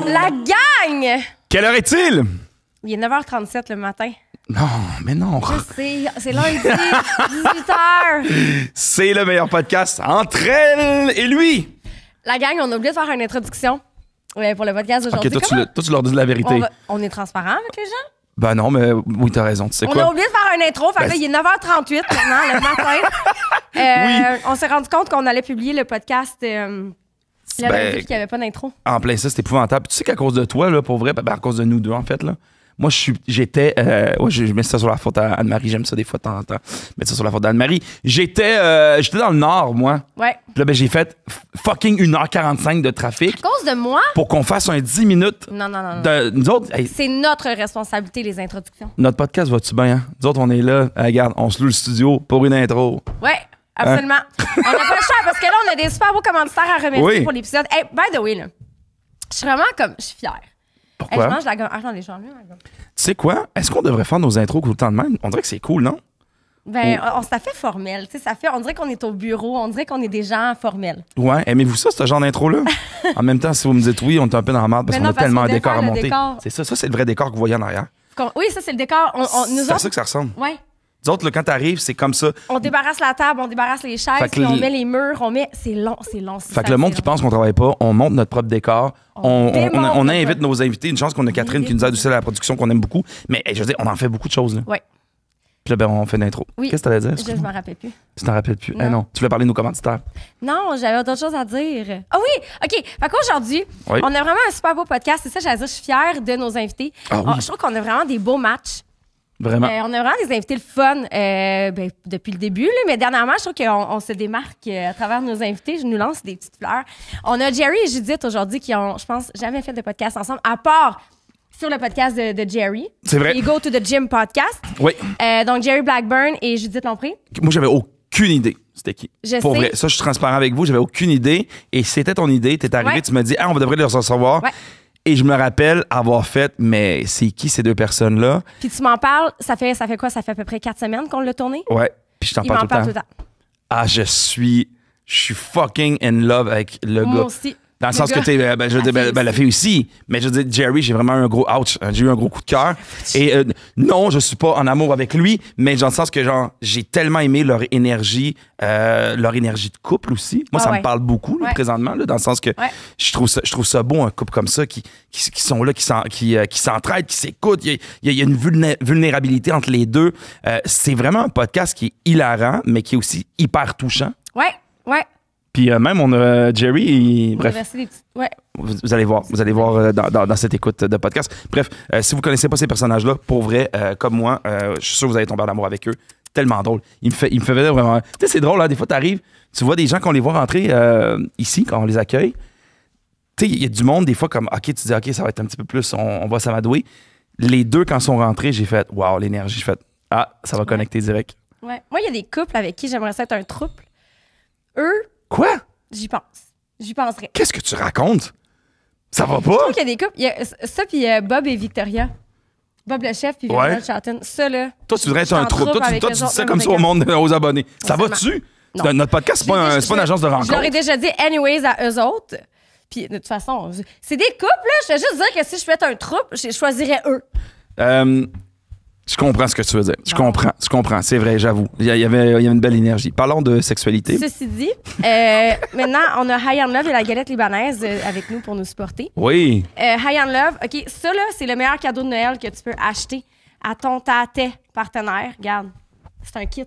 La gang! Quelle heure est-il? Il est 9h37 le matin. Non, mais non. Je sais, c'est lundi, 18h. C'est le meilleur podcast entre elle et lui. La gang, on a oublié de faire une introduction pour le podcast d'aujourd'hui. OK, toi, tu leur dis la vérité. On est transparent avec les gens? Ben non, mais oui, t'as raison. Tu sais quoi? On a oublié de faire une intro. Fait que là, il est 9h38 maintenant, le matin. Oui. On s'est rendu compte qu'on allait publier le podcast. Il y avait qu'il n'y avait pas d'intro. En plein ça, c'est épouvantable. Tu sais qu'à cause de toi, là, pour vrai, à cause de nous deux, en fait, là, moi, j'étais... je mets ça sur la faute à Anne-Marie. J'aime ça des fois de temps en temps. Mettre ça sur la faute d'Anne-Marie. J'étais dans le Nord, moi. Ouais. Puis là, ben, j'ai fait fucking 1h45 de trafic. À cause de moi? Pour qu'on fasse un 10 minutes. Non. De, nous autres, hey, c'est notre responsabilité, les introductions. notre podcast va-tu bien, hein? Nous autres, on est là. Regarde, on se loue le studio pour une intro. Ouais. Absolument. On n'a pas le choix parce que là, on a des super beaux commanditaires à remercier pour l'épisode. Hey, by the way, là, je suis vraiment comme... Je suis fière. Pourquoi? Hey, je mange la gomme. Attendez, je mange la gomme. Tu sais quoi? Est-ce qu'on devrait faire nos intros tout le temps de même? On dirait que c'est cool, non? Ben, ça fait formel. Tu sais, ça fait... On dirait qu'on est au bureau. On dirait qu'on est des gens formels. Ouais. Aimez-vous ça, ce genre d'intro-là? En même temps, si vous me dites oui, on est un peu dans la merde parce qu'on a tellement un décor à monter. C'est ça. Ça, c'est le vrai décor que vous voyez en arrière. Oui, ça, c'est le décor. C'est à ça que ça ressemble. Ouais. Nous autres, là, quand t'arrives, c'est comme ça. On débarrasse la table, on débarrasse les chaises, puis on met les murs, on met... C'est long. Fait que le monde qui pense qu'on travaille pas, on monte notre propre décor. On invite nos invités. Une chance qu'on a Catherine qui nous aide aussi à la production, qu'on aime beaucoup. Mais je veux dire, on en fait beaucoup de choses. Là. Oui. Puis là, ben, on fait l'intro. Oui. Qu'est-ce que t'allais dire? Je m'en rappelle plus. Tu t'en rappelles plus? Non. Non. Tu voulais parler de nos commanditaires? Non, j'avais d'autres choses à dire. Ah oui! OK. Fait qu'aujourd'hui, on a vraiment un super beau podcast. C'est ça, j'allais dire, je suis fière de nos invités. Ah oui. Je trouve qu'on a vraiment des beaux matchs. Vraiment. On a vraiment des invités le fun depuis le début, là, mais dernièrement, je trouve qu'on se démarque à travers nos invités. Je nous lance des petites fleurs. On a Jerry et Judith aujourd'hui qui ont, je pense, jamais fait de podcast ensemble, à part sur le podcast de Jerry. C'est vrai. Les Go to the Gym podcast. Oui. Donc, Jerry Blackburn et Judith Lompré. Moi, j'avais aucune idée. C'était qui? Pour vrai. Ça, je suis transparent avec vous. J'avais aucune idée. Et c'était ton idée. T'es arrivé, tu m'as dit, on devrait les recevoir. Ouais. Et je me rappelle avoir fait, mais c'est qui ces deux personnes-là? Puis tu m'en parles, ça fait quoi? Ça fait à peu près 4 semaines qu'on l'a tourné? Ouais, puis je t'en parle tout le temps. Ah, je suis fucking in love avec le gars. Moi aussi. Dans le sens que tu la fille aussi. Mais je veux dire, Jerry, j'ai vraiment un gros ouch. J'ai eu un gros coup de cœur. Et non, je suis pas en amour avec lui, mais dans le sens que genre, j'ai tellement aimé leur énergie de couple aussi. Moi, ça me parle beaucoup là, présentement, là, dans le sens que je trouve ça beau, un couple comme ça, qui sont là, qui s'entraident, qui s'écoutent. Il y a une vulnérabilité entre les deux. C'est vraiment un podcast qui est hilarant, mais qui est aussi hyper touchant. Ouais. Puis même, on a Jerry, bref. Ouais. Vous allez voir dans cette écoute de podcast. Bref, si vous connaissez pas ces personnages-là, pour vrai, comme moi, je suis sûr que vous allez tomber en amour avec eux. Tellement drôle. Il me fait vraiment... Tu sais, c'est drôle, hein, des fois, t'arrives, tu vois des gens qu'on les voit rentrer ici, quand on les accueille. Tu sais, il y a du monde, des fois, comme, OK, tu dis, OK, ça va être un petit peu plus, on va s'amadouer. Les deux, quand ils sont rentrés, j'ai fait, wow, l'énergie. J'ai fait, ça va connecter direct. Ouais. Moi, il y a des couples avec qui j'aimerais ça être un trouble. Eux... Quoi? J'y pense. J'y penserais. Qu'est-ce que tu racontes? Ça va pas? Je trouve qu'il y a des couples. Il y a ça, puis Bob et Victoria. Bob le chef, puis Victoria Charlton. Ça, là. Toi, tu voudrais être un trouble. Toi, tu dis ça comme ça au monde, aux abonnés. Ça va-tu? Notre podcast, c'est pas une agence de rencontre. Je leur ai déjà dit anyways à eux autres. Puis, de toute façon, c'est des couples, là. Je vais juste dire que si je fais un trouble, je choisirais eux. Je comprends ce que tu veux dire. Je comprends. C'est vrai, j'avoue. Il y avait une belle énergie. Parlons de sexualité. Ceci dit, maintenant, on a High on Love et la galette libanaise avec nous pour nous supporter. Oui. High on Love, OK, ça, là, c'est le meilleur cadeau de Noël que tu peux acheter à ton tes partenaire. Regarde, c'est un kit.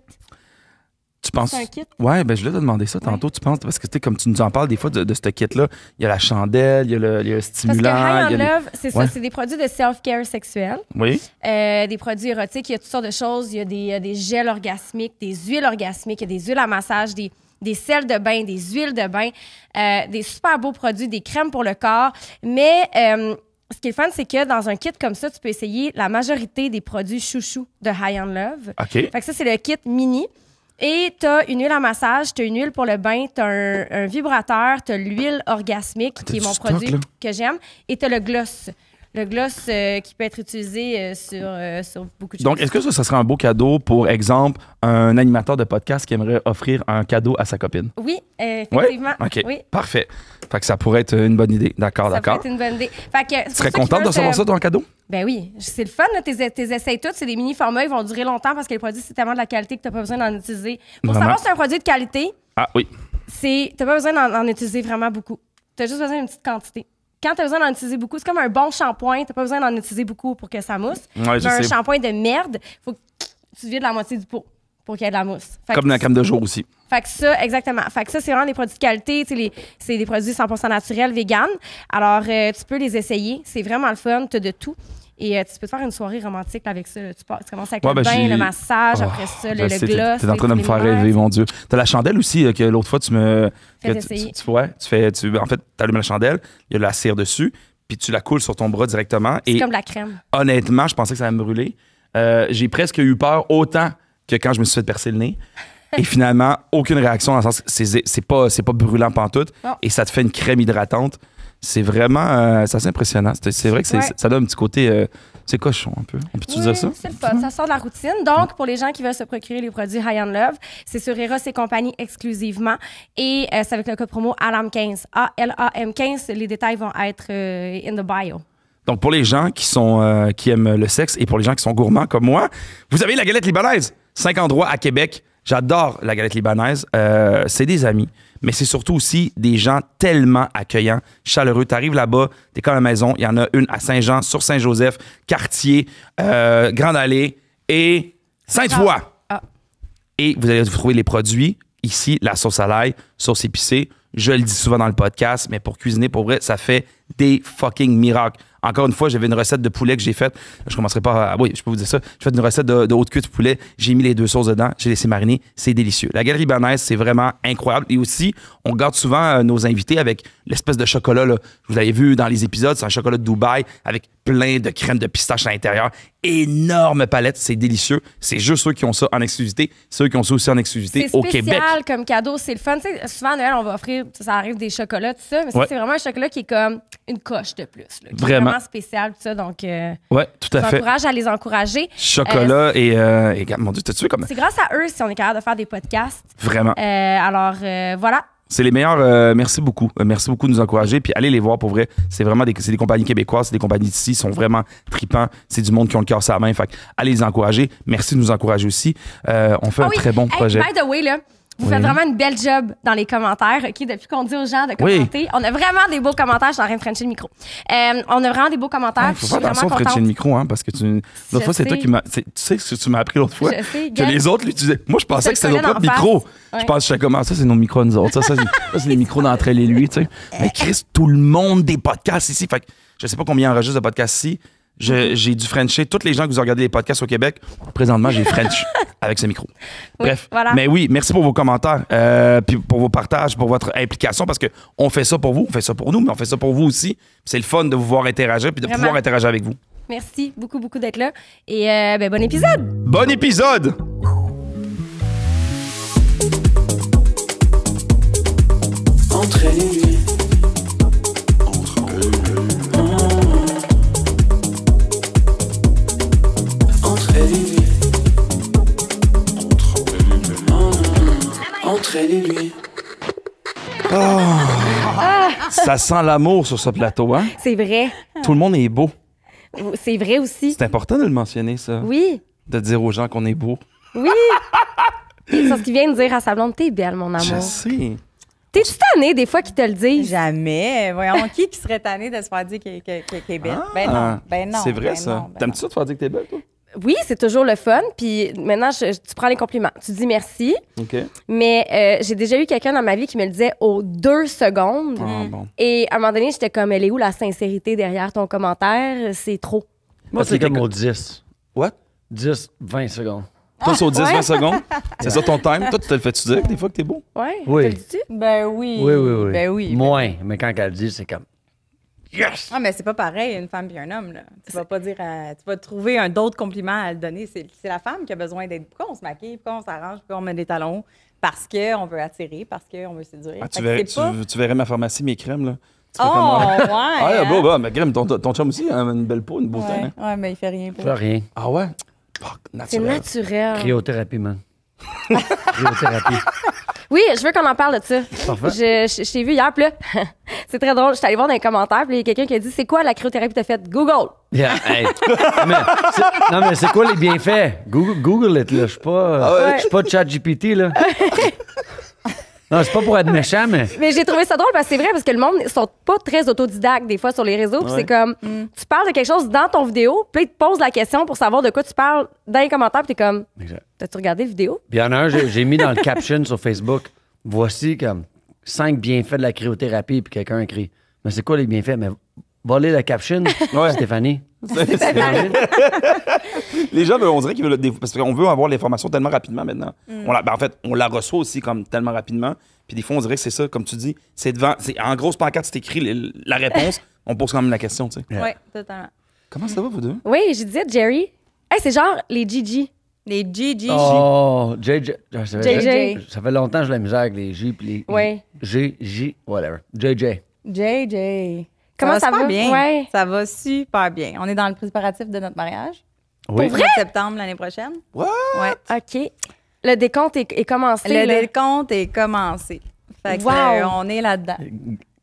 Tu penses? C'est un kit? Ouais, ben je voulais te demander ça tantôt. Tu penses, parce que comme tu nous en parles des fois de ce kit-là, il y a la chandelle, il y a le stimulant. Parce que High on Love, c'est ça, c'est des produits de self-care sexuel. Oui. Des produits érotiques, il y a toutes sortes de choses. Il y a des gels orgasmiques, des huiles orgasmiques, il y a des huiles à massage, des sels de bain, des huiles de bain, des super beaux produits, des crèmes pour le corps. Mais ce qui est fun, c'est que dans un kit comme ça, tu peux essayer la majorité des produits chouchous de High on Love. OK. Fait que ça, c'est le kit mini. Et t'as une huile à massage, t'as une huile pour le bain, t'as un vibrateur, t'as l'huile orgasmique, qui est mon produit que j'aime, et t'as le gloss. Le gloss qui peut être utilisé sur beaucoup de choses. Donc, est-ce que ça serait un beau cadeau pour exemple un animateur de podcast qui aimerait offrir un cadeau à sa copine? Oui, effectivement. Ouais? OK. Oui. Parfait. Fait que ça pourrait être une bonne idée. D'accord, Ça d'accord. peut être une bonne idée. Fait que, Tu serais contente de recevoir ça, ton cadeau? Ben oui, c'est le fun. Tes essais toutes, c'est des mini-formats, ils vont durer longtemps parce que les produits, c'est tellement de la qualité que tu n'as pas besoin d'en utiliser. Pour Vraiment? savoir si c'est un produit de qualité, Ah oui. tu n'as pas besoin d'en utiliser vraiment beaucoup. Tu as juste besoin d'une petite quantité. Quand tu as besoin d'en utiliser beaucoup, c'est comme un bon shampoing. Tu n'as pas besoin d'en utiliser beaucoup pour que ça mousse. Ouais, je Mais un sais. shampoing de merde, il faut que tu vides la moitié du pot pour qu'il y ait de la mousse. Fait Comme que la crème de jour aussi. Fait que ça, exactement. Fait que ça, c'est vraiment des produits de qualité. C'est des produits 100% naturels, vegan. Alors, tu peux les essayer. C'est vraiment le fun. Tu as de tout. Et tu peux te faire une soirée romantique là, avec ça. Là. Tu commences avec le bain, le massage, après ça, le gloss. T'es en train de me faire rêver, mon Dieu. T'as la chandelle aussi, que l'autre fois, tu me... Fais essayer. En fait, t'allumes la chandelle, il y a de la cire dessus, puis tu la coules sur ton bras directement. C'est Et comme de la crème. honnêtement, je pensais que ça allait me brûler. J'ai presque eu peur autant que quand je me suis fait percer le nez. Et finalement, aucune réaction dans le sens que c'est pas brûlant pantoute. Non. Et ça te fait une crème hydratante. C'est vraiment c'est assez impressionnant. C'est vrai que ça donne un petit côté c'est cochon un peu. On peut-tu dire ça? C'est le fun. Ça sort de la routine. Donc, pour les gens qui veulent se procurer les produits High on Love, c'est sur Eros et compagnie exclusivement. Et c'est avec le code promo ALAM15. ALAM15. Les détails vont être in the bio. Donc, pour les gens qui aiment le sexe et pour les gens qui sont gourmands comme moi, vous avez la galette libanaise. 5 endroits à Québec. J'adore la galette libanaise. C'est des amis, mais c'est surtout aussi des gens tellement accueillants, chaleureux. Tu arrives là-bas, t'es comme à la maison. Il y en a une à Saint-Jean, sur Saint-Joseph, Cartier, Grande-Allée et Sainte-Foy. Ah. Et vous allez trouver les produits. Ici, la sauce à l'ail, sauce épicée. Je le dis souvent dans le podcast, mais pour cuisiner, pour vrai, ça fait des fucking miracles. Encore une fois, j'avais une recette de poulet que j'ai faite. Je commencerai pas à... Oui, je peux vous dire ça. J'ai fait une recette de haute cuite de poulet. J'ai mis les 2 sauces dedans. J'ai laissé mariner. C'est délicieux. La galerie libanaise, c'est vraiment incroyable. Et aussi, on garde souvent nos invités avec l'espèce de chocolat. Là. Vous l'avez vu dans les épisodes, c'est un chocolat de Dubaï avec plein de crème de pistache à l'intérieur. Énorme palette. C'est délicieux. C'est juste ceux qui ont ça en exclusivité. Ceux qui ont ça aussi en exclusivité au Québec. C'est spécial comme cadeau. C'est le fun. Tu sais, souvent, à Noël, on va offrir, ça arrive des chocolats, tout ça. Mais ça, c'est vraiment un chocolat qui est comme une coche de plus. Là, qui est vraiment spécial, tout ça. Donc, ouais, tout à fait. j'encourage à les encourager. Chocolat et mon Dieu, t'as-tu vu comme... C'est grâce à eux si on est capable de faire des podcasts. Vraiment. Alors, voilà. C'est les meilleurs. Merci beaucoup. Merci beaucoup de nous encourager. Puis allez les voir pour vrai. C'est vraiment des compagnies québécoises. C'est des compagnies d'ici. Ils sont vraiment tripants. C'est du monde qui ont le cœur sur la main. Fait que allez les encourager. Merci de nous encourager aussi. On fait un très bon projet. By the way, là, vous faites vraiment une belle job dans les commentaires, OK? Depuis qu'on dit aux gens de commenter. On a vraiment des beaux commentaires. Je suis en train de frencher le micro. On a vraiment des beaux commentaires. Il faut faire attention de frencher le micro, hein, parce que l'autre fois, c'est toi qui m'as... Tu sais ce que tu m'as appris l'autre fois? Je sais, que les autres l'utilisaient. Moi, je pensais que c'était nos propres face. micros. Ouais. Je pense que comment ça, c'est nos micros à nous autres. Ça, c'est les micros d'entre elle et lui, tu sais. Mais Chris, tout le monde des podcasts ici. Fait que je sais pas combien il enregistre de podcasts ici. J'ai dû frencher. Toutes les gens que vous regardez les podcasts au Québec, présentement, j'ai French avec ce micro. Bref. Voilà. Mais oui, merci pour vos commentaires, puis pour vos partages, pour votre implication, parce qu'on fait ça pour vous, on fait ça pour nous, mais on fait ça pour vous aussi. C'est le fun de vous voir interagir, puis de pouvoir interagir avec vous. Merci beaucoup, beaucoup d'être là. Et bon épisode! Bon épisode! Entre elle et lui. Entre elle et lui. Ça sent l'amour sur ce plateau, hein? C'est vrai. Tout le monde est beau. C'est vrai aussi. C'est important de le mentionner, ça. Oui. De dire aux gens qu'on est beau. Oui. C'est ce qu'il vient de dire à sa blonde. T'es belle, mon amour. Je sais. T'es-tu tannée des fois qu'ils te le disent? Jamais. Voyons, qui serait tanné de se faire dire qu'elle est belle? Ben non. C'est vrai, ben ça. non, ben T'aimes-tu ça te faire dire que t'es belle, toi? Oui, c'est toujours le fun. Puis maintenant, tu prends les compliments. Tu dis merci. OK. Mais j'ai déjà eu quelqu'un dans ma vie qui me le disait aux 2 secondes. Ah, bon. Et à un moment donné, j'étais comme, elle est où la sincérité derrière ton commentaire? C'est trop. Moi, c'est comme au 10. What? 10, 20 secondes. Toi, c'est aux 10-20 secondes? C'est ça ton time? Toi, tu te le fais-tu dire des fois que t'es beau? Ouais. Oui. Te le dis-tu? Ben oui. Oui. Ben oui. Moins, mais quand elle le dit, c'est comme... Yes! Ah, mais c'est pas pareil, une femme et un homme. Là. Tu vas pas dire tu vas trouver un d'autres compliment à le donner. C'est la femme qui a besoin d'être. Pourquoi on se maquille, pourquoi on s'arrange, pourquoi on met des talons? Parce qu'on veut attirer, parce qu'on veut séduire. Ah, Fait que c'est pas... tu verrais ma pharmacie, mes crèmes, là. fais comme moi. ouais. Ah, hein? beau, bah, mais Grim, ton chum aussi a une belle peau, une beau teint. Ouais, hein. ouais, mais il fait rien pour. Pas rien. Ah ouais? Fuck, C'est naturel. naturel. Cryothérapie, man. Cryothérapie. Oui, je veux qu'on en parle de ça. Parfait. Je t'ai vu hier, puis là, c'est très drôle. Je suis allée voir dans les commentaires, puis il y a quelqu'un qui a dit c'est quoi la cryothérapie que t'as faite? Google. Yeah, hey. Non, mais c'est quoi les bienfaits? Google it, là. Je suis pas ChatGPT, là. Non, c'est pas pour être méchant, mais. Mais j'ai trouvé ça drôle parce que c'est vrai, parce que le monde ne sont pas très autodidactes des fois sur les réseaux. Puis c'est comme, tu parles de quelque chose dans ton vidéo, puis là, il te pose la question pour savoir de quoi tu parles dans les commentaires, puis t'es comme, Exact. t'as-tu regardé la vidéo? Puis il y en a un, j'ai mis dans le caption sur Facebook, voici comme 5 bienfaits de la cryothérapie, puis quelqu'un écrit, mais c'est quoi les bienfaits? Mais va lire la caption, Stéphanie. Les gens, on dirait qu'ils veulent. Parce qu'on veut avoir l'information tellement rapidement maintenant. En fait, on la reçoit aussi comme tellement rapidement. Puis des fois, on dirait que c'est ça, comme tu dis. C'est devant. En grosse pancarte, c'est écrit la réponse. On pose quand même la question, tu sais. Yeah. Oui, totalement. Comment ça va, vous deux? Oui, je disais, Jerry, hey, c'est genre les Gigi. Les GG. Oh, JJ. JJ. Ça fait longtemps que j'ai la misère avec les J puis les Ouais. J, whatever. JJ. JJ. Comment ça super va? bien? Ouais. Ça va super bien. On est dans le préparatif de notre mariage. Oui. Au mois de septembre l'année prochaine. What? Ouais. OK. Le décompte est commencé. Le là. décompte est commencé. Fait que, Wow. on est là-dedans.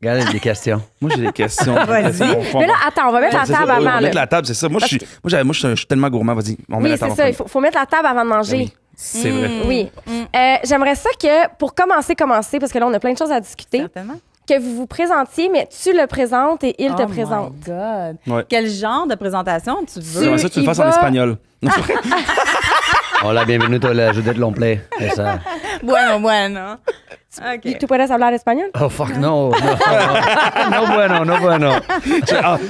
Regardez des questions. Moi, j'ai des questions. Vas-y. Mais là, attends, on va mettre la C'est ça, table on va avant. mettre là. la table, c'est ça. Moi, je suis tellement gourmand. Vas-y, on met Oui, la c'est table. ça. Il faut mettre la table avant de manger. Oui, c'est vrai. Oui. J'aimerais ça que, pour commencer, parce que là, on a plein de choses à discuter, Certainement. que vous vous présentiez, mais tu le présentes et il te Oh présente. my God. Ouais. Quel genre de présentation tu veux? J'aimerais ça que tu le il fasses en va- espagnol. Non, c'est vrai. Hola, bienvenue à la Judith Lomplay. C'est ça. Bueno. ¿Y OK. tú puedes hablar español? Oh, fuck, no. No bueno.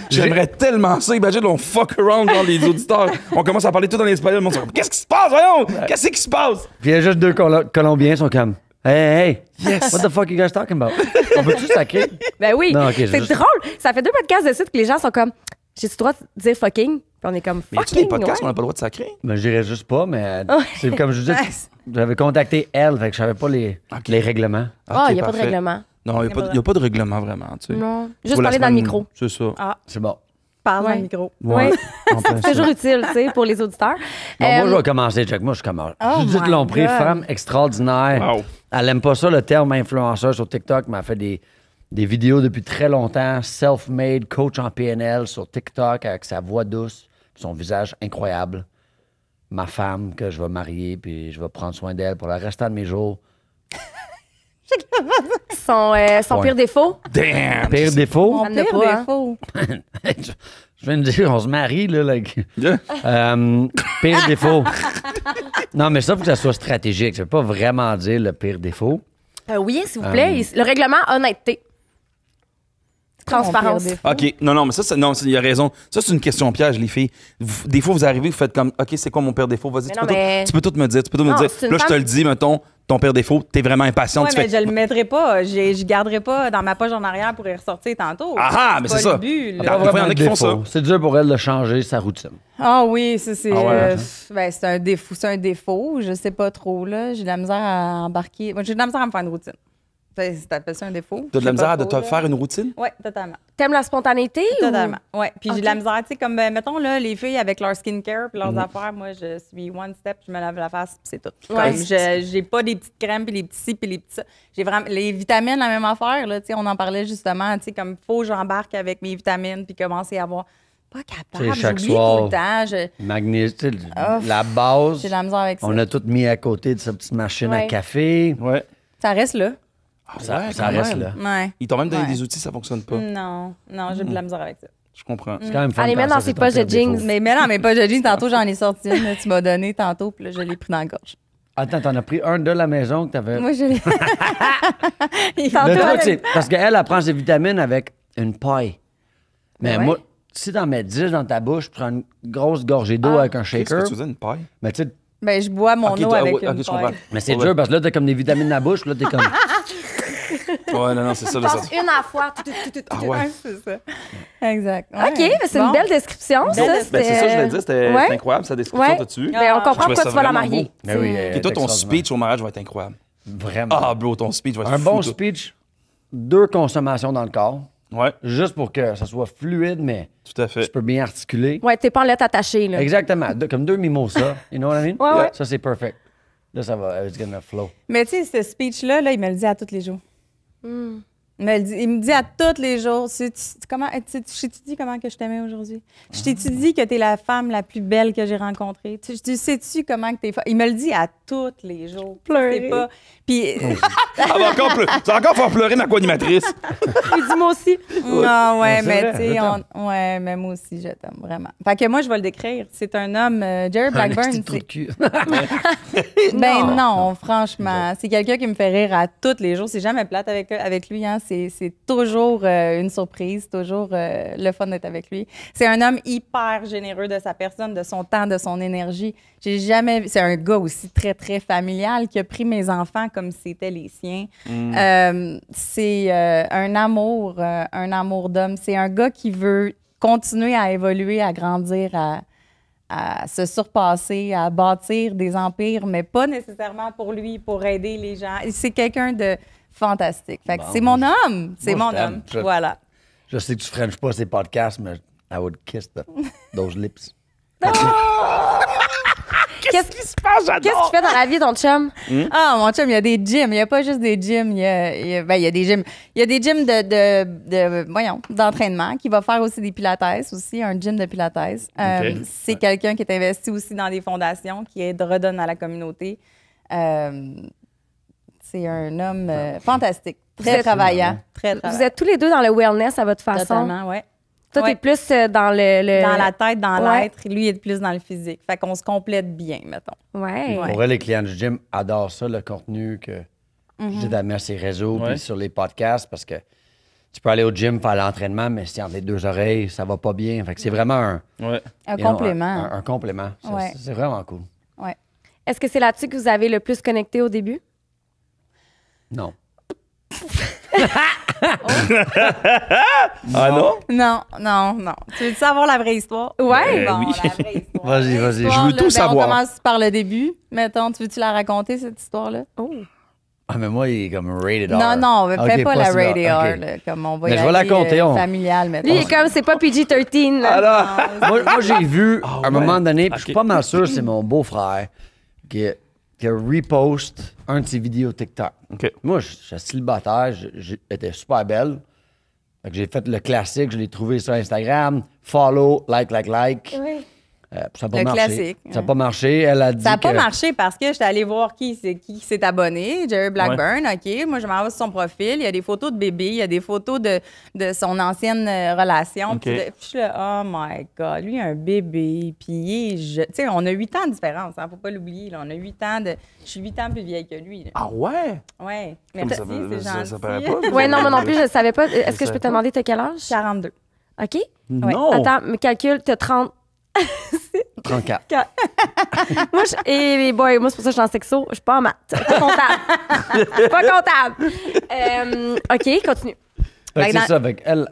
J'aimerais tellement ça. Imagine, on fuck around dans les auditeurs. On commence à parler tout dans l'espagnol. Le monde se dit, qu'est-ce qui se passe, voyons? Qu'est-ce qui se passe? Puis il y a juste 2 Colombiens qui sont comme, hey, what the fuck you guys talking about? On peut-tu sacrer? Ben oui. Non, ok, c'est c'est juste- drôle. Ça fait 2 podcasts de suite que les gens sont comme, j'ai-tu le droit de dire fucking? Puis on est comme, Mais y a-tu des fucking. podcasts ouais. qu'on n'a pas le droit de sacrer? Ben, je dirais juste pas, mais c'est comme je dis, j'avais contacté elle, fait que je savais pas les règlements. Ah, il Ok, n'y a pas de parfait. règlement. Non, il n'y a pas de règlement vraiment. Tu sais. Non. Faut Juste la parler dans le semaine- micro. C'est ça. C'est bon. Parle dans Ouais. le micro. Ouais. En plein C'est ça. toujours utile, tu sais, pour les auditeurs. Bon, moi, Euh, je vais commencer, check. Moi, je commence. Oh Judith my Lompré, God. femme extraordinaire. Wow. Elle aime pas ça, le terme influenceur sur TikTok, mais elle fait des vidéos depuis très longtemps. Self-made, coach en PNL sur TikTok avec sa voix douce, son visage incroyable. Ma femme que je vais marier, puis je vais prendre soin d'elle pour le restant de mes jours. son Ouais. pire défaut. Damn! Pire défaut? Mon Elle n'a pire pas, hein. défaut. Je viens de dire, on se marie, là. Like. Yeah. Pire défaut. Non, mais ça, faut que ça soit stratégique. Ça veut pas vraiment dire le pire défaut. Oui, s'il vous plaît. Le règlement, honnêteté. Transparence. Mon pire défaut. OK. Non, mais il a raison. Ça, c'est une question piège, les filles. Des fois, vous arrivez, vous faites comme, OK, c'est quoi mon pire défaut? Vas-y, Mais tu non, peux, mais- tu peux tout me dire. Tu peux tout me Non, dire. c'est une Là, je te femme- le dis, mettons, ton pire défaut, t'es vraiment impatient. Ouais, tu mais fais, je le mettrai pas. Je garderai pas dans ma poche en arrière pour y ressortir tantôt. Ah, mais c'est pas ça. le but, là. Attends, des fois, il y en a qui font ça. C'est dur pour elle de changer sa routine. Ah oui, ça c'est. Ah ouais, Ben, c'est un défaut. C'est un défaut. Je sais pas trop, là. J'ai de la misère à embarquer. Moi, j'ai de la misère à me faire une routine. T'appelles ça un défaut? T'as de la misère de te faire une. une routine? Oui, totalement. T'aimes la spontanéité? ou- Totalement. Oui. Puis j'ai de Ok. la misère, tu sais, comme, mettons, là, les filles avec leur skincare puis leurs affaires, moi, je suis one step, je me lave la face, puis c'est tout. Ouais. Comme, j'ai pas des petites crèmes, puis les petits ci, puis les petits ça. J'ai vraiment. Les vitamines, la même affaire, là, tu sais, on en parlait justement, tu sais, comme, faut que j'embarque avec mes vitamines, puis commencer à avoir. Pas capable, Tu sais, chaque j'oublie soir. tout le temps. Magnésie, tu sais, Ah, la base. J'ai de la misère avec ça. On a tout mis à côté de sa petite machine à Ouais. café. Ouais. Ça reste là. Ça quand reste même. là. Ouais. Ils t'ont même donné Ouais. des outils, ça fonctionne pas. Non, j'ai de la misère avec ça. Je comprends. C'est quand même fun Allez, quand mets ça, dans c'est ses ton poches pire de jeans. défaut. Mais non, mais pas de jeans. Tantôt, j'en ai sorti une. Là, tu m'as donné tantôt, puis là, je l'ai pris dans la gorge. Attends, t'en as pris un de la maison que t'avais. Moi, je l'ai. Le Tantôt, truc, elle- c'est parce qu'elle, elle prend ses vitamines avec une paille. Mais Ouais. moi, si t'en mets 10 dans ta bouche, tu prends une grosse gorgée d'eau avec un Qu'est-ce shaker. que tu faisais, une paille? Mais tu sais, Ben, je bois mon Ok, eau toi, avec ouais, une ok, je comprends. paille. mais c'est Ouais. dur parce que là, t'as comme des vitamines dans la bouche, là, t'es comme. Ouais, non, c'est ça. là, ça. Pense une à la fois. Ah ouais. Ouais, c'est ça. Exact. OK, mais c'est une belle description, ça. Ben, c'est ça, je l'ai dit, c'était Ouais. incroyable, sa description, Ouais. t'as tué. Ben, on comprend Je trouvais pourquoi ça tu vas la vraiment marier. beau. Mais oui, Et toi, ton extraordinaire. speech au mariage va être incroyable. Vraiment. Ah, bro, ton speech va être Un fou, bon toi. speech, 2 consommations dans le corps. Ouais, juste pour que ça soit fluide, mais tout à je fait. peux bien articuler. Ouais, t'es pas en lettres attachées, là. Exactement. Comme 2 mimosas. You know what I mean? Ouais, ouais. Ça, c'est perfect. Là, ça va. It's gonna flow. Mais tu sais, ce speech-là, là, il me le dit à tous les jours. Il me dit à tous les jours, je t'ai-tu dit comment que je t'aimais aujourd'hui? Je t'ai-tu dit que t'es la femme la plus belle que j'ai rencontrée? Sais-tu comment que t'es... Il me le dit à tous les jours. Pleurer. C'est pas... Puis... Ça va encore faire pleurer ma co-animatrice. Il dit moi aussi. Non, ouais, c'est mais vrai, tu sais, je t'aime. ouais, mais moi aussi, je t'aime vraiment. Fait que moi, je vais le décrire. C'est un homme, Jerry Blackburn. Un petit trou de cul. Ben non, franchement. C'est quelqu'un qui me fait rire à tous les jours. C'est jamais plate avec lui. Hein. C'est toujours une surprise, toujours le fun d'être avec lui. C'est un homme hyper généreux de sa personne, de son temps, de son énergie. J'ai jamais... C'est un gars aussi très, très familial qui a pris mes enfants comme si c'était les siens. C'est un amour d'homme. C'est un gars qui veut continuer à évoluer, à grandir, à se surpasser, à bâtir des empires, mais pas nécessairement pour lui, pour aider les gens. C'est quelqu'un de fantastique. Fait que c'est mon homme. C'est moi, mon je t'aime. homme. Voilà. Je sais que tu frenches pas ces podcasts, mais I would kiss those lips. Qu'est-ce qui se passe? Qu'est-ce qu'il fait dans la vie, ton chum? Ah, mon chum, il y a des gyms. Il n'y a pas juste des gyms. Il y a des gyms. Il y a des gyms d'entraînement qui va faire aussi des pilates aussi, un gym de pilates. C'est quelqu'un qui est investi aussi dans des fondations, qui redonne à la communauté. C'est un homme fantastique, très travaillant. Très travaillant. Vous êtes tous les deux dans le wellness à votre façon. Totalement, ouais. Toi, Ouais. t'es plus dans le... Dans la tête, dans Ouais. l'être. Lui, il est plus dans le physique. Fait qu'on se complète bien, mettons. Ouais. Ouais. Pour vrai, les clients du gym adorent ça, le contenu que j'ai d'amener à ses réseaux Ouais. puis sur les podcasts parce que tu peux aller au gym faire l'entraînement, mais si entre les deux oreilles, ça va pas bien. Fait que c'est vraiment Ouais. Un you know, complément. un complément. Ça, Ouais. c'est vraiment cool. Ouais. Est-ce que c'est là-dessus que vous avez le plus connecté au début? Non. Ah non? Non. Tu veux savoir la vraie histoire? Ouais. Bon, oui. la vraie histoire. Vas-y, La vas-y, histoire, je veux là, tout savoir. On commence par le début. Mettons, tu veux-tu la raconter, cette histoire-là? Oh. Ah, mais moi, il est comme rated R. Non, fais Ok, pas la celui-là. rated R, Ok. là, comme on va Mais y je vais la aller, compter, familial, mettons. Lui, il est comme, c'est pas PG-13, là. Alors, Moi, j'ai vu à un moment donné, puis je suis Ok. pas mal sûr, c'est mon beau-frère qui a repost un de ses vidéos TikTok. OK. Moi, je suis célibataire, j'étais super belle. Fait que j'ai fait le classique, je l'ai trouvé sur Instagram. Follow, like. Oui. Puis ça n'a pas Le marché. classique, Ça n'a pas marché. Elle a dit Ça n'a pas que- marché parce que j'étais allée voir qui s'est abonné. Jerry Blackburn, OK. Moi, je m'en vais sur son profil. Il y a des photos de bébé. Il y a des photos de son ancienne relation. OK. Puis je suis là, oh my God, lui, un bébé. Puis il est jeune. Tu sais, on a 8 ans de différence. Hein, faut pas l'oublier. Là. On a 8 ans de... Je suis 8 ans plus vieille que lui. Là. ah ouais? Ouais. Comme Merci, ça, c'est ça gentil. paraît pas. Ouais, non, moi non plus, je savais pas. Est-ce que je peux te savais demander t'as quel âge? 42. OK. Non. Attends, mais calcule, t'as 30. 34. Moi, moi, c'est pour ça que je suis en sexo. Je suis pas en maths. Je suis pas comptable. Je suis pas comptable. OK, continue. Fait que Fait que c'est ça. Fait qu'elle,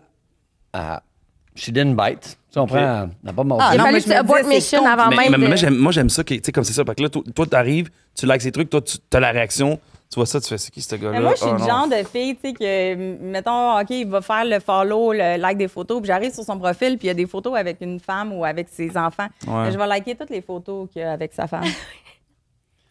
she didn't bite. Tu comprends? Elle n'a pas mangé. Ah, Il a non, fallu mais que je tu me abort disais, c'est mission con. avant Mais, même mais de... moi, j'aime ça, tu sais, comme c'est ça. Parce que là, toi, t'arrives, tu likes ces trucs, toi, tu as la réaction, tu vois ça, tu fais, c'est qui ce gars-là? Mais moi, je suis Ah, le non. genre de fille, tu sais, que, mettons, OK, il va faire le follow, le like des photos, puis j'arrive sur son profil, puis il y a des photos avec une femme ou avec ses enfants. Ouais. Mais je vais liker toutes les photos qu'il y a avec sa femme.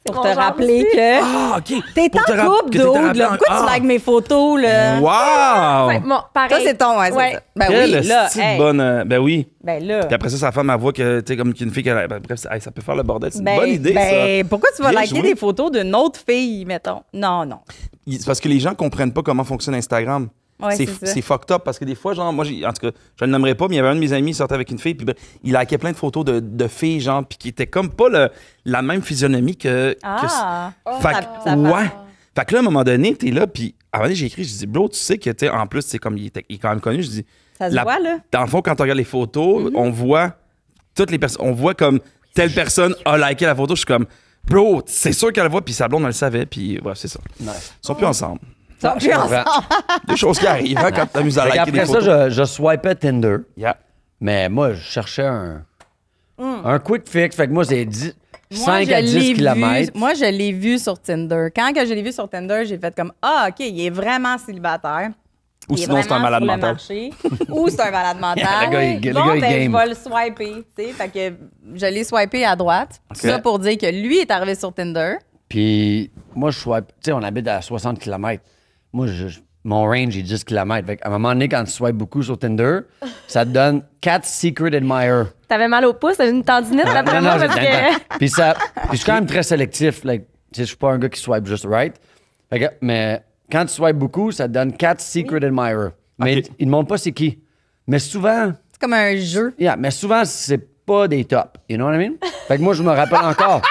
Pour mon te genre rappeler aussi. que Ah, OK. t'es Pour te en rap- couple, que t'es dude, rappelé là. en- Pourquoi tu Ah. likes mes photos, là? Wow! Ouais, bon, pareil. Ça, c'est ton, ouais, c'est Ouais. ça. Ben Quelle oui, là, style hey, bonne... ben oui. ben là. Puis après ça, sa femme, elle voit que, tu sais, comme qu'une fille, bref, ça peut faire le bordel. C'est une Ben, bonne idée, ben, pourquoi tu vas Bien liker joué. des photos d'une autre fille, mettons? Non. ça. C'est parce que les gens comprennent pas comment fonctionne Instagram. Ouais, c'est ça. c'est fucked up parce que des fois, genre, moi, en tout cas, je le nommerai pas, mais il y avait un de mes amis qui sortait avec une fille, puis ben, il likait plein de photos de filles, genre, puis qui étaient comme pas la même physionomie que. Ah! Fait Ça- que, ça ouais. part. Fait que là, à un moment donné, t'es là, puis à un moment donné, j'ai écrit, je dis, bro, tu sais que t'es en plus, c'est comme il est quand même connu, je dis. Ça se voit, là? Dans le fond, quand on regarde les photos, on voit toutes les personnes, on voit comme telle personne a liké la photo, je suis comme, bro, c'est sûr qu'elle le voit, puis sa blonde, elle le savait, puis bref, c'est ça. Nice. Ils sont plus ensemble. Ils sont plus ensemble. Des choses qui arrivent hein, quand tu t'amuses à Fait liker des qu'après ça, photos. je swipais Tinder. Yeah. Mais moi, je cherchais un quick fix. Fait que moi, c'est 5 je à 10 l'ai kilomètres. Moi, je l'ai vu sur Tinder. Quand que je l'ai vu sur Tinder, j'ai fait comme, ah, OK, il est vraiment célibataire. Ou il est sinon, c'est un vraiment malade sur le mental. marché, ou c'est un malade mental. Le gars, il Bon, game. ben, je vais le swiper, tu sais. Fait que je l'ai swipé à droite. OK. Ça pour dire que lui est arrivé sur Tinder. Puis moi, je swipe. Tu sais, on habite à 60 km. Moi, mon range est 10 km. Fait à un moment donné, quand tu swipes beaucoup sur Tinder, ça te donne 4 secret admirers. T'avais mal au pouce, t'avais une tendinite d'après moi, parce que... Puis je suis quand même très sélectif. Like, tu sais, je suis pas un gars qui swipe juste right. Fait que, mais quand tu swipes beaucoup, ça te donne 4 secret admirers. Mais OK. ils ne montrent pas c'est qui. Mais souvent, C'est comme un jeu. mais souvent, c'est pas des tops. You know what I mean? Fait que moi, je me rappelle encore.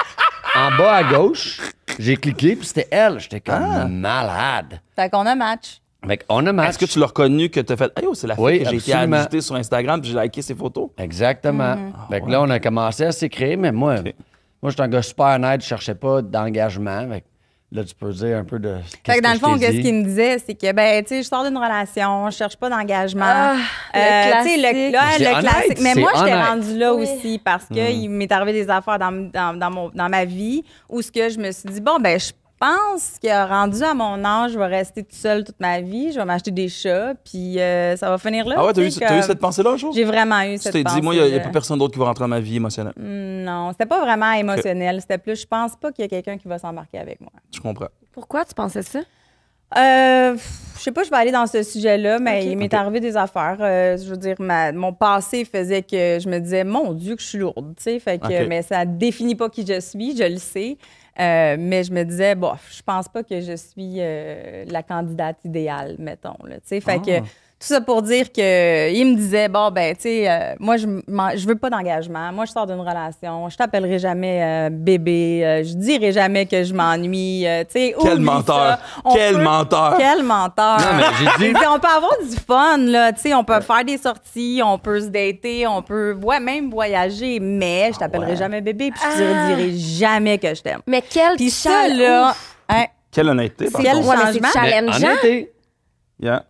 En bas à gauche, j'ai cliqué, puis c'était elle. J'étais comme malade. Fait qu'on a match. Fait qu'on a match. Est-ce que tu l'as reconnu que tu as fait hey, oh, c'est la fille Oui, que j'ai été absolument. ajoutée sur Instagram puis j'ai liké ses photos? Exactement. Fait que là, on a commencé à s'écrire, mais moi, je suis un gars super honnête, je cherchais pas d'engagement. Fait que là, tu peux dire un peu de. Fait que dans le fond, je t'ai qu'est-ce dit. qu'il me disait, c'est que, ben, tu sais, je sors d'une relation, je cherche pas d'engagement. Ah, le Tu sais, classique. C'est le honnête, classique. Mais c'est moi, j'étais honnête. rendue là Oui. aussi parce que il m'est arrivé des affaires dans ma vie où ce que je me suis dit, bon, ben, je pense que rendu à mon âge, je vais rester toute seule toute ma vie, je vais m'acheter des chats, puis ça va finir là. Ah ouais, tu t'as eu, sais, t'as eu comme- cette pensée-là un jour? J'ai vraiment eu Tu cette t'es pensée. dit, moi, il n'y a pas personne d'autre qui va rentrer dans ma vie émotionnelle. Non, c'était pas vraiment émotionnel. C'était plus, je pense pas qu'il y a quelqu'un qui va s'embarquer avec moi. Je comprends. Pourquoi tu pensais ça? Je sais pas, je vais aller dans ce sujet-là, mais Ok. il m'est arrivé des affaires. Je veux dire, mon passé faisait que je me disais, mon Dieu, que je suis lourde, tu sais. Fait que, Ok. mais ça définit pas qui je suis, je le sais. Mais je me disais, bof, je pense pas que je suis la candidate idéale, mettons, là, tu sais. Fait que tout ça pour dire que il me disait, bon, ben, tu sais, moi, je veux pas d'engagement. Moi, je sors d'une relation. Je t'appellerai jamais bébé. Je dirai jamais que je m'ennuie. Tu sais, Quel oublie menteur! ça. On Quel peut- menteur! Quel menteur! Non, mais j'ai dit. On peut avoir du fun, là. Tu sais, on peut faire des sorties, on peut se dater, on peut même voyager, mais je t'appellerai jamais bébé, puis je te dirai jamais que je t'aime. Mais quel Puis ça, là, hein, Quelle honnêteté, par Quel contre. Ouais, mais c'est changement. challengeant. Honnêteté. Yeah.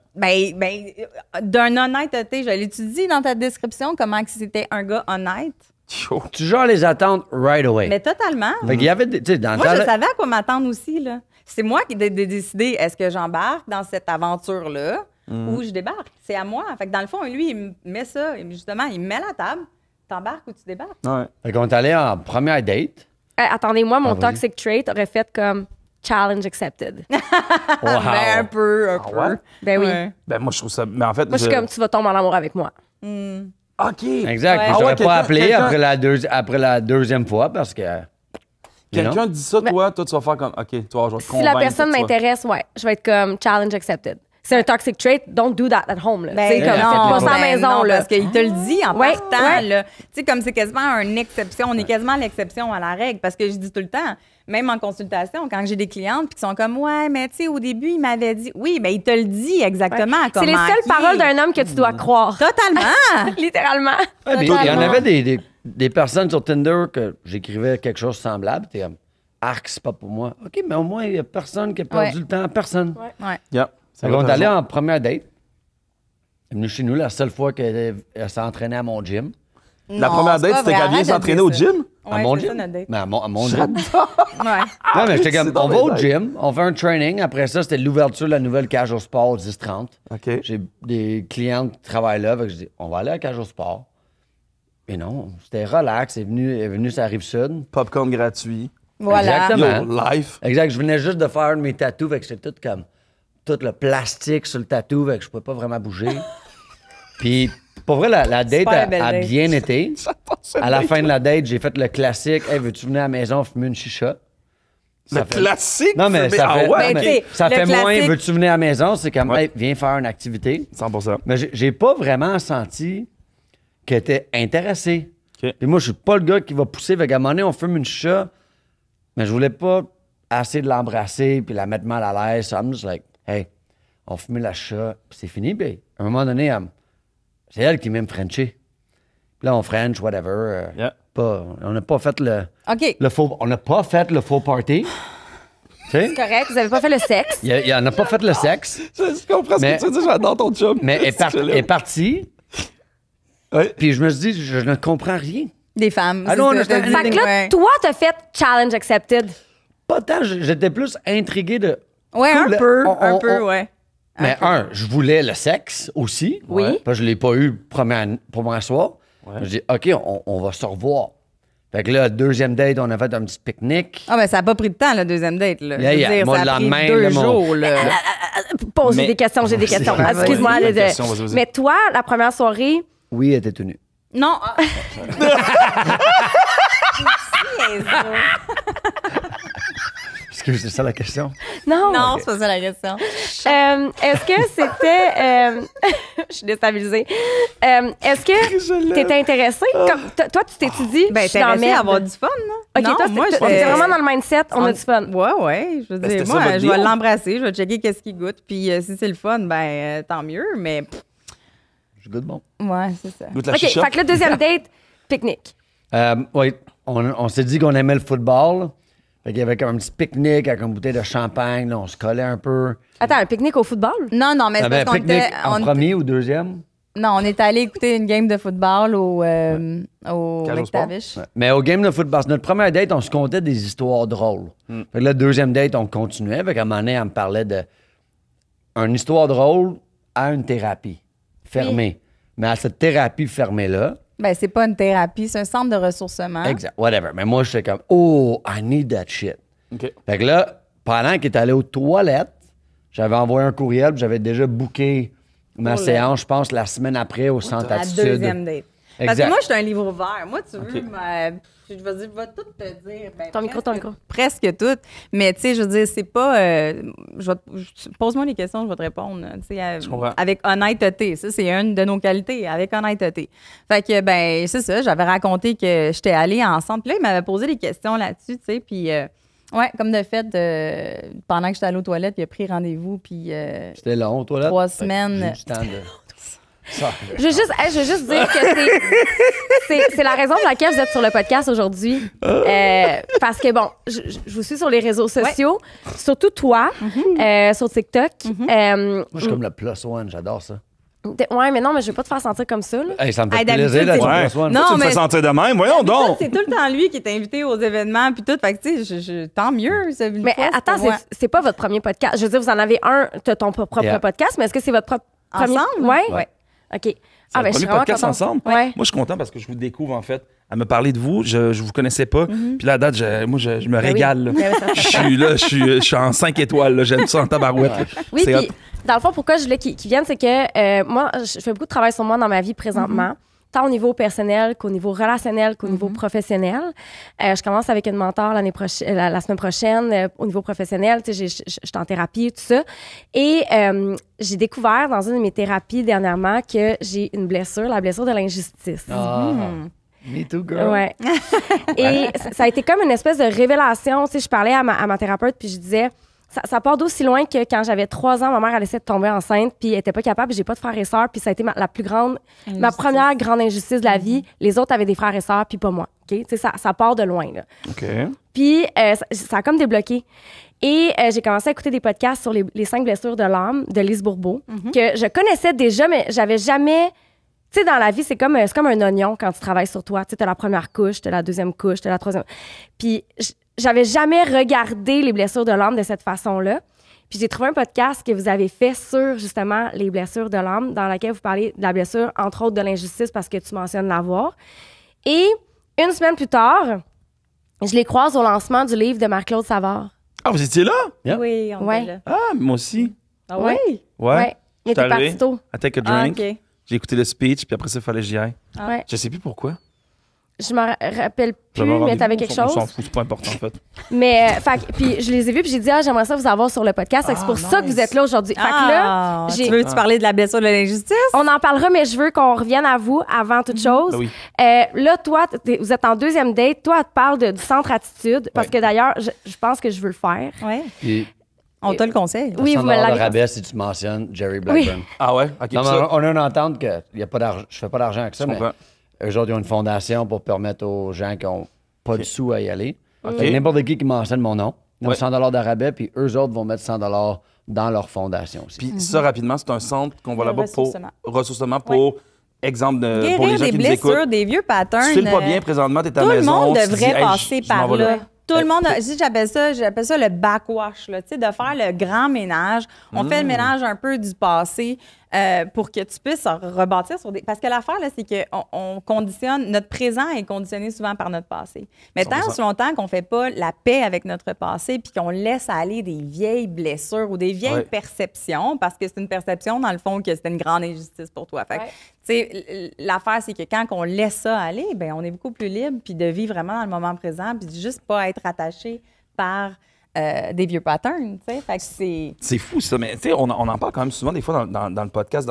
d'un honnêteté, je l'étudie dans ta description, comment que c'était un gars honnête. Yo. Tu gères les attentes right away. Mais totalement. Fait qu'il y avait des. Tu sais, dans le Moi, temps, je là- savais à quoi m'attendre aussi, là. C'est moi qui ai décidé, est-ce que j'embarque dans cette aventure-là ou je débarque? C'est à moi. Fait que dans le fond, lui, il me met ça. Justement, il me met la table. T'embarques ou tu débarques? Ouais. Fait qu'on est allé en première date. Attendez-moi, mon Ah, vas-y. toxic trait aurait fait comme challenge accepted. Wow. Ben, un peu. ouais? Ben oui. Ouais. Ben, moi, je trouve ça. Mais en fait, Moi, je suis comme, tu vas tomber en amour avec moi. OK. Exact. Ouais. Puis Ah j'aurais ouais, pas quelqu'un- appelé quelqu'un- après la deuxième fois parce que. Quelqu'un dit ça, toi, tu vas faire comme, OK, toi, je vais te Si convaincre. la personne tu vas- m'intéresse, ouais, je vais être comme challenge accepted. C'est un toxic trait, don't do that at home. Là. Ben C'est comme, non, faites pas ça à la ben maison. non, là. parce qu'il te le dit en Ouais, partant. ouais. là. Tu sais, comme c'est quasiment une exception. On est quasiment l'exception à la règle. Parce que je dis tout le temps, même en consultation, quand j'ai des clientes qui sont comme, ouais, mais tu sais, au début, il m'avait dit. Oui, mais il te le dit exactement. C'est les comment seules qu'il est. paroles d'un homme que tu dois croire. Totalement. Littéralement. Ouais, puis il y en avait des personnes sur Tinder que j'écrivais quelque chose de semblable. T'es comme, arc, c'est pas pour moi. OK, mais au moins, il y a personne qui a perdu Ouais. le temps. Personne. Ouais. Yeah. Fait qu'on est allé en première date. Elle est venue chez nous la seule fois qu'elle s'est entraînée à mon gym. La Non, première c'est date, pas c'était vrai, qu'elle vient arrête de s'entraîner dire au ça. gym? À Ouais, mon c'est gym. ça, notre date. Mais à mon gym. Ouais. Non, mais j'étais comme, C'est on donc va au bien gym, on fait un training. Après ça, c'était l'ouverture de la nouvelle cage au sport au 10-30. OK. J'ai des clients qui travaillent là. Fait que je dis, on va aller à la cage au sport. Mais non, c'était relax. Elle est venue sur la Rive-Sud. Popcorn gratuit. Voilà. Exactement. Yo, life. Exact. Je venais juste de faire un de mes tatous. Fait que c'était tout comme, tout le plastique sur le tatou. Fait que je pouvais pas vraiment bouger. Puis, pour vrai, la date Super belle a date. bien été. À la fin de la date, j'ai fait le classique. Hey, veux-tu venir à la maison fumer une chicha? Le Ça fait- classique. Non, mais c'est- ça ah fait, ouais, non, Ben, mais tu sais, ça le fait moins, classique- veux-tu venir à la maison? C'est comme, Ouais. hey, viens faire une activité. 100%. Mais j'ai pas vraiment senti qu'elle était intéressée. OK. Puis moi, je suis pas le gars qui va pousser. Fait qu'à un moment donné, on fume une chicha, mais je voulais pas assez de l'embrasser puis la mettre mal à l'aise. So I'm just like, hey, on fume la chicha, puis c'est fini. Puis à un moment donné, c'est elle qui m'aime Frencher. Puis là, on French, whatever. Yeah. On n'a pas fait OK. on n'a pas fait le faux party. Tu sais? Correct, vous avez pas fait le sexe. On n'a pas fait le sexe. Je comprends Mais- ce que tu veux dire, j'adore ton job. Mais elle est partie, Ouais. puis je me suis dit, je ne comprends rien. Des femmes. Ah c'est non, ça, on je te a- dis. Fait que là, Ouais. toi, t'as fait challenge accepted. Pas tant, j'étais plus intrigué de. Ouais, Cool, un peu, on- ouais. Mais je voulais le sexe aussi. Oui. Parce que je l'ai pas eu premier soir. Ouais. Je dis, OK, on va se revoir. Fait que là, deuxième date, on a fait un petit pique-nique. Ah, ben, ça n'a pas pris de temps, la deuxième date. Là. Yeah, Je veux yeah. dire, Moi, ça le a pris lendemain, 2 là, jours. Là. Pose, Mais- j'ai des questions. Vas-y. Excuse-moi. Vas-y, les- question, vas-y. Mais toi, la première soirée, Oui, elle était tenue. Non. Est-ce que c'est ça la question? non. Non, c'est pas ça la question. Est-ce que c'était... je suis déstabilisée. Est-ce que t'étais intéressée? Toi, tu t'es dit, Ben, je suis dans la intéressée à merde. avoir du fun, là. OK, Non, toi, moi, t'es vraiment dans le mindset, on a du fun. Ouais. Je veux Ben, dire, c'était ça moi, votre je vais deal? l'embrasser, je vais checker qu'est-ce qu'il goûte. Puis si c'est le fun, ben, tant mieux. Mais, Je goûte bon. ouais, c'est ça. Goûte la OK, chicha. fait que le deuxième date, pique-nique. Oui, on s'est dit qu'on aimait le football. Fait qu'il y avait comme un petit pique-nique avec une bouteille de champagne. Là, on se collait un peu. Attends, un pique-nique au football? Non, mais c'est Ben, parce qu'on pique-nique était... en premier ou deuxième? Non, on est allé écouter une game de football au Cage au sport. McTavish. Ouais. Mais au game de football, c'est notre première date, on se contait des histoires drôles. Fait que la deuxième date, on continuait. Fait qu'à un moment donné, elle me parlait d'une histoire drôle à une thérapie fermée. Mais à cette thérapie fermée-là, Ben, c'est pas une thérapie, c'est un centre de ressourcement. exact, whatever. Mais moi, j'étais comme, oh, I need that shit. OK. Fait que là, pendant qu'il est allé aux toilettes, j'avais envoyé un courriel, puis j'avais déjà booké ma Pour le- séance, je pense, la semaine après au Centre La Attitude. deuxième date. Parce Exact. que moi, je suis un livre ouvert. Moi, tu veux, OK. je vais tout te dire. Ben, Ton micro, ton micro. Presque tout. Mais, tu sais, je veux dire, c'est pas. Pose-moi des questions, je vais te répondre. Tu sais, Je comprends. avec honnêteté. Ça, c'est une de nos qualités, avec honnêteté. Fait que, ben, c'est ça. J'avais raconté que j'étais allée ensemble. Puis là, il m'avait posé des questions là-dessus, tu sais. Puis, ouais, comme de fait, pendant que j'étais allée aux toilettes, il a pris rendez-vous. Puis, C'était long, aux toilettes. 3 Fait que semaines. j'ai eu du temps de... Ça. Je veux juste dire que c'est la raison pour laquelle vous êtes sur le podcast aujourd'hui. Parce que, bon, je vous suis sur les réseaux sociaux, surtout toi, sur TikTok. Moi, je suis comme le plus one, j'adore ça. Ouais, mais non, mais je veux pas te faire sentir comme ça. Là. Hey, ça me fait Hey, plaisir d'habitude, d'être Ouais. le plus one. Non, Tu me mais- fais sentir de même. Voyons donc. C'est tout le temps lui qui est invité aux événements puis tout. Fait que, tu sais, tant mieux. Une Mais fois, attends, pour moi. c'est pas votre premier podcast. Je veux dire, vous en avez un, t'as ton propre Yeah. podcast, mais est-ce que c'est votre premier... Ensemble? Ouais? Ouais. OK. C'est ben, le je suis premier vraiment podcast contente. ensemble. Ouais. Moi, je suis content parce que je vous découvre, en fait, à me parler de vous. Je vous connaissais pas. Puis là, à date, je me régale. là. Ben oui, ça- Je suis là, je suis en 5 étoiles. là. J'aime ça en tabarouette. là. Oui, C'est puis hot. dans le fond, pourquoi je voulais qu'ils viennent, c'est que moi, je fais beaucoup de travail sur moi dans ma vie présentement, tant au niveau personnel qu'au niveau relationnel qu'au niveau professionnel. Je commence avec une mentor la semaine prochaine au niveau professionnel. Tu sais, je suis en thérapie, tout ça. Et j'ai découvert dans une de mes thérapies dernièrement que j'ai une blessure, la blessure de l'injustice. Ah, me too, girl. Ouais. Et ça a été comme une espèce de révélation. Tu sais, je parlais à ma thérapeute, puis je disais, ça part d'aussi loin que quand j'avais 3 ans, ma mère, elle essayait de tomber enceinte, puis elle était pas capable, j'ai pas de frères et sœurs, puis ça a été ma première grande injustice de la vie. Les autres avaient des frères et sœurs, puis pas moi. OK? Tu sais, ça part de loin, là. OK. Puis ça a comme débloqué. Et j'ai commencé à écouter des podcasts sur les 5 blessures de l'âme de Lise Bourbeau, que je connaissais déjà, mais j'avais jamais... Tu sais, dans la vie, c'est comme un oignon quand tu travailles sur toi. Tu sais, t'as la première couche, t'as la deuxième couche, t'as la troisième... Puis j'avais jamais regardé les blessures de l'âme de cette façon-là. Puis j'ai trouvé un podcast que vous avez fait sur, justement, les blessures de l'âme, dans lequel vous parlez de la blessure, entre autres de l'injustice, parce que tu mentionnes l'avoir. Et une semaine plus tard, je les croise au lancement du livre de Marc-Claude Savard. Ah, vous étiez là? Yeah. Oui, on Ouais. est là. Ah, moi aussi. Ah oui? Ouais. Il était arrivé. parti tôt. I take a Ah, drink. OK. J'ai écouté le speech, puis après ça, il fallait que j'y aille. Ouais. Je sais plus pourquoi. Je me rappelle plus, J'avais un mais t'avais rendez-vous, quelque on s'en chose. fout, c'est pas important, en fait. Mais, puis je les ai vus, puis j'ai dit, j'aimerais ça vous avoir sur le podcast. Fait que c'est pour ça que vous êtes là aujourd'hui. Fait que là, tu veux-tu parler de la blessure de l'injustice? on en parlera, mais je veux qu'on revienne à vous avant toute chose. Ben oui. Là, toi, vous êtes en deuxième date. Toi, elle te parle du centre attitude, parce Ouais. que d'ailleurs, je pense que je veux le faire. Oui. Puis, On te le conseille. Oui, vous me $100 de l'avez. rabais si tu mentionnes Jerry Blackburn. Ah ouais? OK. Non, ça, mais on a une entente que y a pas d'argent, je fais pas d'argent avec ça, je mais comprends. eux autres, ils ont une fondation pour permettre aux gens qui n'ont pas de sous à y aller. OK. Fait que n'importe qui mentionne mon nom, ils ont Ouais. 100 de rabais, puis eux autres vont mettre 100 dans leur fondation aussi. Puis ça, rapidement, c'est un centre qu'on va De là-bas pour ressourcement. ressourcement pour exemple pour les Guérir gens des qui nous écoutent. blessures, des vieux patterns. Tu files pas bien présentement, t'es à Tout la le maison. monde tu te dis, devrait hey, passer je m'en par vais là. Tout le monde, j'appelle ça le backwash, là, tu sais, de faire le grand ménage. On fait le ménage un peu du passé pour que tu puisses rebâtir sur des... Parce que l'affaire, là, c'est qu'on conditionne... Notre présent est conditionné souvent par notre passé. Mais tant aussi longtemps qu'on fait pas la paix avec notre passé puis qu'on laisse aller des vieilles blessures ou des vieilles perceptions, parce que c'est une perception, dans le fond, que c'était une grande injustice pour toi. Fait que, tu sais, l'affaire, c'est que quand on laisse ça aller, ben on est beaucoup plus libre puis de vivre vraiment dans le moment présent puis de juste pas être attaché par des vieux patterns, tu sais. Fait que c'est fou, ça. Mais, tu sais, on en parle quand même souvent, des fois, dans le podcast,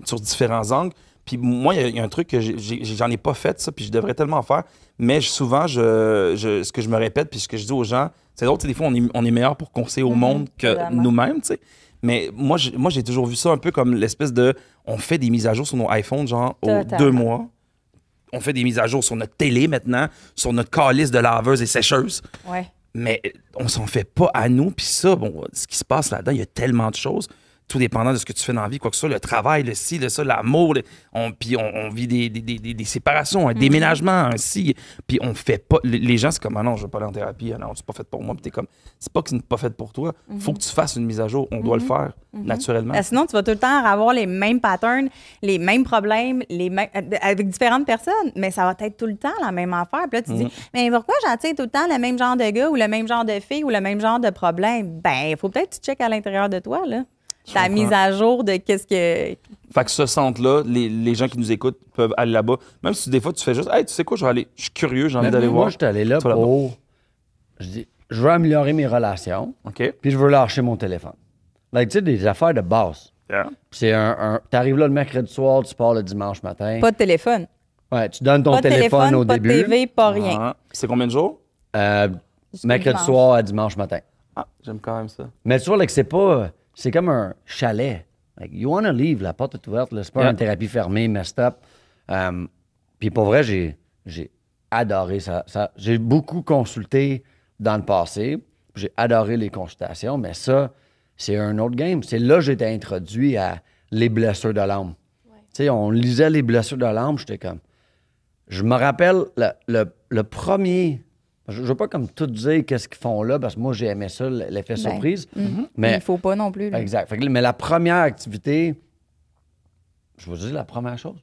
sur différents angles. Puis moi, il y a un truc que j'en ai pas fait, ça, puis je devrais tellement en faire. Mais souvent, ce que je me répète, puis ce que je dis aux gens, c'est drôle, tu sais, des fois, on est meilleur pour conseiller au monde que nous-mêmes, tu sais. Mais moi, j'ai toujours vu ça un peu comme l'espèce de... On fait des mises à jour sur nos iPhones, genre, aux 2 mois. On fait des mises à jour sur notre télé maintenant, sur notre calice de laveuse et sécheuse. Ouais. Mais on s'en fait pas à nous. Puis ça, bon, ce qui se passe là-dedans, il y a tellement de choses, tout dépendant de ce que tu fais dans la vie, quoi que ce soit, le travail, le ci, le ça, l'amour. Puis on vit des séparations, un déménagement, un ci. Puis on fait pas... Les gens, c'est comme, ah non, je veux pas aller en thérapie, ah non, c'est pas fait pour moi. Puis t'es comme, c'est pas que c'est pas fait pour toi. Faut que tu fasses une mise à jour. On doit le faire, naturellement. Sinon, tu vas tout le temps avoir les mêmes patterns, les mêmes problèmes, avec différentes personnes, mais ça va être tout le temps la même affaire. Puis là, tu dis, mais pourquoi j'attire tout le temps le même genre de gars ou le même genre de fille ou le même genre de problème? Ben, il faut peut-être que tu checkes à l'intérieur de toi, là. Ta mise à jour de qu'est-ce que... Fait que ce centre-là, les gens qui nous écoutent peuvent aller là-bas. Même si des fois, tu fais juste, hey, tu sais quoi, je vais aller, je suis curieux, j'ai envie d'aller voir. Moi, je suis allé là pour... Je dis, je veux améliorer mes relations, puis je veux lâcher mon téléphone. Like, tu sais, des affaires de base. Yeah. C'est t'arrives là le mercredi soir, tu pars le dimanche matin. Pas de téléphone. Ouais, tu donnes ton Pas de téléphone au début. Pas de TV, pas rien. C'est combien de jours? Mercredi soir à dimanche matin. Ah, j'aime quand même ça. Mais tu vois, là, que c'est pas... C'est comme un chalet. Like, you wanna leave, la porte est ouverte. Là, c'est pas une thérapie fermée, messed up. Puis pour vrai, j'ai adoré ça. J'ai beaucoup consulté dans le passé. J'ai adoré les consultations, mais ça, c'est un autre game. C'est là que j'ai été introduit à les blessures de l'âme. Ouais. Tu sais, on lisait les blessures de l'âme, j'étais comme... Je me rappelle le premier... Je veux pas comme tout dire qu'est-ce qu'ils font là, parce que moi, j'ai aimé ça, l'effet surprise. Mais il faut pas non plus. Là. Exact. Mais la première activité, je vais dire la première chose.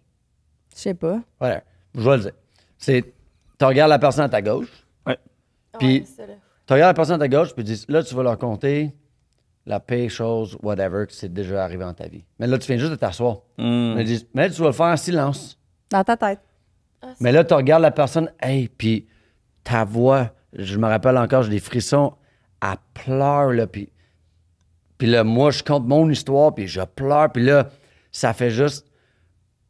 Je sais pas. Voilà. Je vais le dire. C'est, tu regardes la personne à ta gauche. Ouais. Puis, tu regardes la personne à ta gauche, puis tu dis, là, tu vas leur compter la pire chose, whatever, que c'est déjà arrivé dans ta vie. Mais là, tu viens juste de t'asseoir. Mais là, tu vas le faire en silence. Dans ta tête. Mais là, tu regardes la personne, hey, puis ta voix, je me rappelle encore, j'ai des frissons, elle pleure, là, puis là, moi, je compte mon histoire, puis je pleure, puis là, ça fait juste,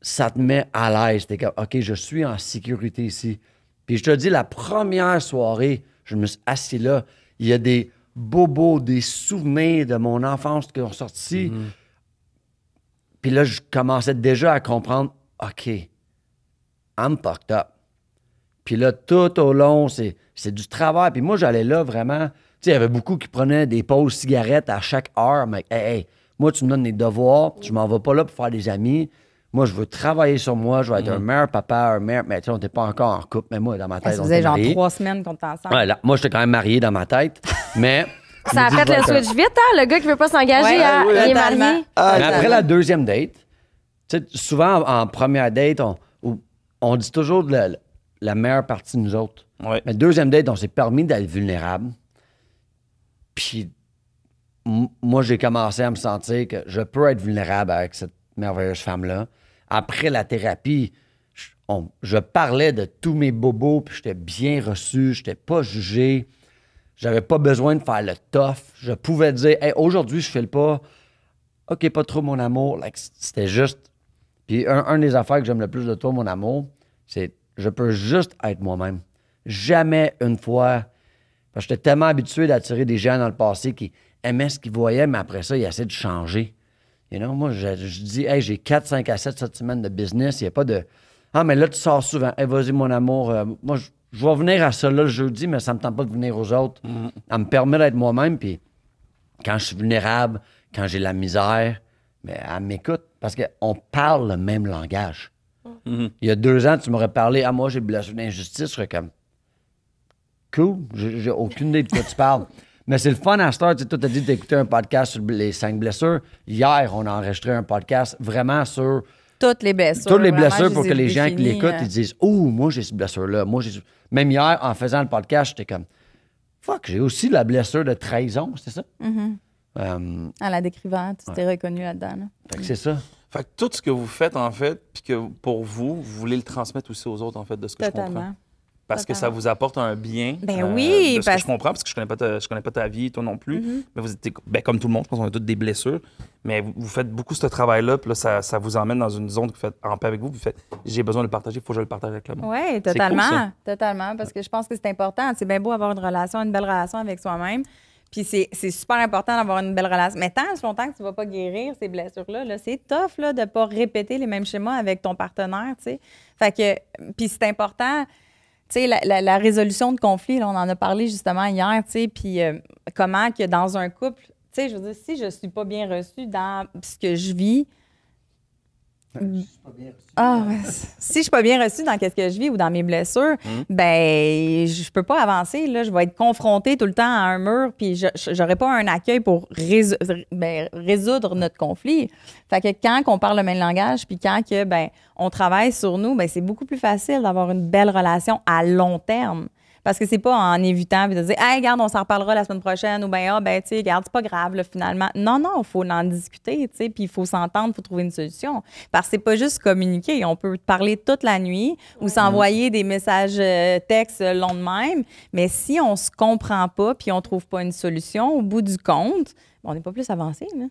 ça te met à l'aise. T'es comme, OK, je suis en sécurité ici. Puis je te dis, la première soirée, je me suis assis là, il y a des bobos, des souvenirs de mon enfance qui ont sorti. Puis là, je commençais déjà à comprendre, OK, I'm fucked up. Puis là, tout au long, c'est du travail. Puis moi, j'allais là vraiment... Tu sais, il y avait beaucoup qui prenaient des pauses cigarettes à chaque heure. Mais, hey, moi, tu me donnes des devoirs. Je m'en vais pas là pour faire des amis. Moi, je veux travailler sur moi. Je veux être un meilleur papa, un meilleur... Mais tu sais, on n'était pas encore en couple. Mais moi, dans ma tête, ça on faisait était genre mariés. 3 semaines qu'on était ensemble. Ouais, là, moi, j'étais quand même marié dans ma tête. Mais... Ça a fait le switch vite, hein? Le gars qui veut pas s'engager, il est marié. Mais après la deuxième date, tu sais, souvent, en première date, on dit toujours la meilleure partie de nous autres. Ouais. Mais deuxième date, on s'est permis d'être vulnérable. Puis moi, j'ai commencé à me sentir que je peux être vulnérable avec cette merveilleuse femme-là. Après la thérapie, je parlais de tous mes bobos, puis j'étais bien reçu, j'étais pas jugé. J'avais pas besoin de faire le tough. Je pouvais dire, hey, aujourd'hui, je fais le pas. OK, pas trop mon amour. Like, c'était juste... Puis un des affaires que j'aime le plus de toi, mon amour, c'est je peux juste être moi-même. Jamais une fois... Parce que j'étais tellement habitué d'attirer des gens dans le passé qui aimaient ce qu'ils voyaient, mais après ça, ils essaient de changer. You know, moi, je dis, hey, j'ai 4, 5 à 7 cette semaine de business. Il n'y a pas de... Ah, mais là, tu sors souvent. Hey, vas-y, mon amour. Moi, je vais venir à ça là le jeudi, mais ça me tente pas de venir aux autres. Elle me permet d'être moi-même, puis quand je suis vulnérable, quand j'ai la misère, mais elle m'écoute parce qu'on parle le même langage. Il y a 2 ans, tu m'aurais parlé, moi, j'ai blessé d'injustice, je serais comme, Cool. J'ai aucune idée de quoi tu parles. Mais c'est le fun à Star. Tu sais, toi, t'as dit d'écouter un podcast sur les 5 blessures. Hier, on a enregistré un podcast vraiment sur Toutes les blessures. toutes les vraiment, blessures je pour que les gens qui définis, l'écoutent, ils disent « Oh, moi, j'ai cette blessure-là. » Moi, j'ai... Même hier, en faisant le podcast, j'étais comme « Fuck, j'ai aussi la blessure de trahison. » C'est ça? En la décrivant, tu t'es reconnu là-dedans. Là. Fait que c'est ça. Fait que tout ce que vous faites, en fait, puis que pour vous, vous voulez le transmettre aussi aux autres, en fait, de ce que je comprends. Totalement. Parce que ça vous apporte un bien. Ben oui, de ce que je comprends, parce que je connais pas ta vie, toi non plus. Mais vous êtes, ben, comme tout le monde, je pense qu'on a toutes des blessures. Mais vous faites beaucoup ce travail-là, puis là, ça vous emmène dans une zone que vous faites en paix avec vous. Vous faites, j'ai besoin de le partager, il faut que je le partage avec le monde. Oui, C'est totalement. cool, ça. Totalement, parce que je pense que c'est important. C'est bien beau avoir une belle relation avec soi-même. Puis c'est super important d'avoir une belle relation. Mais tant que longtemps que tu ne vas pas guérir ces blessures-là, là, c'est tough là, de ne pas répéter les mêmes schémas avec ton partenaire, tu sais. Fait que, puis c'est important, tu sais, la résolution de conflits, là, on en a parlé justement hier, tu sais, puis comment que dans un couple, tu sais, je veux dire, si je ne suis pas bien reçue dans ce que je vis, si je suis pas bien reçue dans ce que je vis ou dans mes blessures, ben je peux pas avancer là, je vais être confrontée tout le temps à un mur puis j'aurai pas un accueil pour résoudre notre conflit. Fait que quand on parle le même langage puis quand que on travaille sur nous, c'est beaucoup plus facile d'avoir une belle relation à long terme. Parce que c'est pas en évitant puis de dire hey, regarde, on s'en reparlera la semaine prochaine ou tu sais, regarde, c'est pas grave là, finalement. Non, il faut en discuter, tu sais, puis il faut s'entendre, il faut trouver une solution. Parce que c'est pas juste communiquer, on peut parler toute la nuit ou s'envoyer des messages textes le long de même, mais si on se comprend pas puis on trouve pas une solution au bout du compte, on n'est pas plus avancé là.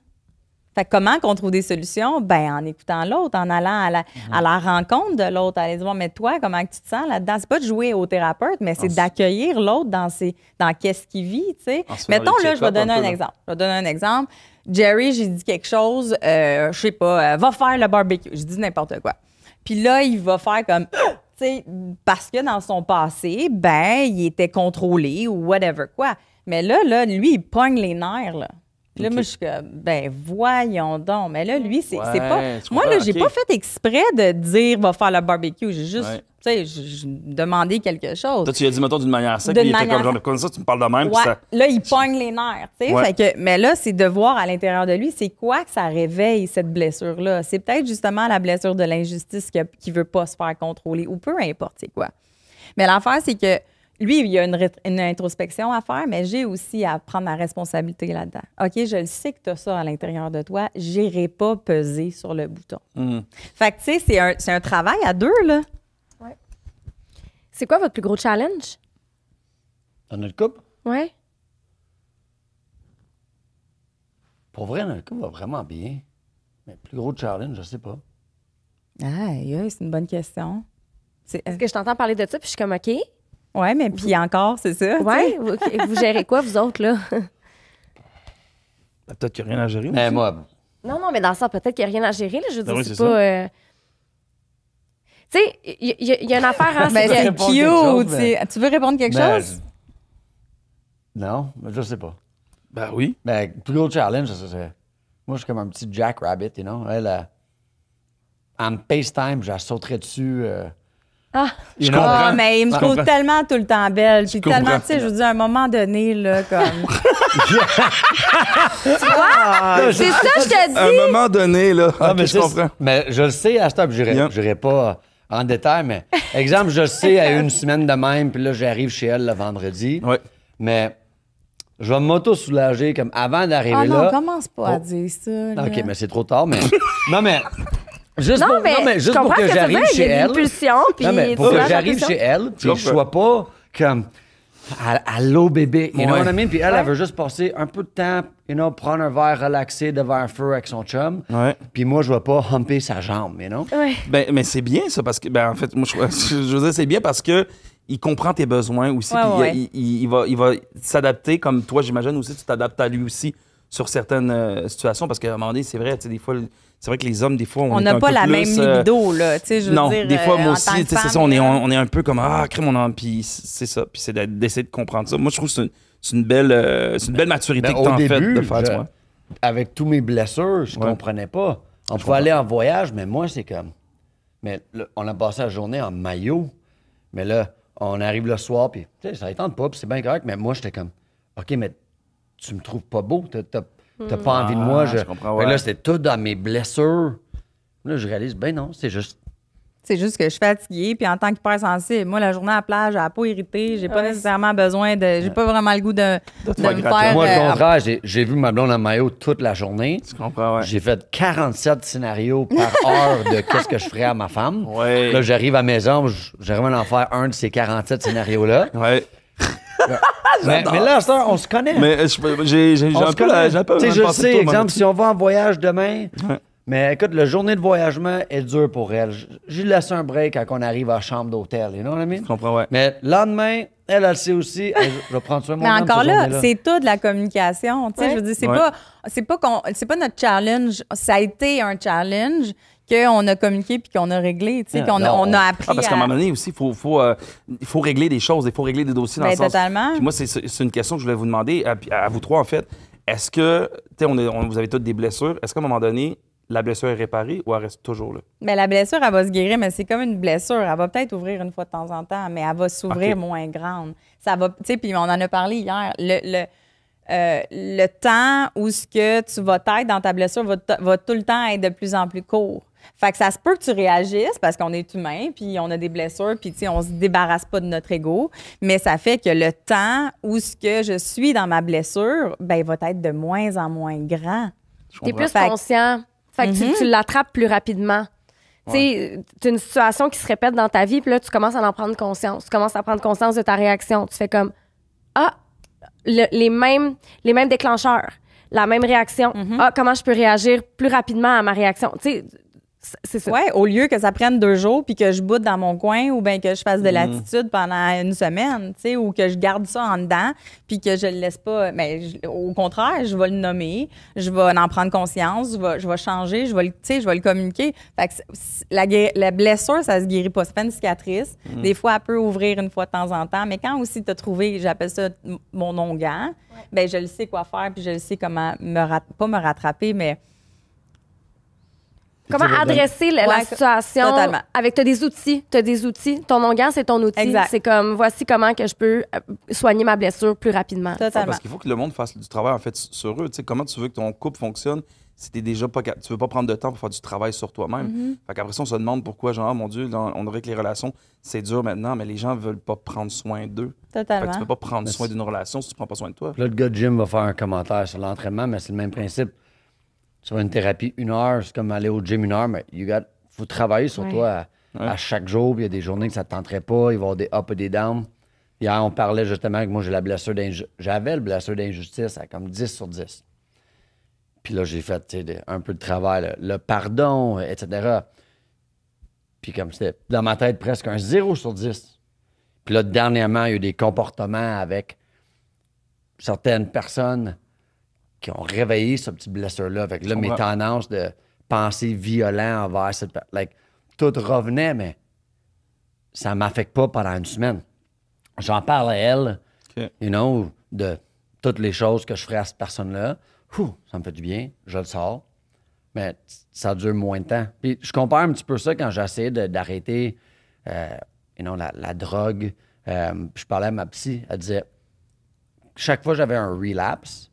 Fait que comment qu'on trouve des solutions? En écoutant l'autre, en allant à la rencontre de l'autre, aller dire, mais toi, comment tu te sens là-dedans? C'est pas de jouer au thérapeute, mais c'est d'accueillir l'autre dans qu'est-ce qu'il vit, tu sais. Mettons, là, je vais donner un exemple. Jerry, j'ai dit quelque chose, je sais pas, va faire le barbecue. J'ai dit n'importe quoi. Puis là, il va faire comme, tu sais, parce que dans son passé, il était contrôlé ou whatever quoi. Mais là, lui, il pogne les nerfs, là. Là, moi, je suis comme, voyons donc. Mais là, lui, c'est pas. Moi, là, j'ai pas fait exprès de dire, va faire le barbecue. J'ai juste, tu sais, j'ai demandé quelque chose. Toi, tu lui as dit, mettons, d'une manière sec, il était comme ça, tu me parles de même. Ouais. Ça... Là, il pogne les nerfs, tu sais. Fait que, mais là, c'est de voir à l'intérieur de lui, c'est quoi que ça réveille, cette blessure-là. C'est peut-être justement la blessure de l'injustice qui veut pas se faire contrôler ou peu importe, c'est quoi. Mais l'affaire, c'est que lui, il y a une introspection à faire, mais j'ai aussi à prendre ma responsabilité là-dedans. OK, je le sais que tu as ça à l'intérieur de toi. J'irai pas peser sur le bouton. Fait que, tu sais, c'est un travail à deux, là. Ouais. C'est quoi votre plus gros challenge? Dans notre couple? Ouais. Pour vrai, notre couple va vraiment bien. Mais plus gros challenge, je sais pas. Aïe, c'est une bonne question. Est-ce que je t'entends parler de ça, puis je suis comme OK? Oui, mais puis encore, c'est ça. Oui, vous gérez quoi, vous autres, là? Peut-être qu'il n'y a rien à gérer. Mais moi, Non, mais dans ça, peut-être qu'il n'y a rien à gérer, là. Je veux dire, oui, c'est c'est pas... Tu sais, il y a une affaire, hein, c'est répondre quelque chose, cute. mais- Tu veux répondre quelque chose? Non, mais je sais pas. Ben oui. Mais plus gros challenge, c'est... Moi, je suis comme un petit Jack Rabbit, you know? Elle, en FaceTime, je la sauterais dessus. Je comprends. Mais il me trouve comprends. tellement tout le temps belle. Puis comprends. tellement, tu sais, je veux dire, à un moment donné, là, comme... C'est ça, je te dis! À un moment donné, là, Ah, ok, mais je comprends. Mais je le sais à ce temps, je n'irai pas en détail, mais exemple, je le sais à une semaine de même, puis là, j'arrive chez elle le vendredi. Ouais. Mais je vais m'auto-soulager comme avant d'arriver Ah non, là. commence pas à dire ça, là. OK, mais c'est trop tard, mais. non, mais. Juste Non, pour, mais juste je pour comprends que ce que tu veux j'arrive dire, chez il y a elle. une pulsion, puis non, mais tu pour que lâches la j'arrive pulsion. chez elle, puis Je je sois pas comme. Allô, bébé. You know Ouais. what I mean? Puis elle veut juste passer un peu de temps, prendre un verre relaxé devant un feu avec son chum. Ouais. Puis moi, je vais pas humper sa jambe, you know? Ouais. Ben, mais c'est bien, ça, parce que, en fait, moi, je veux dire, c'est bien parce que il comprend tes besoins aussi, Ouais, puis ouais. il va s'adapter, comme toi, j'imagine aussi, tu t'adaptes à lui aussi sur certaines situations, parce qu'à un moment donné, c'est vrai, tu sais, des fois, c'est vrai que les hommes, des fois, On est n'a un pas peu la plus, même libido, là. Tu sais, je veux non, dire, des fois, moi en aussi, tant que tu sais, c'est femme, ça, on là. est un peu comme, crème, puis c'est ça, puis c'est d'essayer de comprendre ça. Moi, je trouve que c'est une belle maturité Ben, que t'as au en fait début, de faire, tu vois. avec tous mes blessures, je comprenais pas. On pouvait aller en voyage, mais moi, c'est comme... Mais là, on a passé la journée en maillot. Mais là, On arrive le soir, puis ça ne tente pas, puis c'est bien correct, mais moi, j'étais comme, OK, mais tu me trouves pas beau, t'as pas envie de moi. Je comprends, Fait que ouais. là, c'était tout dans mes blessures. Là, je réalise, ben non, c'est juste... C'est juste que je suis fatiguée, puis en tant qu'hypersensible, moi, la journée à la plage, à la peau irritée, j'ai pas nécessairement besoin de... J'ai pas vraiment le goût de me faire... Moi, au contraire, j'ai vu ma blonde en maillot toute la journée. Tu comprends, ouais. J'ai fait 47 scénarios par heure de qu'est-ce que je ferais à ma femme. Ouais. Là, j'arrive à la maison, j'aimerais en faire un de ces 47 scénarios-là. Ouais. mais là, à cette heure, on se connaît. Mais j'ai On un se peu connaît. j'ai un peu Tu sais, même je pensé sais, de toi, exemple, moi. si on va en voyage demain, Ouais. mais écoute, la journée de voyagement est dure pour elle. J'ai laissé un break quand on arrive à la chambre d'hôtel, you know what I mean? Je comprends, ouais. Mais le lendemain, elle sait aussi, hey, je vais prendre soin de mon Mais homme encore cette là, journée-là. c'est tout de la communication. Tu sais, Ouais. je veux dire, Ouais. c'est pas notre challenge. Ça a été un challenge qu'on a communiqué puis qu'on a réglé. Tu sais, Yeah, qu'on a, non, on a appris Ah, parce qu'à un à... moment donné aussi, il faut régler des choses, il faut régler des dossiers dans Ben, le sens. totalement. Puis moi, c'est une question que je voulais vous demander, à vous trois, en fait. Est-ce que, tu sais, vous avez toutes des blessures, est-ce qu'à un moment donné, la blessure est réparée ou elle reste toujours là? Ben, la blessure, elle va se guérir, mais c'est comme une blessure. Elle va peut-être ouvrir une fois de temps en temps, mais elle va s'ouvrir OK. moins grande. Ça va, tu sais, puis on en a parlé hier. Le temps où ce que tu vas être dans ta blessure va tout le temps être de plus en plus court. Fait que ça se peut que tu réagisses parce qu'on est humain, puis on a des blessures, puis tu sais, on se débarrasse pas de notre ego, mais ça fait que le temps où ce que je suis dans ma blessure, ben, va être de moins en moins grand. T'es plus Fait que- conscient. Fait que tu l'attrapes plus rapidement. Tu sais, t'as une situation qui se répète dans ta vie, puis là, tu commences à en prendre conscience. Tu commences à prendre conscience de ta réaction. Tu fais comme, ah, les mêmes déclencheurs, la même réaction. Ah, comment je peux réagir plus rapidement à ma réaction? Tu sais, c'est ça. Ouais, au lieu que ça prenne 2 jours puis que je boude dans mon coin ou bien que je fasse de l'attitude pendant une semaine, tu sais, ou que je garde ça en dedans puis que je le laisse pas. Mais au contraire, je vais le nommer, je vais en prendre conscience, je vais changer, je vais le communiquer. Fait que la blessure, ça se guérit pas. Ça fait une cicatrice. Des fois, elle peut ouvrir une fois de temps en temps, mais quand aussi tu as trouvé, j'appelle ça mon onguent, ben je le sais quoi faire puis je le sais comment pas me rattraper, mais Comment adresser la Ouais, situation totalement. avec t'as des outils, ton onguent, c'est ton outil. Exact. C'est comme voici comment que je peux soigner ma blessure plus rapidement. totalement. Parce qu'il faut que le monde fasse du travail en fait sur eux. Tu sais, comment tu veux que ton couple fonctionne si t'es déjà pas tu veux pas prendre de temps pour faire du travail sur toi-même. Fait qu'après ça, on se demande pourquoi, genre, oh, mon Dieu, on dirait que les relations, c'est dur maintenant, mais les gens veulent pas prendre soin d'eux. Fait que Totalement. tu peux pas prendre soin d'une relation si tu prends pas soin de toi. Puis là, le gars de gym va faire un commentaire sur l'entraînement, mais c'est le même principe. Tu vas à une thérapie 1 heure, c'est comme aller au gym 1 heure, mais faut travailler sur toi à chaque jour. Puis il y a des journées que ça ne te tenterait pas, il va y avoir des ups et des downs. Hier, on parlait justement que moi, j'avais le blessure d'injustice à comme 10 sur 10. Puis là, j'ai fait un peu de travail, le pardon, etc. Puis comme c'était dans ma tête presque un 0 sur 10. Puis là, dernièrement, il y a eu des comportements avec certaines personnes qui ont réveillé ce petit blessure-là. Fait que là, mes comprends. tendances de penser violent envers cette personne, tout revenait, mais ça ne m'affecte pas pendant une semaine. J'en parle à elle, OK. you know, de toutes les choses que je ferais à cette personne-là. Ça me fait du bien, je le sors. Mais ça dure moins de temps. Puis je compare un petit peu ça quand j'essayais d'arrêter la drogue. Je parlais à ma psy, elle disait, chaque fois que j'avais un relapse,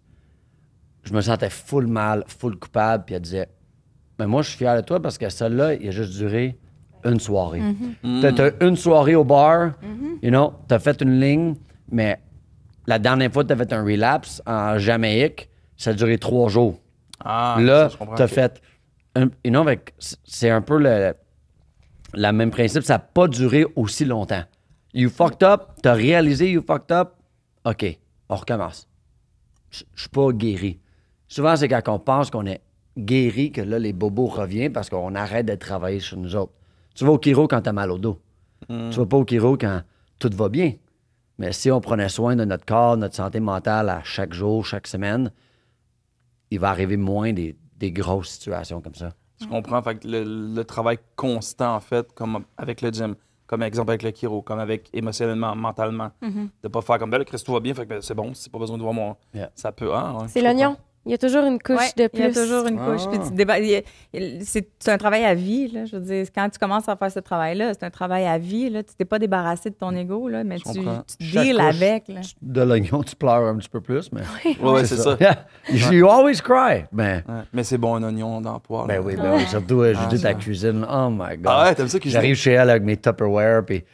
je me sentais full mal, full coupable, puis elle disait, mais moi, je suis fier de toi parce que celle-là, il a juste duré une soirée. T'as une soirée au bar, you know, t'as fait une ligne, mais la dernière fois que t'as fait un relapse en Jamaïque, ça a duré 3 jours. Ah, Là, ça, je comprends. t'as OK. fait, c'est un peu le même principe, ça n'a pas duré aussi longtemps. You fucked up, t'as réalisé you fucked up, OK, on recommence. Je suis pas guéri. Souvent, c'est quand on pense qu'on est guéri que là, les bobos reviennent parce qu'on arrête de travailler sur nous autres. Tu vas au chiro quand t'as mal au dos. Tu vas pas au chiro quand tout va bien. Mais si on prenait soin de notre corps, notre santé mentale à chaque jour, chaque semaine, il va arriver moins des grosses situations comme ça. Je comprends. Fait que le travail constant, en fait, comme avec le gym, comme exemple avec le chiro, comme avec émotionnellement, mentalement. De pas faire comme, ben là, Christo va bien, fait que ben, c'est bon, c'est pas besoin de voir moi. Yeah. Ça peut. Ah, ouais, C'est je l'oignon. Il y a toujours une couche Ouais, de plus. il y a toujours une couche. Puis c'est un travail à vie, là. Je veux dire, quand tu commences à faire ce travail-là, c'est un travail à vie, là. Tu t'es pas débarrassé de ton ego, là, mais tu comprends. deals couche avec, là. de l'oignon, tu pleures un petit peu plus, mais... Ouais, c'est ça. You always cry. Ben, Ouais. Mais c'est bon, un oignon dans le poêle. ben oui, ben oui. Surtout, je dis ta cuisine. Oh my God. Ah ouais, t'aimes ça cuisiner? J'arrive chez elle avec mes Tupperware, puis...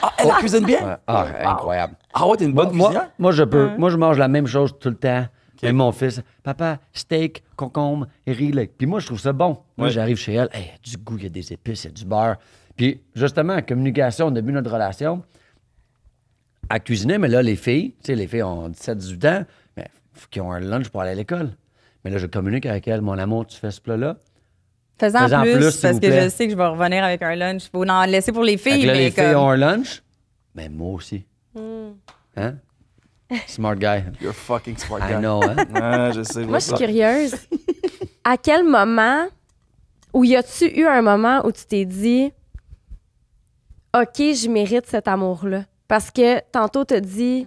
Ah, elle cuisine bien? Ouais. Ah, incroyable. Ah ouais, t'es une bonne Moi, cuisinière? moi, je mange la même chose tout le temps. Même mon fils, papa, steak, concombre, riz. Là. Puis moi, je trouve ça bon. Moi, Ouais. j'arrive chez elle, hey, il y a du goût, il y a des épices, il y a du beurre. Puis justement, en communication, au début de notre relation, à cuisiner, mais là, les filles ont 17-18 ans, mais faut qu'ils ont un lunch pour aller à l'école. Mais là, je communique avec elle, mon amour, tu fais ce plat-là. Fais-en Fais-en plus, plus, s'il parce vous que plaît. je sais que je vais revenir avec un lunch. Faut en laisser pour les Fait filles, que là, mais les filles comme... ont un lunch, mais moi aussi. Hein? Smart guy. You're a fucking smart guy. I know, hein? Ouais, je sais. Moi, je suis curieuse. À quel moment, ou y a-tu eu un moment où tu t'es dit, OK, je mérite cet amour-là? Parce que tantôt, tu as dit,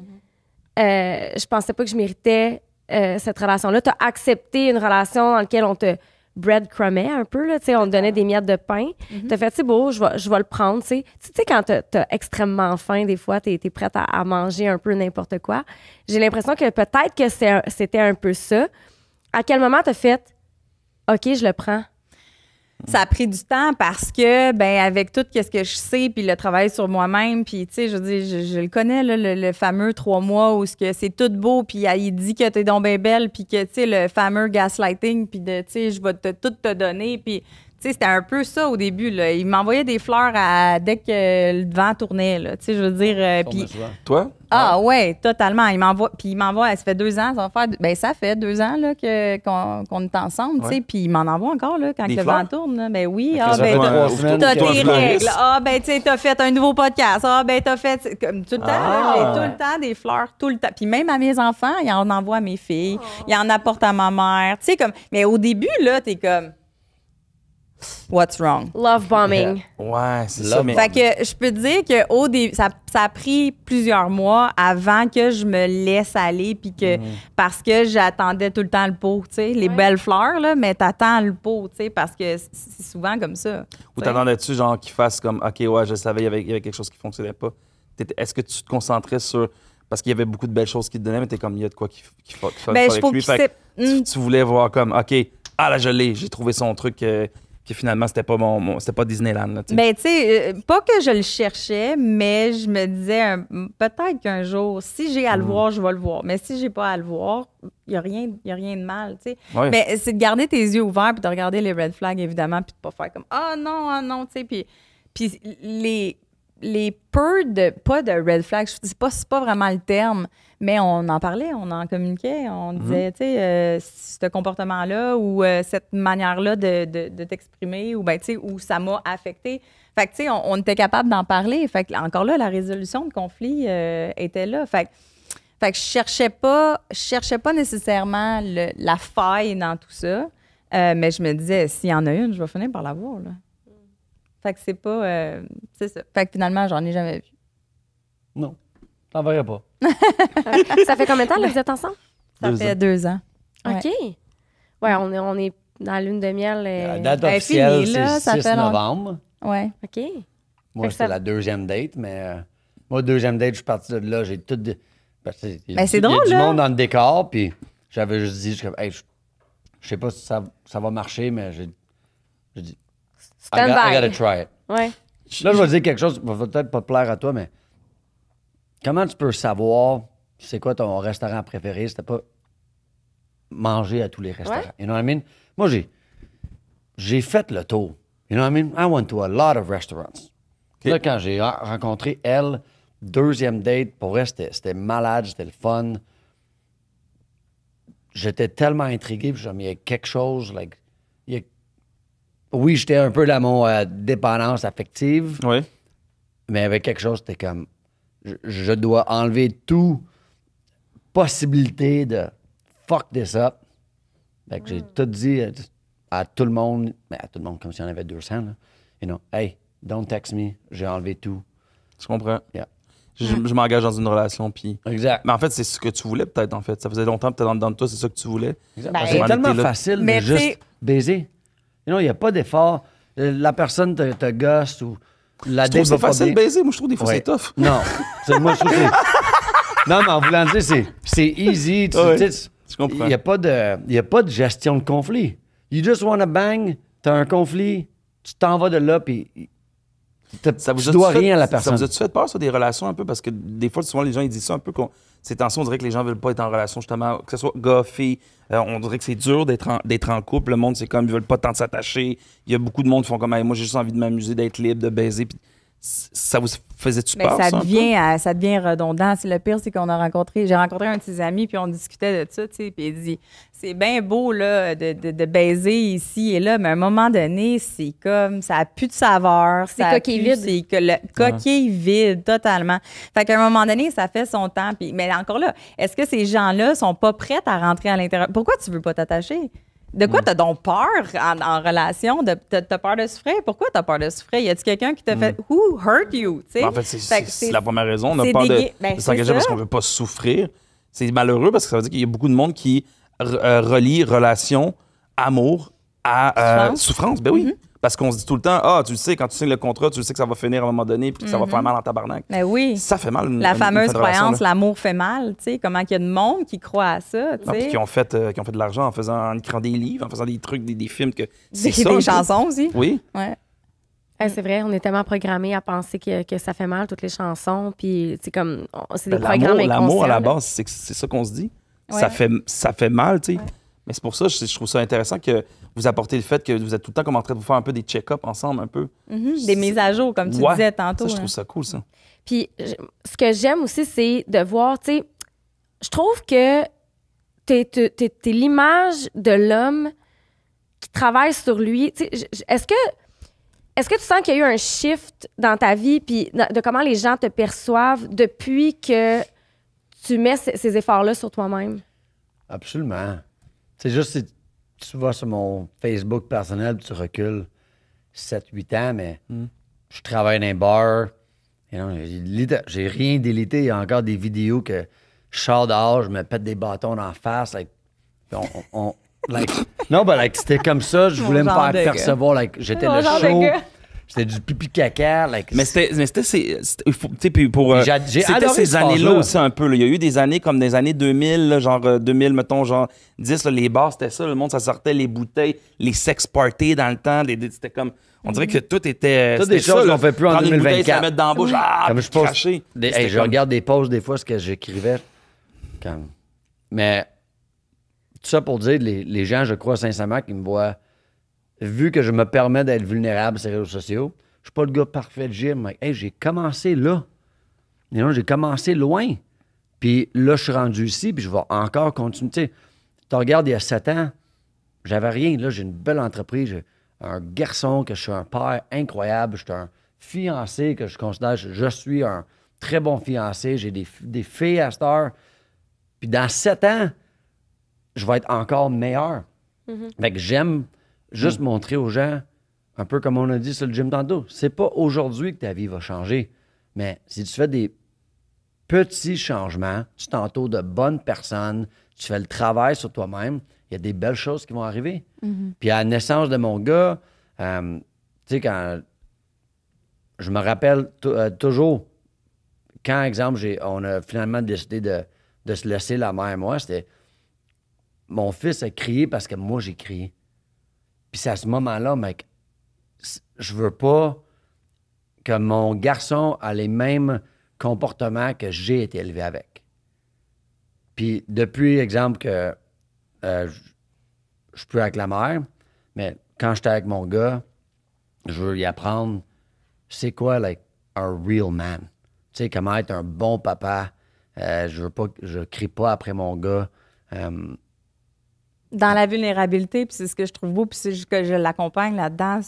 je pensais pas que je méritais cette relation-là. Tu as accepté une relation dans laquelle on te breadcrumbait un peu, là, tu sais, on te donnait des miettes de pain. Tu as fait, c'est beau, je vais le prendre, tu sais. Tu sais, quand tu as extrêmement faim, des fois, tu es prête à manger un peu n'importe quoi. J'ai l'impression que peut-être que c'était un peu ça. À quel moment tu as fait, OK, je le prends? Ça a pris du temps parce que, ben, avec tout ce que je sais, puis le travail sur moi-même, puis, tu sais, je veux dire, je le connais, là, le fameux 3 mois où c'est tout beau, puis il dit que t'es donc bien belle, puis que, tu sais, le fameux gaslighting, puis de, tu sais, je vais tout te donner, puis, tu sais, c'était un peu ça au début, là. Il m'envoyait des fleurs dès que le vent tournait, là, tu sais, je veux dire, puis... Toi? Ah ouais, totalement. Il m'envoie, ça fait 2 ans, ça fait 2 ans là, qu'on est ensemble, tu sais, puis il m'en envoie encore là, quand Des le fleurs? vent tourne. Là. Ben oui, Ça fait 3 semaines t'as qu'il y a tes un fleuriste. règles. Ah ben tu sais, t'as fait un nouveau podcast. Ah ben t'as fait comme tout le temps, là, j'ai tout le temps des fleurs, tout le temps. Puis même à mes enfants, il en envoie à mes filles, il en apporte à ma mère, tu sais comme. Mais au début là, t'es comme, what's wrong? Love bombing. Ouais, c'est Love ça. Mais... Fait que je peux te dire que au début, ça a pris plusieurs mois avant que je me laisse aller, puis que parce que j'attendais tout le temps le pot, tu sais, les belles fleurs là, mais t'attends le pot, tu sais, parce que c'est souvent comme ça. Ou t'attendais-tu, genre, qu'il fasse comme, OK, ouais, je savais, il y avait quelque chose qui fonctionnait pas. Est-ce que tu te concentrais sur. Parce qu'il y avait beaucoup de belles choses qui te donnaient, mais t'es comme, il y a de quoi qui fonctionne Ben, pas je avec trouve lui. que Fait que c'est- tu voulais voir comme, OK, ah là, je l'ai, j'ai trouvé son truc que finalement, c'était pas c'était pas Disneyland. Là, tu sais. Ben, tu sais, pas que je le cherchais, mais je me disais peut-être qu'un jour, si j'ai à le voir, je vais le voir. Mais si j'ai pas à le voir, il y a rien de mal, tu sais. Ouais. Mais c'est de garder tes yeux ouverts puis de regarder les red flags, évidemment, puis de pas faire comme ah non, tu sais. Puis les pas de red flags, c'est pas vraiment le terme, mais on en parlait, on en communiquait, on disait, tu sais, ce comportement-là ou cette manière-là de t'exprimer, ou ben, tu sais, où ça m'a affecté. Fait que, tu sais, on était capable d'en parler. Fait que, encore là, la résolution de conflit était là. Fait que je cherchais pas nécessairement la faille dans tout ça, mais je me disais, s'il y en a une, je vais finir par la voir, là. Fait que c'est pas... c'est ça. Fait que finalement, j'en ai jamais vu. Non, t'en verrais pas. Ça fait combien de temps là, vous êtes ensemble? Ça 2 fait ans. 2 ans. Ouais. OK. Ouais, on est dans la lune de miel. La date elle est officielle, finie, là, c'est ça 6 fait novembre. Ouais. OK. Moi, Fait que c'était ça- la deuxième date, mais moi, deuxième date, je suis parti de là, j'ai tout... Parce que il y a Ben, c'est du- il y a drôle, du là. monde dans le décor, puis j'avais juste dit, hey, je sais pas si ça va marcher, mais j'ai dit, Stand I by. gotta try it. Ouais. Là, je vais te dire quelque chose qui va peut-être pas te plaire à toi, mais comment tu peux savoir c'est quoi ton restaurant préféré? C'était pas manger à tous les restaurants. Ouais. You know what I mean? Moi, j'ai fait le tour. You know what I mean? I went to a lot of restaurants. Là, quand j'ai rencontré elle, deuxième date, pour vrai, c'était malade, c'était le fun. J'étais tellement intrigué, puis il y a quelque chose, like, oui, j'étais un peu dans mon dépendance affective, Oui. mais avec quelque chose, c'était comme, je dois enlever toute possibilité de fuck this up. Fait que j'ai tout dit à tout le monde, mais à tout le monde, comme si on avait 200, là. You know, hey, don't text me, j'ai enlevé tout. Je comprends. Yeah. Je m'engage dans une relation, puis... Exact. Mais en fait, c'est ce que tu voulais, peut-être, en fait. Ça faisait longtemps, peut-être, dans toi, c'est ça que tu voulais. Exact. Ben, C'est tellement là. facile Mais de juste t'sais- baiser. Il n'y a pas d'effort. La personne te gosse ou la Je trouve date que va c'est pas facile de bien. baiser. Moi, je trouve des fois, Ouais. c'est tough. Non. Moi, je trouve que c'est... Non, mais en voulant dire, c'est easy. Ouais. Tu sais, Je comprends. il n'y a pas de gestion de conflit. You just wanna bang, t'as un conflit, tu t'en vas de là, puis Ça vous tu a-tu dois fait- rien à la Ça personne. vous a-tu fait peur, ça, des relations un peu? Parce que des fois, souvent, les gens, ils disent ça un peu. Ces temps-ci, on dirait que les gens veulent pas être en relation, justement, que ce soit gars, fille. On dirait que c'est dur d'être en couple. Le monde, c'est comme, ils veulent pas tant s'attacher. Il y a beaucoup de monde qui font comme, hey, moi, j'ai juste envie de m'amuser, d'être libre, de baiser. Puis ça vous faisait-tu Mais peur, ça ça, un peu? devient redondant. C'est le pire, c'est qu'on a j'ai rencontré un de ses amis, puis on discutait de ça, tu sais, puis il dit, c'est bien beau, là, de baiser ici et là, mais à un moment donné, c'est comme, ça a plus de saveur. C'est ça a coquille plus- vide. C'est que le coquille vide, totalement. Fait qu'à un moment donné, ça fait son temps. Mais encore là, est-ce que ces gens-là sont pas prêts à rentrer à l'intérieur? Pourquoi tu veux pas t'attacher? De quoi t'as donc peur en relation? T'as peur de souffrir? Pourquoi t'as peur de souffrir? Y a-tu quelqu'un qui t'a fait « Who hurt you? » tu sais? Ben, en fait, Fait que c'est la première raison. On a c'est peur dégué- de ben, s'engager c'est parce ça. qu'on veut pas souffrir. C'est malheureux parce que ça veut dire qu'il y a beaucoup de monde qui relie relation, amour à souffrance. Ben oui. Parce qu'on se dit tout le temps, tu le sais, quand tu signes le contrat, tu le sais que ça va finir à un moment donné puis que ça va faire mal dans ta barnaque. Ben oui. Ça fait mal. La fameuse fin de relation, croyance, là. l'amour fait mal, tu sais, comment qu'il y a de monde qui croit à ça, tu Ah, puis sais. qui ont fait de l'argent en écrivant des livres, en faisant des trucs, des films. C'est Des ça, un peu. chansons aussi. Oui. Ouais. C'est vrai, on est tellement programmés à penser que ça fait mal, toutes les chansons. Puis, c'est comme, c'est des Ben, programmes l'amour, à la inconscients, là. base, c'est ça qu'on se dit. Ouais. Ça fait mal, tu sais. Mais c'est pour ça, je trouve ça intéressant que vous apportez le fait que vous êtes tout le temps comme en train de vous faire un peu des check-up ensemble, un peu. Des mises à jour, comme tu Ouais. disais tantôt. Ça, je hein. trouve ça cool, ça. Puis, ce que j'aime aussi, c'est de voir, tu sais, je trouve que t'es l'image de l'homme qui travaille sur lui. Tu sais, est-ce que tu sens qu'il y a eu un shift dans ta vie, puis de comment les gens te perçoivent depuis que tu mets ces efforts-là sur toi-même? Absolument. C'est juste si tu vas sur mon Facebook personnel puis tu recules 7-8 ans, mais je travaille dans un bar. Et non, j'ai rien délité. Il y a encore des vidéos que je sors dehors, je me pète des bâtons dans la face. Like, puis non, ben, like, c'était comme ça. Je voulais me genre faire de gars. percevoir. Like, j'étais Mon le genre de show. gars. C'était du pipi caca. Like, Mais c'était il faut- tu sais, puis pour J'ai c'était adoré ces ce années-là phase-là. aussi un peu là. Il y a eu des années comme des années 2000 là, genre 2000 mettons genre 10 là, les bars c'était ça, le monde ça sortait les bouteilles, les sex parties dans le temps, c'était comme on dirait que tout était Toutes des c'était choses ça, là. qu'on fait plus en Prendre une bouteille, se la 2024. mettre dans la bouche, comme puis je pose cracher. hey, C'était je comme- regarde des posts des fois ce que j'écrivais. Mais tout ça pour dire, les gens, je crois sincèrement, qui me voient, vu que je me permets d'être vulnérable sur les réseaux sociaux, je suis pas le gars parfait de gym. Mais, hey, j'ai commencé là. Et non, j'ai commencé loin. Puis là, je suis rendu ici, puis je vais encore continuer. Tu sais, tu regardes, il y a 7 ans, j'avais rien. Là, j'ai une belle entreprise. J'ai un garçon, que je suis un père incroyable. Je suis un fiancé que je considère, je suis un très bon fiancé. J'ai des filles à cette heure. Puis dans 7 ans, je vais être encore meilleur. Fait que j'aime juste montrer aux gens, un peu comme on a dit sur le gym tantôt, c'est pas aujourd'hui que ta vie va changer. Mais si tu fais des petits changements, tu t'entoures de bonnes personnes, tu fais le travail sur toi-même, il y a des belles choses qui vont arriver. Puis à la naissance de mon gars, tu sais, quand je me rappelle toujours, quand, exemple, on a finalement décidé de se laisser la mère et moi, c'était mon fils a crié parce que moi, j'ai crié. Puis c'est à ce moment-là, mec, je veux pas que mon garçon a les mêmes comportements que j'ai été élevé avec. Puis depuis, exemple, que je suis plus avec la mère, mais quand j'étais avec mon gars, je veux y apprendre c'est quoi, like, un real man. Tu sais, comment être un bon papa. Je crie pas après mon gars. Dans la vulnérabilité, puis c'est ce que je trouve beau, puis c'est juste que je l'accompagne là-dedans.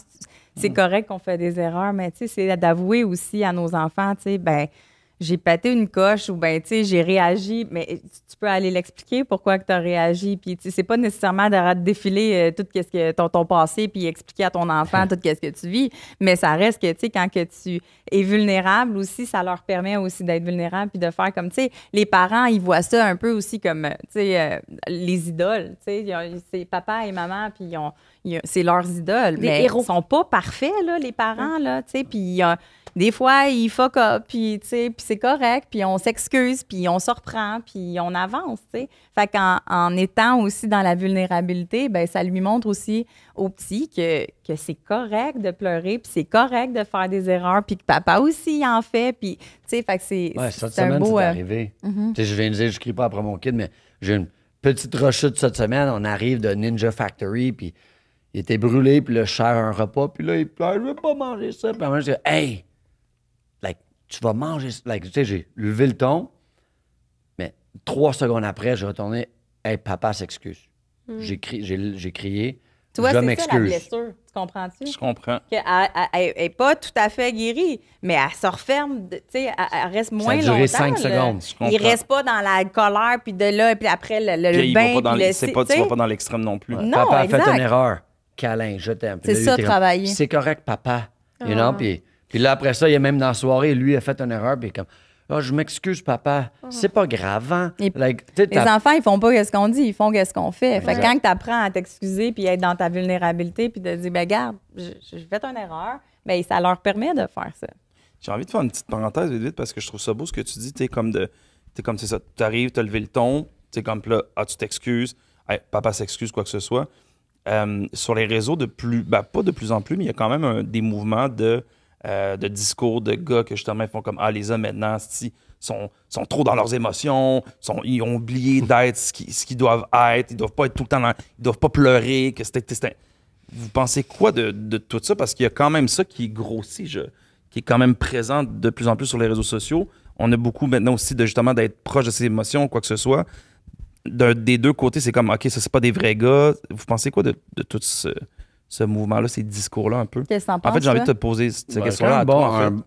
C'est correct qu'on fait des erreurs, mais tu sais, c'est d'avouer aussi à nos enfants, tu sais, ben j'ai pété une coche ou ben tu sais j'ai réagi, mais tu peux aller l'expliquer pourquoi que tu as réagi, puis tu sais c'est pas nécessairement de défiler tout ce que ton passé puis expliquer à ton enfant tout ce que tu vis, mais ça reste que tu sais quand que tu es vulnérable aussi, ça leur permet aussi d'être vulnérable puis de faire comme tu sais les parents ils voient ça un peu aussi comme tu sais les idoles, tu sais c'est papa et maman puis c'est leurs idoles, mais héros. ils sont pas parfaits là les parents là, tu sais puis des fois, ils fuck up, puis c'est correct, puis on s'excuse, puis on se reprend, puis on avance, tu sais. Fait qu'en étant aussi dans la vulnérabilité, ben ça lui montre aussi au petit que c'est correct de pleurer, puis c'est correct de faire des erreurs, puis que papa aussi il en fait, puis tu sais, fait que c'est Cette c'est un semaine, beau... c'est arrivé. Tu sais, je viens de dire, je crie pas après mon kid, mais j'ai une petite rechute cette semaine. On arrive de Ninja Factory, puis il était brûlé, puis là, je sers un repas, puis là, il pleure, je veux pas manger ça. Puis à un moment, je dis, hey! Tu vas manger. Tu sais, j'ai levé le ton, mais 3 secondes après, j'ai retourné. Hey, papa s'excuse. J'ai crié. Tu vois, je c'est ça la m'excuse. blessure. Tu comprends-tu? Je comprends. Elle n'est pas tout à fait guérie, mais elle se referme, tu sais, elle reste moins longtemps. Ça a duré 5 là. secondes. Je comprends. Il reste pas dans la colère, puis de là, puis après le Puis il bain, va pas dans puis les- le... c'est pas, tu tu vas sais. pas dans l'extrême non plus. Non, Papa a exact. fait une erreur. Câlin, je t'aime. Puis C'est là, ça, il était comme, travailler. c'est correct, papa. You know? Puis là, après ça, il y a même dans la soirée, lui a fait une erreur, puis il est comme, oh, je m'excuse, papa. C'est pas grave, hein? Et Like, tu sais, Les enfants, ils font pas ce qu'on dit, ils font ce qu'on fait. Fait que Exact. quand tu apprends à t'excuser puis être dans ta vulnérabilité puis de dire, ben garde, j'ai fait une erreur, ben ça leur permet de faire ça. J'ai envie de faire une petite parenthèse vite parce que je trouve ça beau ce que tu dis. T'es comme c'est ça. T'arrives, t'as levé le ton, t'es comme là, tu t'excuses, hey, papa s'excuse, quoi que ce soit. Sur les réseaux, pas de plus en plus, mais il y a quand même des mouvements de discours de gars que justement ils font comme les hommes maintenant sont trop dans leurs émotions, ils ont oublié d'être ce qu'ils doivent être, ils doivent pas être tout le temps ils doivent pas pleurer, que vous pensez quoi de tout ça? Parce qu'il y a quand même ça qui grossit, qui est quand même présent de plus en plus sur les réseaux sociaux. On a beaucoup maintenant aussi justement d'être proche de ses émotions, quoi que ce soit. Des deux côtés, c'est comme, OK, ça, c'est pas des vrais gars. Vous pensez quoi de tout ce mouvement-là, ces discours-là un peu? Qu'est-ce que t'en penses? En fait, j'ai envie de te toi? poser cette Ben, question-là à quand toi, en fait.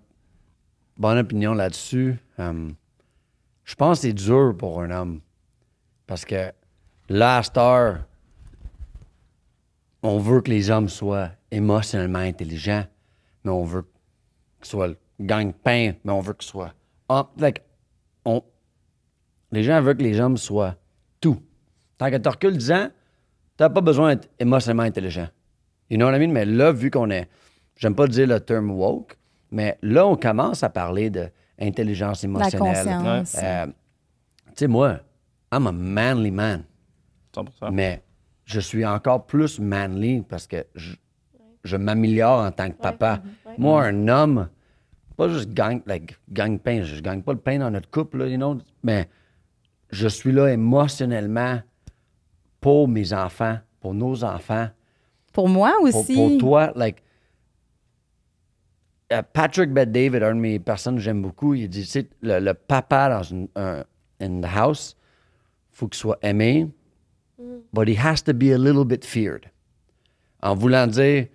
bonne opinion là-dessus. Je pense que c'est dur pour un homme. Parce que là, à cette heure, on veut que les hommes soient émotionnellement intelligents, mais on veut qu'ils soient le gagne-pain, mais on veut qu'ils soient... les gens veulent que les hommes soient tout. Tant que tu recules 10 ans, tu n'as pas besoin d'être émotionnellement intelligent. You know what I mean? Mais là, vu qu'on est... J'aime pas dire le terme woke, mais là, on commence à parler d'intelligence La émotionnelle. conscience. Tu sais, moi, I'm a manly man. 100%. Mais je suis encore plus manly parce que je m'améliore en tant que papa. Moi, un homme, pas juste gagne-pain. Je gagne pas le pain dans notre couple, là, you know, mais je suis là émotionnellement pour mes enfants, pour nos enfants, Pour moi pour aussi. toi. Patrick Bet-David, un de mes personnes que j'aime beaucoup, il dit, tu sais, le papa dans in the house, faut qu'il soit aimé, but he has to be a little bit feared. En voulant dire,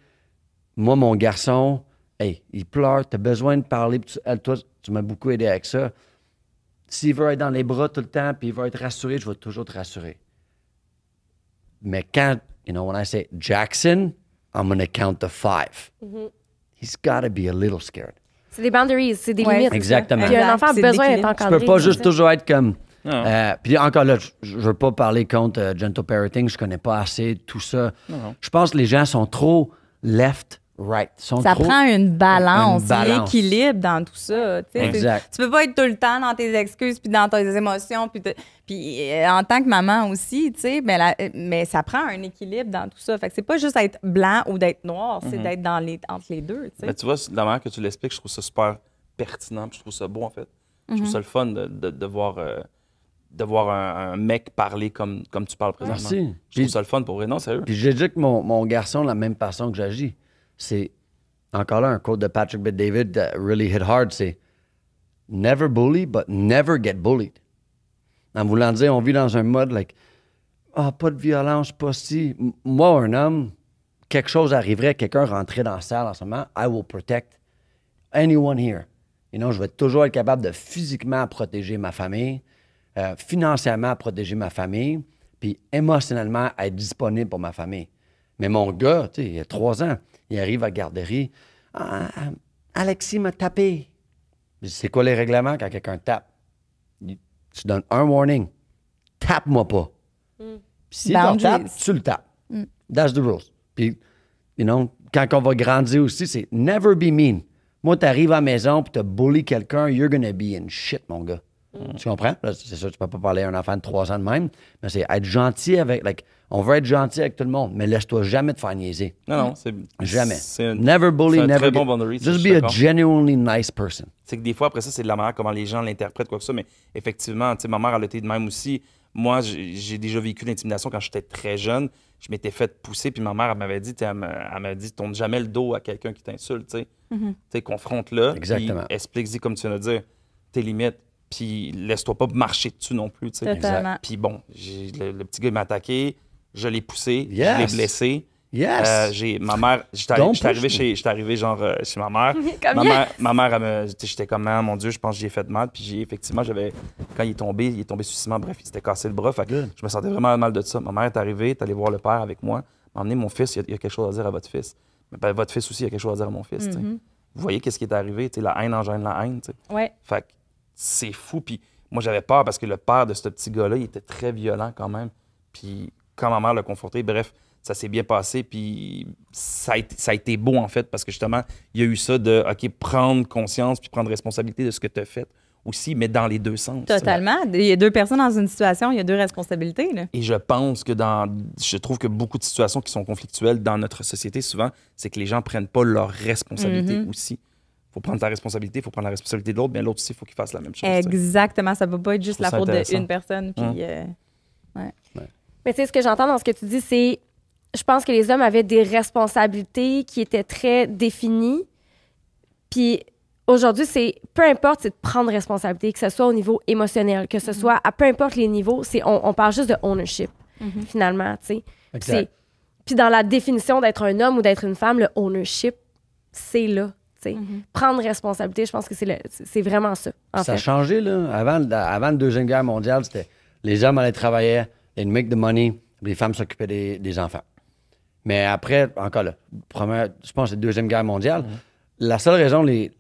moi, mon garçon, hey, il pleure, t'as besoin de parler, puis toi, tu m'as beaucoup aidé avec ça. S'il veut être dans les bras tout le temps, puis il veut être rassuré, je vais toujours te rassurer. Mais quand, when I say Jackson, I'm going to count to 5. He's got to be a little scared. C'est des boundaries, c'est des Ouais, limites. exactement. Puis un enfant a C'est besoin d'être l'équilibre. Tu encadré. peux pas juste c'est ça. toujours être comme... Non. Puis encore là, je veux pas parler contre gentle parenting, je connais pas assez tout ça. Je pense que les gens sont trop left, right. Ça trop... prend une balance, Une balance. l'équilibre dans tout ça. Tu sais, Exact. Tu peux pas être tout le temps dans tes excuses puis dans tes émotions. Puis en tant que maman aussi, tu sais, mais ça prend un équilibre dans tout ça. Fait que c'est pas juste être blanc ou d'être noir, c'est d'être entre les deux. Tu sais. Mais tu vois, de la manière que tu l'expliques, je trouve ça super pertinent, puis je trouve ça beau, en fait. Je trouve ça le fun de voir un mec parler comme tu parles présentement. Merci. Je trouve ça le fun pour vrai. Non, sérieux. Puis j'ai dit que mon garçon, la même façon que j'agis, c'est encore là un quote de Patrick Bet-David that really hit hard, c'est « Never bully, but never get bullied ». En voulant dire, on vit dans un mode pas de violence, pas si. Moi, un homme, quelque chose arriverait, quelqu'un rentrait dans la salle en ce moment, I will protect anyone here. Et non, je vais toujours être capable de physiquement protéger ma famille, financièrement protéger ma famille, puis émotionnellement être disponible pour ma famille. Mais mon gars, tu sais, il a 3 ans, il arrive à la garderie. Ah, Alexis m'a tapé. Je dis, c'est quoi les règlements quand quelqu'un tape? Tu donnes un warning. Tape-moi pas. Puis si tu tapes, tu le tapes. That's the rules. Puis, quand on va grandir aussi, c'est never be mean. Moi, t'arrives à la maison puis t'as bully quelqu'un, you're gonna be in shit, mon gars. Tu comprends? Là, c'est sûr, tu peux pas parler à un enfant de 3 ans de même, mais c'est être gentil avec... on veut être gentil avec tout le monde, mais laisse-toi jamais te faire niaiser. Non, c'est... Jamais. C'est Never bully, c'est un never... très bon boundary, Just je be suis a d'accord. genuinely nice person. C'est que des fois, après ça, c'est de la manière comment les gens l'interprètent, quoi que ça. Mais effectivement, tu sais, ma mère, elle a été de même aussi. Moi, j'ai déjà vécu l'intimidation quand j'étais très jeune. Je m'étais fait pousser, puis ma mère, elle m'avait dit, tourne jamais le dos à quelqu'un qui t'insulte, tu sais. Tu sais, confronte-le. Exactement. Puis explique-y, comme tu viens de dire, tes limites. Puis laisse-toi pas marcher dessus non plus, tu sais. Totalement. Puis bon, le petit gars, il m'a attaqué. Je l'ai poussé. Yes. Je l'ai blessé. Yes! Ma mère, j'étais arrivé genre chez ma mère. Comme ma mère, elle me, j'étais comme, ah, mon Dieu, je pense que j'ai fait de mal. Puis effectivement, quand il est tombé subitement, bref, il s'était cassé le bras. Fait que je me sentais vraiment mal de ça. Ma mère est arrivée, est allée voir le père avec moi, m'a emmené mon fils, il y a quelque chose à dire à votre fils. Mais ben, votre fils aussi, il y a quelque chose à dire à mon fils. tu sais. Vous voyez qu'est-ce qui est arrivé, tu sais, la haine engendre la haine. tu sais. Ouais. Fait que c'est fou. Puis moi, j'avais peur parce que le père de ce petit gars-là, il était très violent quand même. Puis quand ma mère l'a conforté, bref, ça s'est bien passé. Puis ça a été beau, en fait, parce que justement, il y a eu ça de, OK, prendre conscience puis prendre responsabilité de ce que tu as fait aussi, mais dans les deux sens. Totalement. Il y a 2 personnes dans une situation, il y a 2 responsabilités. Là. Et je pense que je trouve que beaucoup de situations qui sont conflictuelles dans notre société, souvent, c'est que les gens prennent pas leur responsabilité aussi. Il faut prendre ta responsabilité, il faut prendre la responsabilité de l'autre, mais l'autre aussi, il faut qu'il fasse la même chose. tu sais. Exactement. Ça ne peut pas être juste Je la trouve ça faute intéressant. d'une personne. Puis, Mais tu sais, ce que j'entends dans ce que tu dis, c'est... Je pense que les hommes avaient des responsabilités qui étaient très définies. Puis aujourd'hui, c'est... Peu importe, c'est de prendre responsabilité, que ce soit au niveau émotionnel, que ce soit à peu importe les niveaux, on parle juste de ownership, finalement, tu sais. Exact. Puis dans la définition d'être un homme ou d'être une femme, le ownership, c'est là, tu sais. Prendre responsabilité, je pense que c'est vraiment ça, en Ça a fait. changé, là. Avant la Deuxième Guerre mondiale, c'était les hommes allaient travailler, they'd make the money, les femmes s'occupaient des enfants. Mais après, encore là, je pense que c'est la Deuxième Guerre mondiale, la seule raison les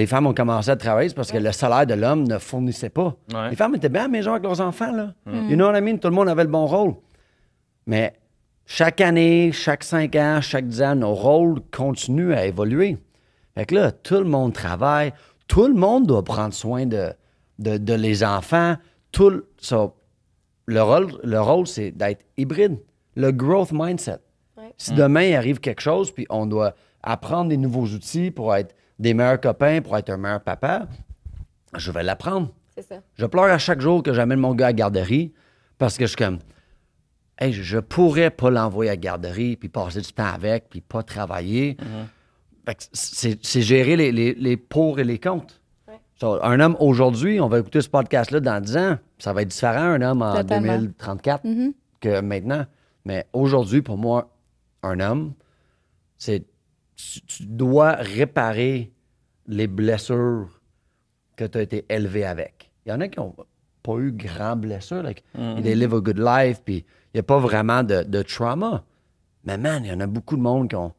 femmes ont commencé à travailler, c'est parce que le salaire de l'homme ne fournissait pas. Ouais. Les femmes étaient bien à la maison avec leurs enfants, là. You know what I mean? Tout le monde avait le bon rôle. Mais chaque année, chaque 5 ans, chaque 10 ans, nos rôles continuent à évoluer. Fait que là, tout le monde travaille, tout le monde doit prendre soin de les enfants. Le rôle, c'est d'être hybride. Le growth mindset. Ouais. Si demain, il arrive quelque chose, puis on doit apprendre des nouveaux outils pour être des meilleurs copains, pour être un meilleur papa, je vais l'apprendre. C'est ça. Je pleure à chaque jour que j'amène mon gars à la garderie parce que je suis comme, hey, je pourrais pas l'envoyer à la garderie puis passer du temps avec puis pas travailler. Fait que c'est gérer les pour et les contre. Ouais. So, un homme aujourd'hui, on va écouter ce podcast-là dans 10 ans, ça va être différent un homme en Totalement. 2034 que maintenant. Mais aujourd'hui, pour moi, un homme, c'est tu dois réparer les blessures que tu as été élevé avec. Il y en a qui n'ont pas eu grand blessures. Like, they live a good life, puis il n'y a pas vraiment de trauma. Mais man, il y en a beaucoup de monde qui ont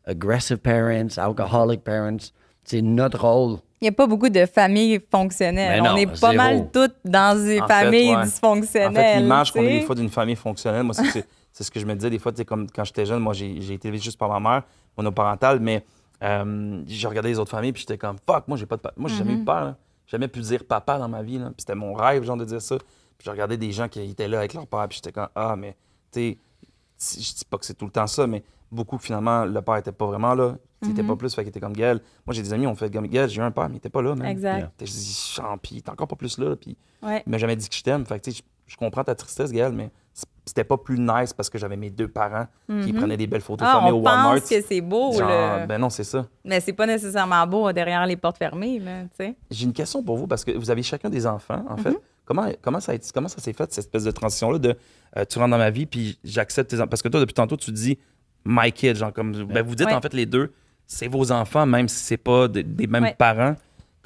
aggressive parents, alcoholic parents. C'est notre rôle. il n'y a pas beaucoup de familles fonctionnelles. Mais non, on est pas zéro. mal toutes dans des En fait, familles ouais. dysfonctionnelles. En fait, l'image qu'on a tu sais. des fois d'une famille fonctionnelle, moi, c'est ce que je me disais des fois, tu sais, comme quand j'étais jeune, moi, j'ai été élevé juste par ma mère, monoparentale, mais je regardais les autres familles, puis j'étais comme, fuck, moi, j'ai pas de moi, j'ai jamais eu de père, là. J'ai jamais pu dire papa dans ma vie, là. Puis c'était mon rêve, genre, de dire ça. Puis je regardais des gens qui étaient là avec leur père, puis j'étais comme, ah, mais, tu sais, je dis pas que c'est tout le temps ça, mais beaucoup, finalement, le père était pas vraiment là. Il était pas plus, fait qu'il était comme Gaël. Moi, j'ai des amis, on fait comme Gaël, j'ai eu un père, mais il était pas là, man. Exact. Je dis, puis il est encore pas plus là, puis Ouais. il m'a jamais dit que je t'aime. Fait que, tu sais, je comprends ta tristesse, Gaël, mais c'était pas plus nice parce que j'avais mes deux parents qui prenaient des belles photos Ah, fermées on au Walmart. pense que c'est beau, Genre, là. ben non, c'est ça. Mais c'est pas nécessairement beau derrière les portes fermées, là, tu sais. J'ai une question pour vous parce que vous avez chacun des enfants, en fait. Comment ça s'est fait, cette espèce de transition-là de tu rentres dans ma vie puis j'accepte tes enfants? Parce que toi, depuis tantôt, tu dis my kid, genre comme. Ben, vous dites Ouais. en fait les deux, c'est vos enfants, même si c'est pas des mêmes Ouais. parents.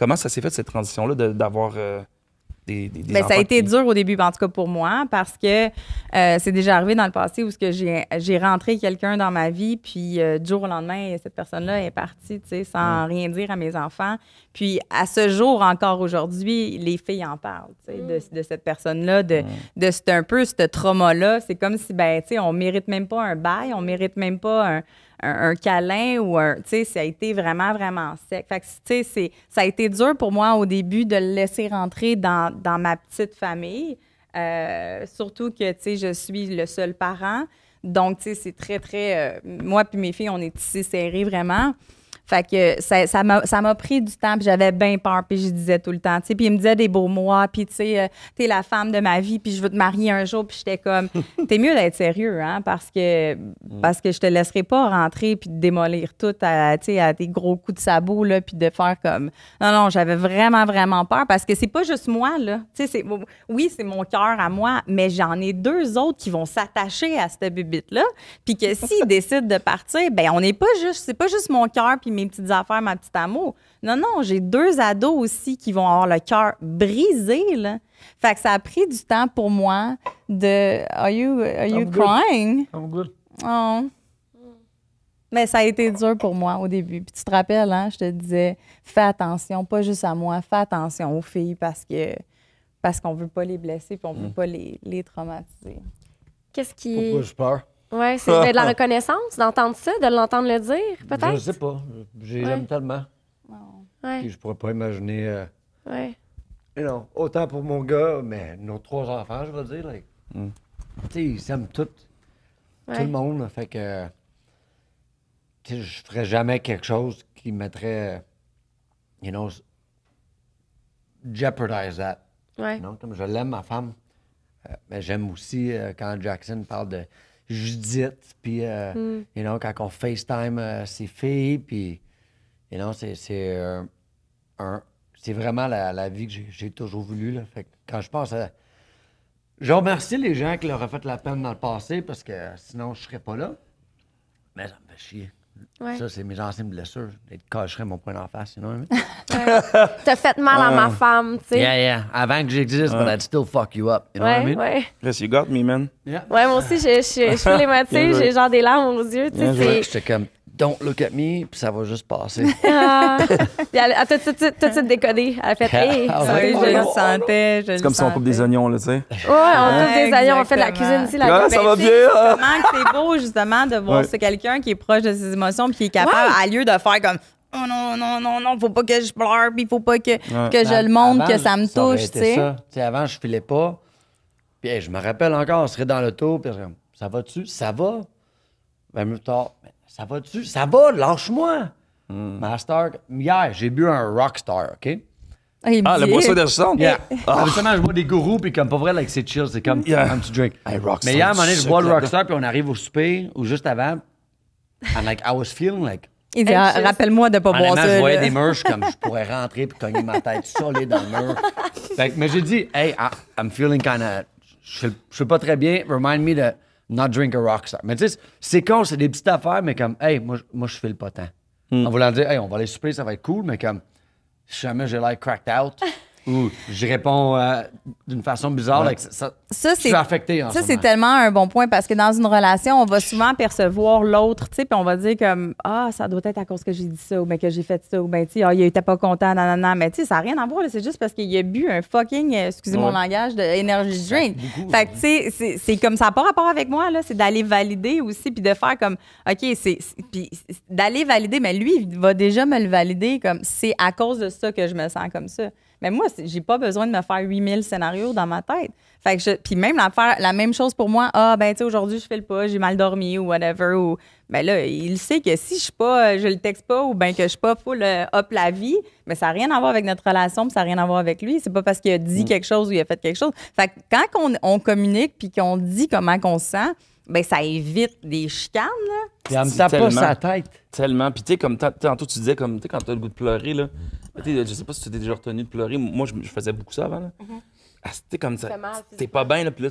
Comment ça s'est fait, cette transition-là, d'avoir des Ben, enfants ça a été qui- dur au début, en tout cas pour moi, parce que c'est déjà arrivé dans le passé où ce que j'ai rentré quelqu'un dans ma vie, puis du jour au lendemain, cette personne-là est partie, tu sais, sans rien dire à mes enfants. Puis à ce jour, encore aujourd'hui, les filles en parlent, tu sais, de cette personne-là, de un peu ce trauma-là. C'est comme si, ben, tu sais, on mérite même pas un bail, on mérite même pas un câlin ou un, tu sais, ça a été vraiment, vraiment sec. Fait que, tu sais, ça a été dur pour moi au début de le laisser rentrer dans ma petite famille. Surtout que, tu sais, je suis le seul parent. Donc, tu sais, c'est très, très... moi puis mes filles, on est tissés serrés, vraiment. Fait que ça m'a pris du temps, puis j'avais bien peur, puis je disais tout le temps, tu sais, puis il me disait des beaux mots, puis tu sais, t'es la femme de ma vie, puis je veux te marier un jour, puis j'étais comme, t'es mieux d'être sérieux, hein, parce que je te laisserai pas rentrer puis te démolir tout à, tu sais, à des gros coups de sabot, là, puis de faire comme, non, j'avais vraiment, vraiment peur, parce que c'est pas juste moi, là, tu sais, oui, c'est mon cœur à moi, mais j'en ai 2 autres qui vont s'attacher à cette bibite-là, puis que s'ils décident de partir, ben on n'est pas juste, c'est pas juste mon cœur puis mes petites affaires, ma petite amour. Non, j'ai 2 ados aussi qui vont avoir le cœur brisé, là. Fait que ça a pris du temps pour moi de... Are you crying? I'm good. Oh. Mais ça a été dur pour moi au début. Puis tu te rappelles, hein, je te disais, fais attention, pas juste à moi, fais attention aux filles parce qu'on veut pas les blesser puis on veut pas les traumatiser. Qu'est-ce qui Pourquoi est. je peur? Ouais, c'est de la reconnaissance, d'entendre ça, de l'entendre le dire, peut-être? Je sais pas. J'aime tellement. Ouais, Puis je pourrais pas imaginer... ouais. autant pour mon gars, mais nos 3 enfants, je veux dire. Like, tu sais, ils s'aiment tout le monde. Fait que... Tu sais, je ferais jamais quelque chose qui mettrait... jeopardize that. Ouais. Comme je l'aime, ma femme. Mais j'aime aussi quand Jackson parle de Judith, puis quand on FaceTime ses filles, puis c'est vraiment la vie que j'ai toujours voulu. Là. Fait que quand je pense à... Je remercie les gens qui leur ont fait la peine dans le passé, parce que sinon, je serais pas là. Mais ça me fait chier. Ouais. Ça, c'est mes anciennes blessures. Ils te cacheraient mon poing d'en face, sinon. T'as fait mal à ma femme, tu sais. Yeah. Avant que j'existe, but I'd still fuck you up. You know what I mean? Ouais. Yes, you got me, man. Yeah. Ouais, moi aussi, je suis l'émotive, j'ai genre des larmes aux yeux, tu sais. c'est- J'étais comme, don't look at me, puis ça va juste passer. Ah. Puis elle a tout de suite décodé. Elle a fait, hey. Ah Oui, ouais. je le sentais. C'est comme si on coupe des oignons, là, tu sais. Ouais, on coupe des oignons, on fait de la exactement. cuisine ici, la Ah, ça va tu bien, sais, hein? Comment que c'est beau, justement, de voir Ouais. c'est quelqu'un qui est proche de ses émotions puis qui est capable, à lieu de faire comme « Oh non, faut pas que je pleure, puis faut pas que je le montre, que ça me aurait touche, été tu sais. ça. Tu sais, avant, je filais pas. Puis hey, je me rappelle encore, on serait dans l'auto, puis je serais comme, ça va-tu? Ça va? 20 minutes plus tard, ça va-tu? Ça va, lâche-moi! Master, hier, j'ai bu un Rockstar, OK? Il me Ah, le dit- boisson énergisante? Yeah. Habituellement, je bois des gourous, puis comme pas vrai, like, c'est chill, c'est comme Yeah. un petit drink. Hey, Rockstar, Mais hier, à un moment donné, je sucre bois le là-dedans. Rockstar, puis on arrive au souper, ou juste avant, and like, I was feeling like, Il dit, ah, rappelle-moi de pas boire honnêtement, ça. je voyais là. des murs, je suis comme je pourrais rentrer puis cogner ma tête solide dans le mur. Fait que, mais j'ai dit, hey, I'm feeling kind of. Je suis pas très bien. Remind me de not drink a Rockstar. Mais tu sais, c'est con, c'est des petites affaires, mais comme, hey, moi je file pas tant. En voulant dire, hey, on va aller souper, ça va être cool, mais comme, si jamais j'ai l'air cracked out, ou je réponds d'une façon bizarre, like, Ça, je suis affecté en ça ce c'est moment. tellement un bon point parce que dans une relation, on va souvent percevoir l'autre, tu sais, puis on va dire comme ah, ça doit être à cause que j'ai dit ça ou bien que j'ai fait ça ou bien tu sais, ah, il était pas content, nanana, mais tu sais, ça n'a rien à voir, là, c'est juste parce qu'il a bu un fucking, excusez mon langage, de energy drink. Fait que tu sais, c'est comme ça n'a pas rapport avec moi là, c'est d'aller valider aussi puis de faire comme OK, puis d'aller valider, mais lui il va déjà me le valider comme c'est à cause de ça que je me sens comme ça. Mais moi, j'ai pas besoin de me faire 8000 scénarios dans ma tête. Fait que puis même la même chose pour moi. Ah, ben, tu sais, aujourd'hui, je fais le pas, j'ai mal dormi ou whatever. Ou, ben là, il sait que si je suis pas, je le texte pas ou ben que je suis pas full up la vie, mais ça n'a rien à voir avec notre relation puis ça n'a rien à voir avec lui. C'est pas parce qu'il a dit quelque chose ou il a fait quelque chose. Fait que quand on communique puis qu'on dit comment qu'on se sent, ben ça évite des chicanes, là. Puis elle me tape pas Tellement. sa tête. Tellement. Puis, tu sais, comme tantôt, tu disais, comme, tu sais, quand t'as le goût de pleurer, là. Tu sais, je sais pas si tu t'es déjà retenu de pleurer. Moi, je faisais beaucoup ça avant, là. Ah, c'était comme ça. fait mal, T'es pas bien, là. Puis là,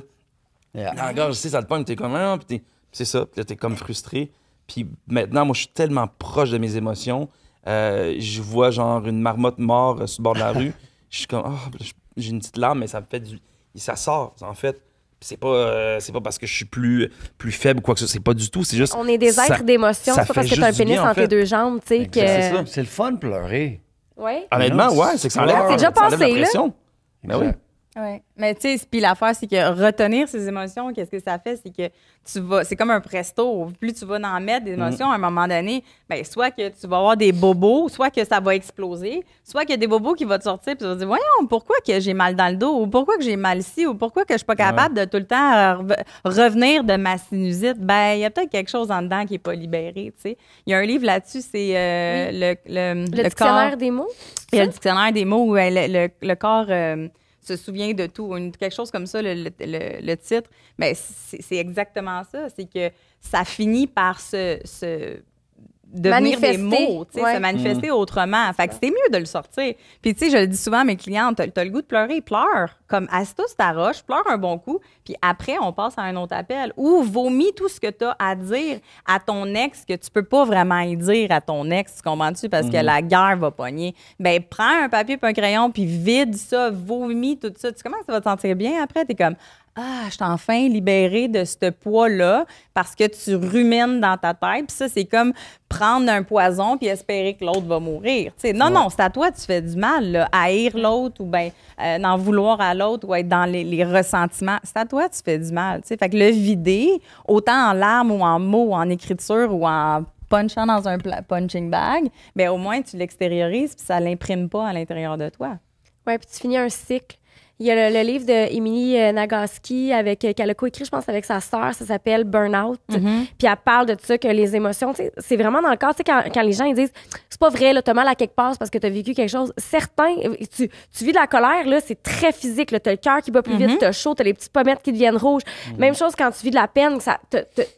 Yeah. la gorge, tu sais, ça te pogne. T'es comme, ah, puis c'est ça. Puis là, t'es comme frustré. Puis maintenant, moi, je suis tellement proche de mes émotions. je vois genre une marmotte morte sur le bord de la rue. Je suis comme, j'ai une petite larme, mais ça me fait ça sort, en fait. Puis c'est pas parce que je suis plus faible ou quoi que ce soit. C'est pas du tout. C'est juste. On est des êtres d'émotion. C'est pas parce que t'as un pénis entre tes deux jambes, tu sais, C'est que. ça. C'est le fun de pleurer. Ouais. Honnêtement, ouais, c'est que ça enlève, C'est déjà ça enlève passé, la pression. Ben oui. Oui. Mais tu sais, puis l'affaire, c'est que retenir ses émotions, qu'est-ce que ça fait? C'est que c'est comme un presto. Plus tu vas en mettre des émotions, à un moment donné, ben soit que tu vas avoir des bobos, soit que ça va exploser, soit qu'il y a des bobos qui vont te sortir, puis tu vas te dire, voyons, pourquoi que j'ai mal dans le dos, ou pourquoi que j'ai mal ici, ou pourquoi que je suis pas capable de tout le temps revenir de ma sinusite? Ben, il y a peut-être quelque chose en dedans qui est pas libéré, tu sais. Il y a un livre là-dessus, c'est le dictionnaire corps. des mots? Il y a le dictionnaire des mots où le corps se souvient de tout. Quelque chose comme ça, le titre. Mais c'est exactement ça. C'est que ça finit par devenir des mots, se manifester autrement. Fait que c'était mieux de le sortir. Puis, tu sais, je le dis souvent à mes clientes, t'as le goût de pleurer, pleure. Comme, assis-toi sur ta roche, pleure un bon coup, puis après, on passe à un autre appel. Ou vomis tout ce que t'as à dire à ton ex que tu peux pas vraiment y dire à ton ex, tu comprends-tu? Parce que la guerre va pogner. Ben, prends un papier et un crayon, puis vide ça, vomis tout ça. Tu commences à te sentir bien après? T'es comme, je suis enfin libérée de ce poids-là parce que tu rumines dans ta tête. Puis ça, c'est comme prendre un poison puis espérer que l'autre va mourir. T'sais, non, c'est à toi tu fais du mal. Là. Haïr l'autre ou bien d'en vouloir à l'autre ou être dans les ressentiments. C'est à toi tu fais du mal. T'sais. Fait que le vider, autant en larmes ou en mots ou en écriture ou en punchant dans un punching bag, bien, au moins tu l'extériorises puis ça l'imprime pas à l'intérieur de toi. Oui, puis tu finis un cycle. Il y a le livre d'Emily Nagoski qu'elle a coécrit, je pense, avec sa sœur. Ça s'appelle Burnout. Puis elle parle de ça, que les émotions, c'est vraiment dans le cas, quand les gens ils disent c'est pas vrai, là, t'as mal à quelque part parce que t'as vécu quelque chose. Certains, tu vis de la colère, là, c'est très physique. Là, t'as le cœur qui bat plus vite, t'as chaud, t'as les petites pommettes qui deviennent rouges. Même chose quand tu vis de la peine,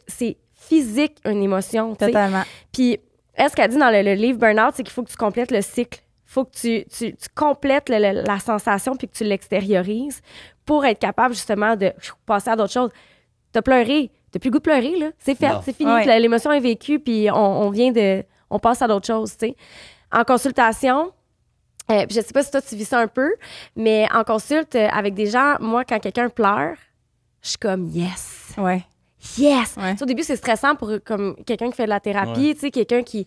c'est physique, une émotion. Totalement. Puis, ce qu'elle dit dans le livre Burnout, c'est qu'il faut que tu complètes le cycle. Faut que tu complètes la sensation puis que tu l'extériorises pour être capable justement de passer à d'autres choses. T'as pleuré, t'as plus le goût de pleurer, là. C'est fait, c'est fini. Ouais. L'émotion est vécue puis on passe à d'autres choses, tu sais. En consultation, je sais pas si toi tu vis ça un peu, mais en consulte avec des gens, moi, quand quelqu'un pleure, je suis comme yes. Ouais. Yes! Ouais. Au début, c'est stressant pour comme quelqu'un qui fait de la thérapie, tu sais, quelqu'un qui...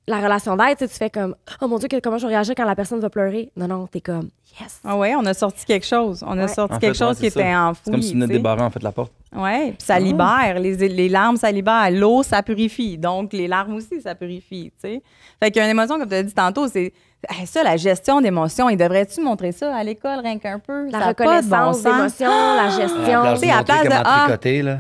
La relation d'aide, tu fais comme « Oh mon Dieu, comment je vais réagir quand la personne va pleurer? » Non, t'es comme « Yes! » Ah oui, on a sorti quelque chose. On a sorti quelque chose qui était enfoui. C'est comme si tu venais de débarrer, en fait, la porte. Oui, puis ça libère. Les larmes, ça libère. L'eau, ça purifie. Donc, les larmes aussi, ça purifie, tu sais. Fait qu'il y a une émotion, comme tu as dit tantôt, c'est ça, la gestion d'émotions. Ils devraient-tu montrer ça à l'école, rien qu'un peu? La reconnaissance d'émotions, la gestion. Tu sais, à la place de tricoter, là.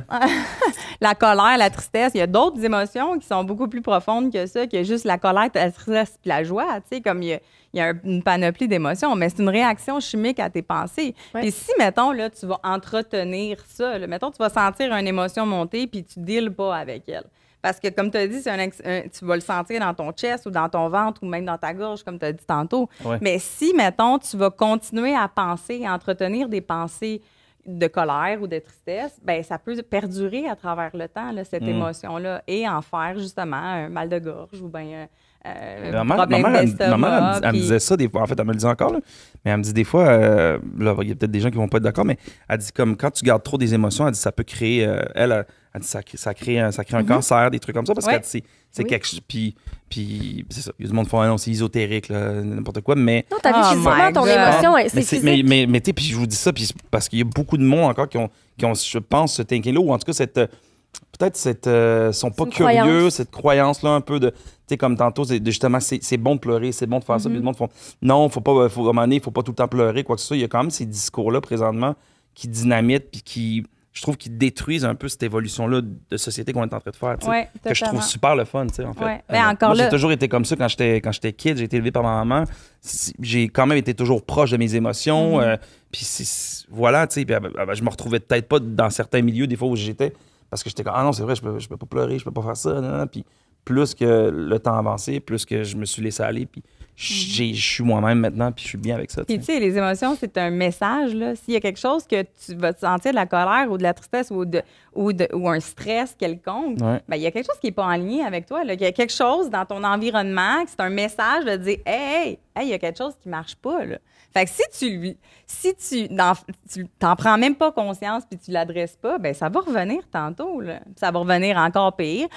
La colère, la tristesse. Il y a d'autres émotions qui sont beaucoup plus profondes que ça, que juste la colère, la tristesse puis la joie. Tu sais, comme il y a une panoplie d'émotions, mais c'est une réaction chimique à tes pensées. Puis si, mettons, là, tu vas entretenir ça, là, mettons, tu vas sentir une émotion monter puis tu ne deals pas avec elle. Parce que, comme tu as dit, tu vas le sentir dans ton chest ou dans ton ventre ou même dans ta gorge, comme tu as dit tantôt. Ouais. Mais si, mettons, tu vas continuer à penser, à entretenir des pensées de colère ou de tristesse, bien, ça peut perdurer à travers le temps, là, cette émotion-là, et en faire, justement, un mal de gorge ou bien un problème d'estomac. Ma mère, elle me disait ça des fois. En fait, elle me le dit encore, là. Mais elle me dit des fois, là, il y a peut-être des gens qui vont pas être d'accord, mais elle dit comme quand tu gardes trop des émotions, elle dit ça peut créer, elle dit ça crée un cancer, des trucs comme ça, parce qu'elle dit c'est quelque chose. Puis c'est ça. Il y a du monde qui font non, c'est ésotérique, là, n'importe quoi, mais. Non, t'as vu physiquement ton émotion, c'est physique. Mais tu sais, puis je vous dis ça, puis parce qu'il y a beaucoup de monde encore qui ont, je pense, ce thinking-là, ou en tout cas, sont pas curieux, cette croyance-là, un peu de. Tu sais, comme tantôt, justement, c'est bon de pleurer, c'est bon de faire ça. Puis le monde font non, à un moment donné, il faut pas tout le temps pleurer, quoi que ce soit. Il y a quand même ces discours-là, présentement, qui dynamitent, puis qui. Je trouve qu'ils détruisent un peu cette évolution-là de société qu'on est en train de faire. Ouais, que je trouve super le fun, tu sais, en fait. Ouais. Encore moi, j'ai toujours été comme ça quand j'étais kid. J'ai été élevé par ma maman. J'ai quand même été toujours proche de mes émotions. Puis voilà, tu sais. Je me retrouvais peut-être pas dans certains milieux, des fois où j'étais, parce que j'étais comme, ah non, c'est vrai, je peux pas pleurer, je peux pas faire ça. Non. Puis plus que le temps avançait, plus que je me suis laissé aller. Puis je suis moi-même maintenant, puis je suis bien avec ça. Puis, tu sais, les émotions, c'est un message, là. S'il y a quelque chose que tu vas te sentir de la colère ou de la tristesse ou un stress quelconque, Ouais. ben, il y a quelque chose qui n'est pas en lien avec toi, là. Il y a quelque chose dans ton environnement, que c'est un message de dire, hey, il y a quelque chose qui marche pas, là. Fait que si tu t'en prends même pas conscience puis tu l'adresses pas, ben ça va revenir tantôt, là. Ça va revenir encore pire,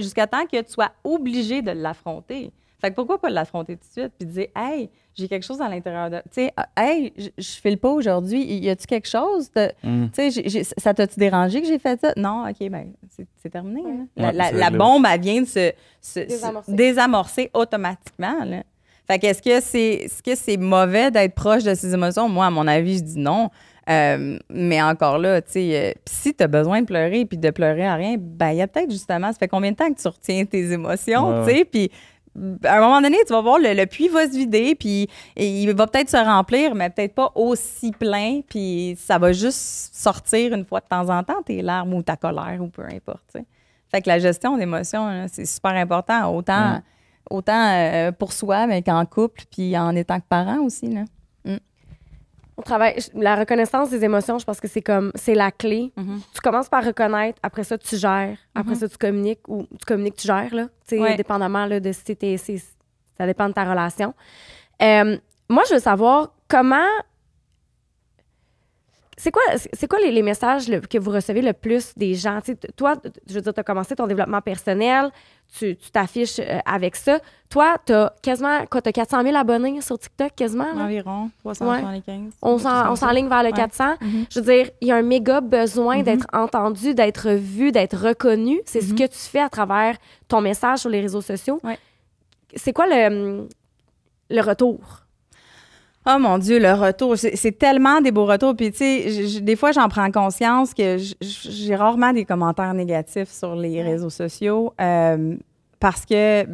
jusqu'à temps que tu sois obligé de l'affronter. Fait que pourquoi pas l'affronter tout de suite puis dire, hey, j'ai quelque chose à l'intérieur de. Tu sais, hey, je file pas aujourd'hui. Y a-tu quelque chose de. Tu sais, ça t'a-tu dérangé que j'ai fait ça? Non, OK, ben c'est terminé. Là. Ouais, La bombe, elle vient de se désamorcer automatiquement, là. Fait que est-ce que c'est mauvais d'être proche de ses émotions? Moi, à mon avis, je dis non. Mais encore là, tu sais, si tu as besoin de pleurer puis de pleurer à rien, ben il y a peut-être justement, ça fait combien de temps que tu retiens tes émotions, tu sais, puis à un moment donné, tu vas voir, le puits va se vider, puis il va peut-être se remplir, mais peut-être pas aussi plein, puis ça va juste sortir une fois de temps en temps, tes larmes ou ta colère ou peu importe, tu sais. Fait que la gestion d'émotions, là, c'est super important, autant pour soi, mais qu'en couple, puis en étant que parent aussi, là. On travaille. La reconnaissance des émotions, je pense que c'est la clé. Tu commences par reconnaître, après ça, tu gères, après ça, tu communiques, ou tu communiques, tu gères, là. Tu sais, dépendamment là, de si ça dépend de ta relation. Moi, je veux savoir comment. C'est quoi les messages que vous recevez le plus des gens? T'sais, toi, je veux dire, tu as commencé ton développement personnel, tu t'affiches avec ça. Toi, tu as quasiment, t'as 400 000 abonnés sur TikTok, quasiment? Là? Environ 375. On s'enligne vers le 400. Je veux dire, il y a un méga besoin d'être entendu, d'être vu, d'être reconnu. C'est ce que tu fais à travers ton message sur les réseaux sociaux. C'est quoi le retour? Oh mon Dieu, le retour, c'est tellement des beaux retours. Puis, tu sais, des fois, j'en prends conscience que j'ai rarement des commentaires négatifs sur les réseaux sociaux parce que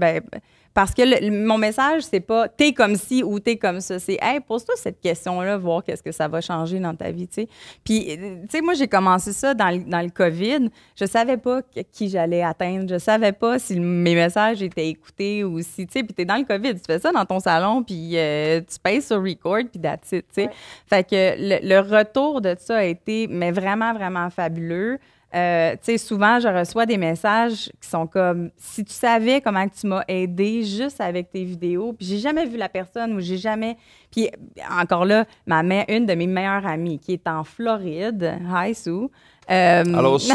mon message, c'est pas « t'es comme ci » ou « t'es comme ça ». C'est « hey, pose-toi cette question-là, voir qu'est-ce que ça va changer dans ta vie », tu sais. Puis, tu sais, moi, j'ai commencé ça dans le COVID. Je savais pas qui j'allais atteindre. Je savais pas si mes messages étaient écoutés ou si, tu sais, puis t'es dans le COVID, tu fais ça dans ton salon, puis tu payes sur record, puis that's it, tu sais. Fait que le retour de ça a été, mais vraiment, vraiment fabuleux. Tu sais, souvent, je reçois des messages qui sont comme « Si tu savais comment tu m'as aidé juste avec tes vidéos, puis j'ai jamais vu la personne ou j'ai jamais... » Puis encore là, une de mes meilleures amies qui est en Floride, hi Sue. Hello, Sue.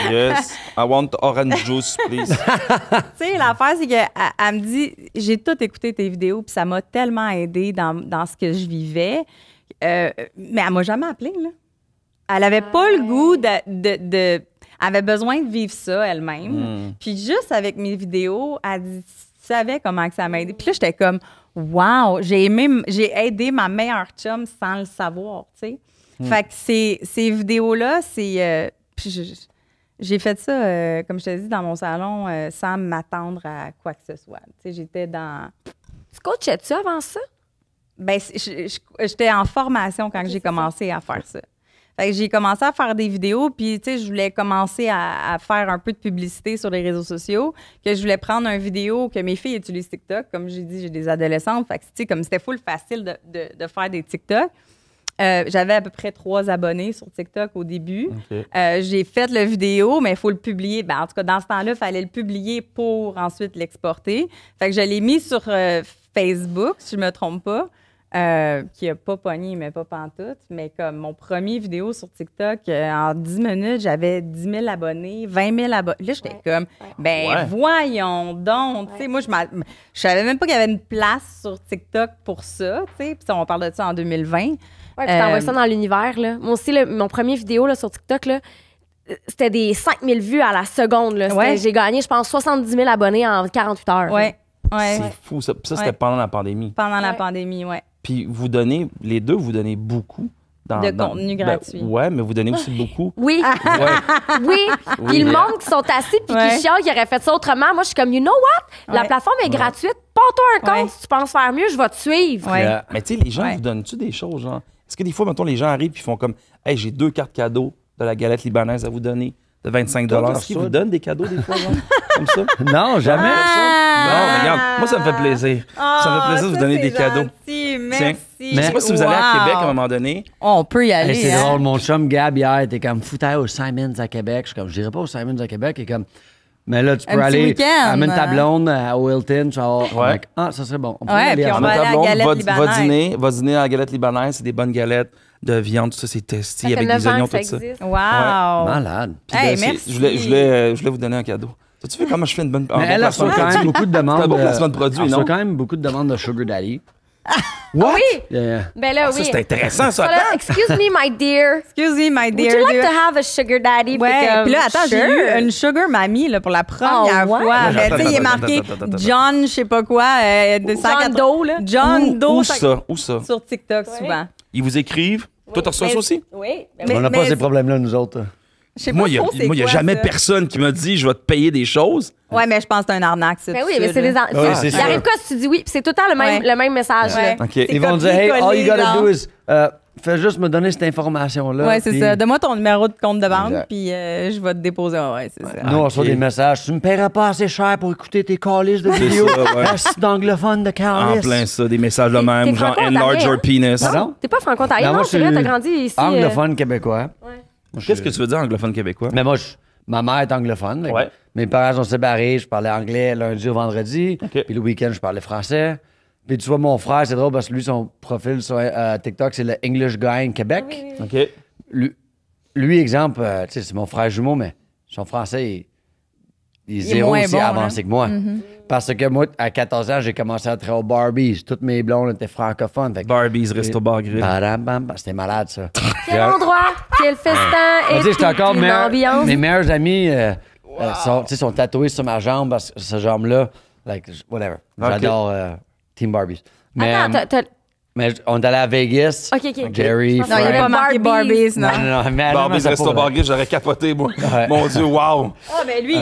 Yes, I want orange juice, please. Tu sais, l'affaire, c'est qu'elle me dit « J'ai tout écouté tes vidéos, puis ça m'a tellement aidé dans ce que je vivais. » Mais elle m'a jamais appelée, là. Elle avait pas le goût elle avait besoin de vivre ça elle-même. Puis juste avec mes vidéos, elle dit, tu savais comment que ça m'a aidé. Puis là, j'étais comme, wow, j'ai aidé ma meilleure chum sans le savoir, tu sais. Fait que ces vidéos-là, j'ai fait ça, comme je te dis, dans mon salon, sans m'attendre à quoi que ce soit. Tu sais, j'étais dans... Tu coachais-tu avant ça? Ben, j'étais en formation quand j'ai commencé à faire ça. Fait que j'ai commencé à faire des vidéos, puis tu sais, je voulais commencer à faire un peu de publicité sur les réseaux sociaux, que je voulais prendre une vidéo que mes filles utilisent TikTok. Comme j'ai dit, j'ai des adolescentes, fait que tu sais, comme c'était full facile de faire des TikTok. J'avais à peu près 3 abonnés sur TikTok au début. J'ai fait la vidéo, mais il faut le publier. Ben, en tout cas, dans ce temps-là, il fallait le publier pour ensuite l'exporter. Fait que je l'ai mis sur Facebook, si je me trompe pas. Qui a pas pogné, mais pas pantoute. Mais comme mon premier vidéo sur TikTok, en 10 minutes, j'avais 10 000 abonnés, 20 000 abonnés. Là, j'étais comme, voyons donc. Tu sais, moi, je savais même pas qu'il y avait une place sur TikTok pour ça. Tu sais, puis on parle de ça en 2020. Ouais, puis t'envoies ça dans l'univers, là. Moi aussi, mon premier vidéo là, sur TikTok, là, c'était des 5 000 vues à la seconde, là. J'ai gagné, je pense, 70 000 abonnés en 48 heures. Ouais. C'est fou, ça. Ça, c'était pendant la pandémie. Pendant la pandémie, oui. Puis vous donnez beaucoup de contenu gratuit. Ouais, mais vous donnez aussi beaucoup. Oui. Oui. Puis le monde qui sont assis puis qui chialent, qui aurait fait ça autrement. Moi, je suis comme, you know what? La plateforme est gratuite. Pars-toi un compte. Si tu penses faire mieux, je vais te suivre. Mais tu sais, les gens vous donnent-tu des choses, genre? Est-ce que des fois, mettons, les gens arrivent et font comme, hey, j'ai 2 cartes cadeaux de la galette libanaise à vous donner de 25 $. Est-ce qu'ils vous donnent des cadeaux des fois, genre? Comme ça? Non, jamais. Non, Regarde, moi, ça me fait plaisir. ça me fait plaisir de vous donner des cadeaux. Gentil. Tiens. Merci. Je sais pas si vous allez à Québec à un moment donné. On peut y aller. Hey, c'est hein. drôle, mon chum Gab hier était comme foutais au Simons à Québec. Je suis comme, je dirais pas au Simons à Québec. Il est comme, mais là, tu peux Un petit aller. week-end. Amène ta blonde au Hilton. Tu vas avoir- Ouais. I'm like, ah, ça serait bon. On peut Ouais, y aller puis on ensemble. va aller à la blonde galette va libanaise. va dîner à la galette libanaise. C'est des bonnes galettes de viande, tout ça, c'est testé Ça fait avec 9 des ans oignons, que ça tout ça. existe. Wow. Malade. Puis, Hey, c'est- merci. je voulais vous donner un cadeau. Tu vu comment je fais une bonne Mais elle reçoit quand même beaucoup de demandes. C'est un bon placement de produit, elle reçoit non? quand même beaucoup de demandes de Sugar Daddy. What? Oui! Yeah. Ben là, Ça, oui. c'est intéressant, ça. Voilà, excuse me, my dear. Excuse me, my Would dear. you like dear. to have a sugar daddy? Ouais, puis là, attends, j'ai eu Sure. une sugar mamie là, pour la première Oh, ouais? fois. Ouais, Mais tu sais, il est attends, marqué attends. John, je sais pas quoi, de 180 Doe, là. John Doe. Où ça? Où ça? Sur TikTok, souvent. Ils vous écrivent? Toi, t'as reçu ça aussi? Oui. Ben Mais- On n'a pas mais- ces problèmes-là, nous autres. Je sais Moi, pas il trop c'est n'y a quoi, jamais ça. personne qui m'a dit je vais te payer des choses. Ouais, mais je pense que c'est un arnaque, ça. Ben tout oui, ça, mais c'est là. des. Ouais, c'est Il sûr. arrive quoi si tu dis oui? Puis c'est tout le temps le même, Ouais. le même message. Ouais. Là. OK. C'est Ils vont comme dire, hey, all you copier-coller, gotta genre. do is, fais juste me donner cette information-là. Ouais, c'est puis ça. Donne-moi ton numéro de compte de banque, Exact. puis je vais te déposer. Ouais, c'est ça. Nous, on reçoit Ok. des messages. Tu me paieras pas assez cher pour écouter tes calices de vidéos. ça, ouais. Reste d'anglophone de En calices. plein ça, des messages de T'es même, genre franco-ontarien, enlarge your hein? penis. Pardon? T'es pas franco-ontarien, Non, non? moi, C'est vrai, je t'as suis grandi ici. Anglophone québécois. Ouais. Qu'est-ce que tu veux dire anglophone québécois? Mais moi, ma mère est anglophone. Ouais. Mes parents sont séparés. Je parlais anglais lundi au vendredi. OK. Puis le week-end, je parlais français. Puis tu vois, mon frère, c'est drôle parce que lui, son profil sur TikTok, c'est le English Guy in Québec. OK. Lui, exemple, tu sais, c'est mon frère jumeau, mais son français, il est zéro moins aussi bon, là. avancé que moi. Parce que moi, à 14 ans, j'ai commencé à travailler au Barbies. Toutes mes blondes étaient francophones. Fait que- Barbies, Resto Bar Grill. Badam, bam, bam. C'était malade, ça. Quel endroit, quel festin Tu et sais, j'étais encore une ambiance. mes meilleurs amis sont tatoués sur ma jambe, parce que ce jambe-là, like, whatever. J'adore Team Barbies. Mais, Attends, mais on est allé à Vegas. OK, OK. Jerry, Non, Non, il n'y a pas Frank. marqué Barbies, non. Non, mais Barbies, ça Resto pour- Bar Grill, j'aurais capoté, moi. Ouais. Mon Dieu, wow. Ah, mais lui,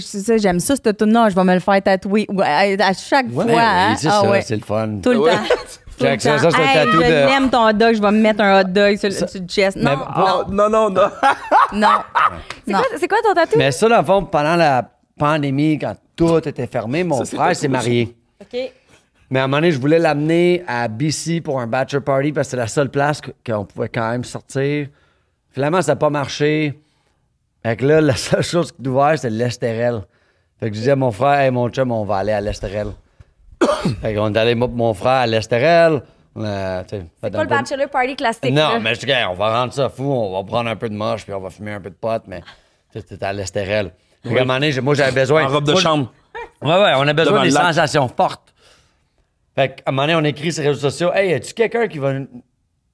c'est ça, j'aime ça, ce tune-là, je vais me le faire tatouer. Ouais, à chaque Ouais, fois, hein? oui, c'est Ah ça, ouais. c'est le fun. Tout le Ouais. temps. Tout le Check ça, temps. ça, c'est un Hey, tatou je de- l'aime ton hot dog, je vais me mettre un hot dog sur le chest. Non, Oh, non, non, non. non. Non. C'est quoi ton tatou? Mais ça, dans le fond, pendant la pandémie, quand tout était fermé, mon Ça, c'est frère tatoué, s'est marié. OK. Mais à un moment donné, je voulais l'amener à BC pour un bachelor party parce que c'était la seule place qu'on pouvait quand même sortir. Finalement, ça n'a pas marché. Fait que là, la seule chose qui est ouverte, c'est l'Estérel. Fait que je disais à mon frère, hey, mon chum, on va aller à l'Estérel. Fait qu'on est allé, moi, mon frère, à l'Estérel. C'est Pas le bachelor party classique. Non, là. mais je dis, hey, on va rendre ça fou, on va prendre un peu de moche, puis on va fumer un peu de pot, mais c'était à l'Estérel. Fait qu'à un moment donné, moi, j'avais besoin. En robe de moi, chambre. Ouais, on a besoin Devant des le lac. sensations fortes. Fait qu'à un moment donné, on écrit sur les réseaux sociaux, hey, y a-tu quelqu'un qui va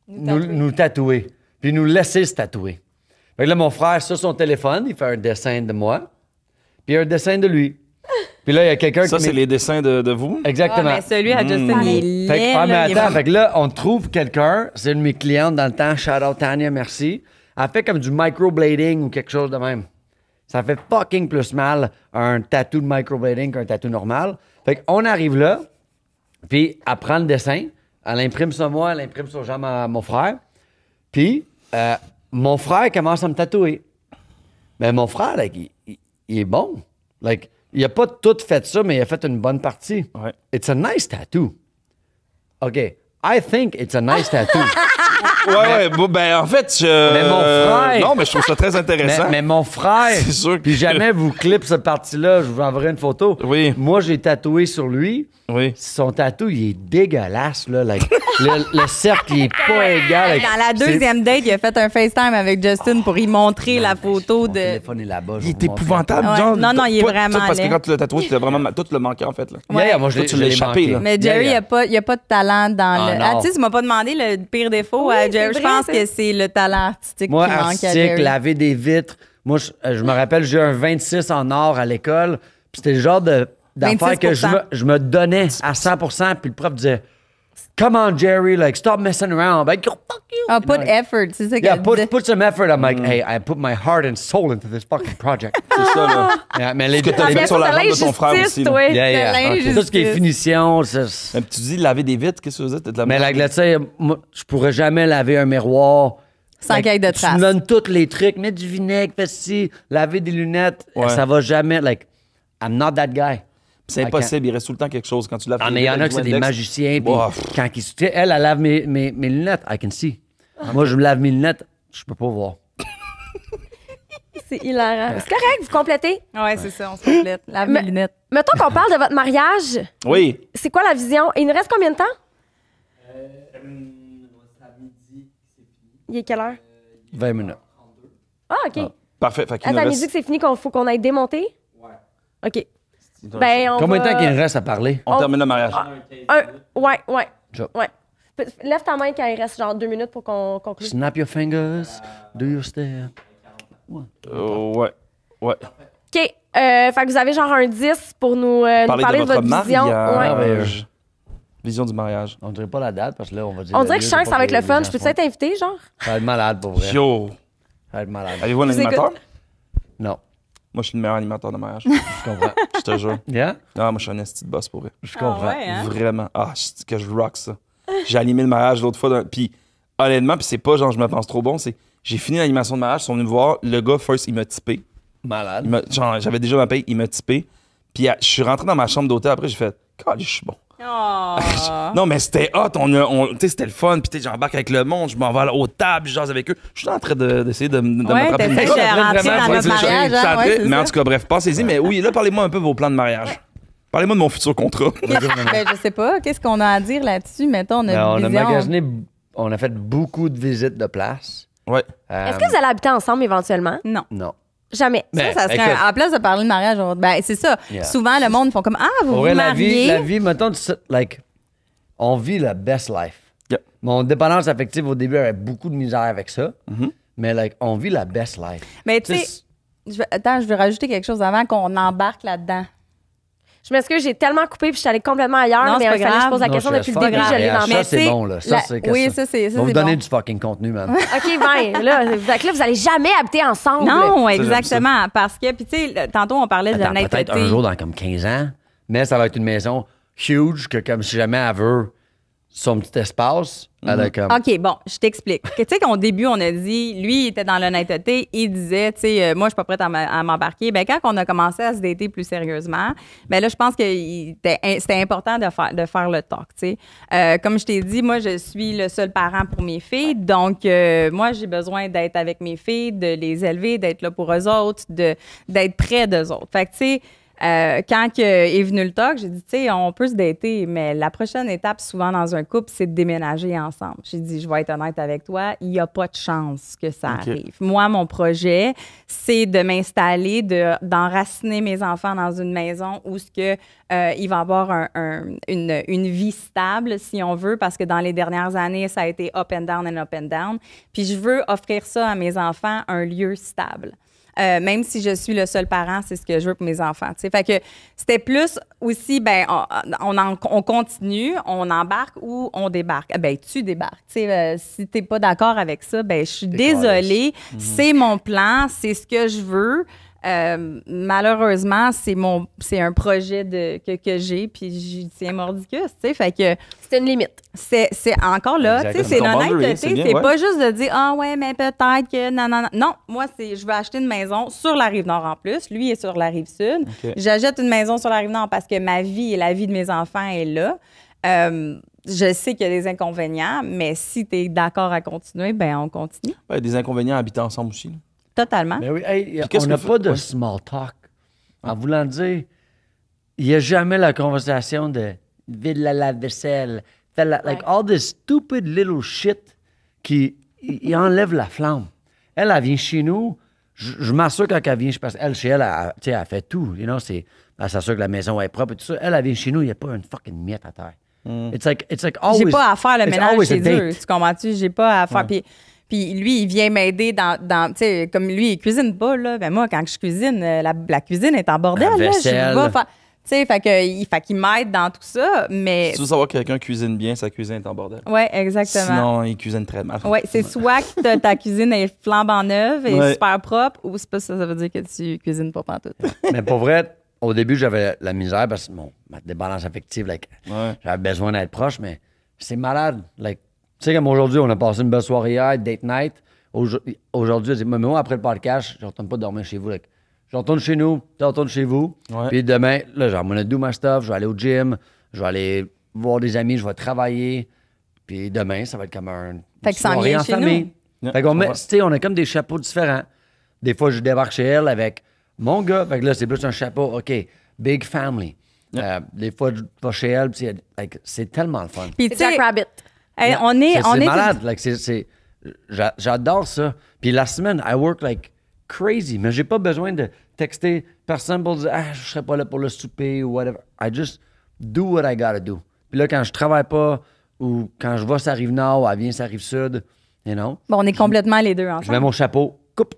nous tatouer? Puis nous laisser se tatouer. Fait que là, mon frère, sur son téléphone, il fait un dessin de moi, puis un dessin de lui. Puis là, il y a quelqu'un Ça, qui. c'est les dessins de vous? Ah, Exactement. mais celui à Justin, il est Fait que, laid, ah, mais là, il est attends, vraiment- fait que là, on trouve quelqu'un, c'est une de mes clientes dans le temps, shout out Tania, merci. Elle fait comme du microblading ou quelque chose de même. Ça fait fucking plus mal un tatou de microblading qu'un tatou normal. Fait qu'on arrive là, puis elle prend le dessin, elle imprime sur moi, elle imprime sur Jean, mon frère. Puis mon frère commence à me tatouer. Mais mon frère, like, il est bon. Like, il a pas tout fait ça, mais il a fait une bonne partie. Ouais. It's a nice tattoo. OK. I think it's a nice tattoo. Ouais, bon, ben, en fait, je. Mais mon frère- Non, mais je trouve ça très intéressant. mais mon frère, C'est sûr que- puis jamais vous clip cette partie-là, je vous enverrai une photo. Oui. Moi, j'ai tatoué sur lui. Oui. Son tatou, il est dégueulasse, là. Like, le cercle, il est pas égal. Like, Dans la c'est- deuxième date, il a fait un FaceTime avec Justin pour y montrer la photo Mon de. téléphone est là-bas. je Il vais est vous montrer. épouvantable, Ouais. genre. Non, non, il est Toi, vraiment Parce que laid. quand tu l'as tatoué, c'était vraiment. Tout le manquait, en fait, là. Yeah, yeah, moi, je Toi, l'ai tu l'as je l'ai échappé, manqué. là. Mais Jerry, Yeah, il n'y a pas de talent dans Ah, le. non. Ah, tu sais, tu m'as pas demandé le pire défaut à Jerry. c'est Je pense vrai, que c'est le talent artistique Moi, qui manque à artistique, Jerry. laver des vitres. Moi, je me rappelle, j'ai eu un 26 en or à l'école. Puis c'était le genre d'affaire que 26%. je me donnais à 100%. Puis le prof disait, Come on, Jerry, like, stop messing around. Like, fuck you. Ah, put effort, c'est ça Yeah, qu'elle disait. put some effort. I'm like, hey, I put my heart and soul into this fucking project. C'est ça, là. Yeah, mais les Ce que t'as Ah, fait bien sur sûr, la de jambe de ton frère l'injustice, aussi. là. toi. Yeah, yeah. de l'injustice. Tout ce qui est finition, Mais tu dis laver des vitres, qu'est-ce que vous êtes? mais like, tu sais, moi, je pourrais jamais laver un miroir. Sans Like, qu'il y ait de Tu traces. me donnes tous les trucs, mettre du vinaigre, fais ci, laver des lunettes, Ouais. ça va jamais. Like, I'm not that guy. C'est impossible, il reste tout le temps quelque chose quand tu laves. Ah, mais il y en a qui c'est des magiciens. Puis quand ils, tu sais, elle lave mes lunettes. I can see. Moi, je me lave mes lunettes. Je peux pas voir. C'est hilarant. C'est correct, vous complétez. Ouais, c'est ça, on se complète. Lave mes lunettes. Mettons qu'on parle de votre mariage. Oui. C'est quoi la vision? Et il nous reste combien de temps? Il est quelle heure? 20 minutes. Ah, OK. Parfait. Fait qu'il À nous ta reste... midi que c'est fini, qu'il faut qu'on aille démonter? Ouais. OK. Ben, on Combien de va... temps qu'il nous reste à parler? On termine le mariage. Ouais. Job. Ouais. Lève ta main quand il reste genre 2 minutes pour qu'on conclue. Snap your fingers, do your step. Ouais. OK. Fait que vous avez genre un 10 pour nous parler de votre vision. mariage. Vision du mariage. On dirait pas la date parce que là, on va dire. On dirait que je sens que ça va être le fun. Je peux-tu être invité, genre? Ça va être malade pour vrai. Yo. Ça va être malade. Avez-vous un Je vous animateur? écoute. Non, Moi, je suis le meilleur animateur de mariage. je comprends. Je te jure. Yeah? Non, moi, je suis un esti de boss pour vrai. Je comprends. ouais, hein? Vraiment. Ah, je dis que je rock ça. J'ai animé le mariage l'autre fois. Puis, honnêtement, puis c'est pas genre je me pense trop bon, c'est j'ai fini l'animation de mariage, ils sont venus me voir. Le gars, first, il m'a typé. Malade. Genre, j'avais déjà ma paye, il m'a typé. Puis, je suis rentré dans ma chambre d'hôtel après, j'ai fait, je suis bon. Oh. Non, mais c'était hot. Tu sais, c'était le fun. Puis, j'embarque avec le monde, je m'en vais aux tables, je jase avec eux. Je suis en train d'essayer de m'attraper une t'essaies coupe. de rentrer Vraiment, dans notre je suis mariage, hein, entré. ouais, c'est Mais en ça. tout cas, bref, pensez-y. Mais oui, là, parlez-moi un peu de vos plans de mariage. Parlez-moi de mon futur contrat. Ben, je sais pas. Qu'est-ce qu'on a à dire là-dessus? Mettons, Ben, notre on a vision. magasiné, on a fait beaucoup de visites de place. Ouais. Est-ce que vous allez habiter ensemble éventuellement? Non. Non. Jamais. Ben, Ça serait, écoute, à la place de parler de mariage, ben, c'est ça. Yeah. Souvent, le monde font comme Ah, vous pour vous vrai, mariez. la vie, mettons, on vit la best life. Yeah. Mon dépendance affective, au début, avait beaucoup de misère avec ça. Mais, on vit la best life. Mais tu sais, je veux rajouter quelque chose avant qu'on embarque là-dedans. Je m'excuse, j'ai tellement coupé puis je suis allée complètement ailleurs, Non, mais c'est il pas fallait que je grave. pose la Non, question je depuis le suis début, fuck je l'ai mariage. dans Mais Ça, c'est tu sais, bon, là. Ça, c'est oui, qu'est-ce ça, c'est On va vous bon. donner du fucking contenu, man. OK, ben, là, fait que là, vous allez jamais habiter ensemble. Non, j'aime exactement. Parce que, puis tu sais, tantôt, on parlait de Attends, l'honnêteté. peut-être un jour dans comme 15 ans, mais ça va être une maison huge que comme si jamais elle veut son petit espace, elle a comme... OK, bon, je t'explique. Tu sais qu'au début, on a dit, lui, il était dans l'honnêteté, il disait, tu sais, moi, je suis pas prête à m'embarquer. Ben quand on a commencé à se dater plus sérieusement, ben là, je pense que c'était important de faire le talk, tu sais. Comme je t'ai dit, moi, je suis le seul parent pour mes filles, donc moi, j'ai besoin d'être avec mes filles, de les élever, d'être là pour eux autres, d'être près d'eux autres. Fait que, tu sais, quand est venu le talk, j'ai dit, tu sais, on peut se dater, mais la prochaine étape, souvent dans un couple, c'est de déménager ensemble. J'ai dit, je vais être honnête avec toi, il n'y a pas de chance que ça arrive. Moi, mon projet, c'est de m'installer, d'enraciner mes enfants dans une maison où il va avoir une vie stable, si on veut, parce que dans les dernières années, ça a été up and down and up and down. Puis je veux offrir ça à mes enfants, un lieu stable. Même si je suis le seul parent, c'est ce que je veux pour mes enfants. T'sais. Fait que c'était plus aussi, ben, on continue, on embarque ou on débarque. Ben, tu débarques. Si t'es pas d'accord avec ça, ben, je suis désolée. C'est mon plan, c'est ce que je veux. Malheureusement, c'est un projet que j'ai, puis j'y tiens mordicus, tu sais, fait que C'est une limite. c'est encore là, tu sais, c'est Ton boundary, l'honnêteté, c'est bien, c'est ouais. pas juste de dire ah ouais, mais peut-être que non. Non, moi je veux acheter une maison sur la rive nord en plus, lui est sur la rive sud. OK. J'achète une maison sur la rive nord parce que ma vie et la vie de mes enfants est là. Je sais qu'il y a des inconvénients, mais si tu es d'accord à continuer, ben on continue. Il y a des inconvénients à habiter ensemble aussi. là. Totalement. Mais oui, hey, qu'est-ce on n'a que vous pas faites? de Ouais. small talk. En voulant dire, il n'y a jamais la conversation de vide la lave-vaisselle, like all this stupid little shit qui il enlève la flamme. Elle vient chez nous. Je m'assure quand elle vient, parce qu'elle, chez elle, tu sais, elle fait tout. You know, elle s'assure que la maison est propre et tout ça. Elle vient chez nous, il n'y a pas une fucking miette à terre. It's like always, J'ai pas à faire le it's ménage always a chez eux. date. Tu comprends-tu? J'ai pas à faire. Puis lui, il vient m'aider dans tu sais, comme lui, il cuisine pas, là. Ben moi, quand je cuisine, la cuisine est en bordel, La là. vaisselle. Je vais faire. Tu sais, fait qu'il m'aide dans tout ça, mais. Si tu veux savoir que quelqu'un cuisine bien, sa cuisine est en bordel. Ouais, exactement. Sinon, il cuisine très mal. Ouais, c'est soit que ta cuisine est flambant neuve et Ouais. super propre, ou c'est pas ça, ça veut dire que tu cuisines pas pantoute. Mais pour vrai, au début, j'avais la misère parce que ma débalance affective, like, Ouais. j'avais besoin d'être proche, mais c'est malade. Like, tu sais, comme aujourd'hui, on a passé une belle soirée hier, date night. Aujourd'hui, elle dit, mais moi, après le podcast, je ne retourne pas dormir chez vous. Like, Je retourne chez nous, tu retournes chez vous. Ouais. Puis demain, là, genre, I'm gonna do my stuff, je vais aller au gym, je vais aller voir des amis, je vais travailler. Puis demain, ça va être comme un Fait que ça en soirée vient en chez famille. nous. Fait qu'on met, Ouais. tu sais, on a comme des chapeaux différents. Des fois, je débarque chez elle avec mon gars. Fait que là, c'est plus un chapeau, OK, big family. Des fois, je vais chez elle, puis c'est tellement le fun. Puis, tu C'est sais, Jack Rabbit. hey, on C'est est malade. Like, j'adore ça. Puis la semaine, I work like crazy. Mais j'ai pas besoin de texter personne pour dire « Ah, je serai pas là pour le souper » ou whatever. I just do what I gotta do. Puis là, quand je travaille pas ou quand je vais sur la Rive-Nord ou elle vient sur la Rive-Sud, you know, Bon, on est complètement les deux je mets ensemble. mon chapeau, coupe.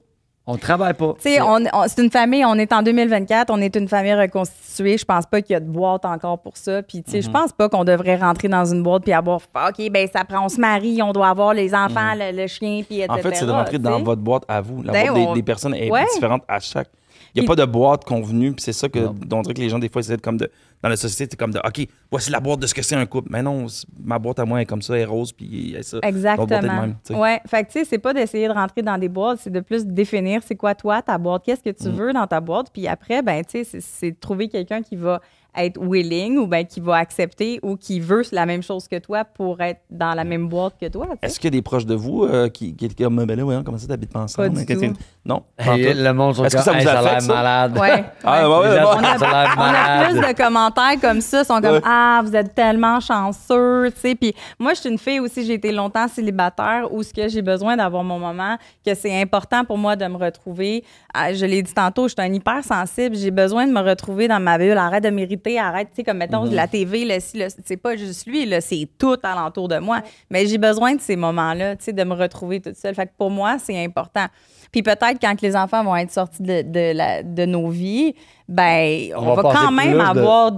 On travaille pas. Tu sais, c'est une famille, on est en 2024, on est une famille reconstituée. Je pense pas qu'il y a de boîte encore pour ça. Puis, tu sais, je pense pas qu'on devrait rentrer dans une boîte puis avoir, OK, ben ça prend, on se marie, on doit avoir les enfants, le chien, puis etc. En fait, c'est de rentrer dans votre boîte à vous. La Ben, boîte des personnes est Ouais. différente à chaque. Il n'y a pas de boîte convenue, puis c'est ça que on dirait que les gens, des fois, essaient de comme de. Dans la société, c'est comme de OK, voici la boîte de ce que c'est un couple. Mais non, ma boîte à moi est comme ça, elle est rose, puis elle est ça. Votre boîte est de Exactement. même, tu sais. Ouais. Fait que, tu sais, c'est pas d'essayer de rentrer dans des boîtes, c'est de plus définir c'est quoi, toi, ta boîte, qu'est-ce que tu veux dans ta boîte. Puis après, ben, tu sais, c'est de trouver quelqu'un qui va être willing ou ben qui va accepter ou qui veut la même chose que toi pour être dans la même boîte que toi. tu sais. Est-ce qu'il y a des proches de vous qui étaient comme, ben là, voyons, comment ça t'habites pas ensemble? Pas du Qu'est-ce que- tout. Non? Hey, le monde sont Est-ce que ça comme, vous hey, ça a affecte, l'air ça? malade. Ouais. Ah, ouais, Les ouais, gens ouais. sont- ça a l'air On a malade. plus de commentaires comme ça, sont comme Ouais. Ah, vous êtes tellement chanceux, tu sais. Puis moi, je suis une fille aussi, j'ai été longtemps célibataire où ce que j'ai besoin d'avoir mon moment, que c'est important pour moi de me retrouver. Ah, je l'ai dit tantôt, je suis un hypersensible, j'ai besoin de me retrouver dans ma bulle. Arrête de m'irriter, arrête, tu sais, comme mettons la TV, c'est pas juste lui, là, c'est tout alentour de moi. Mais j'ai besoin de ces moments-là, tu sais, de me retrouver toute seule. Fait que pour moi, c'est important. Puis peut-être quand les enfants vont être sortis de nos vies, ben on va passer quand même plus de- avoir,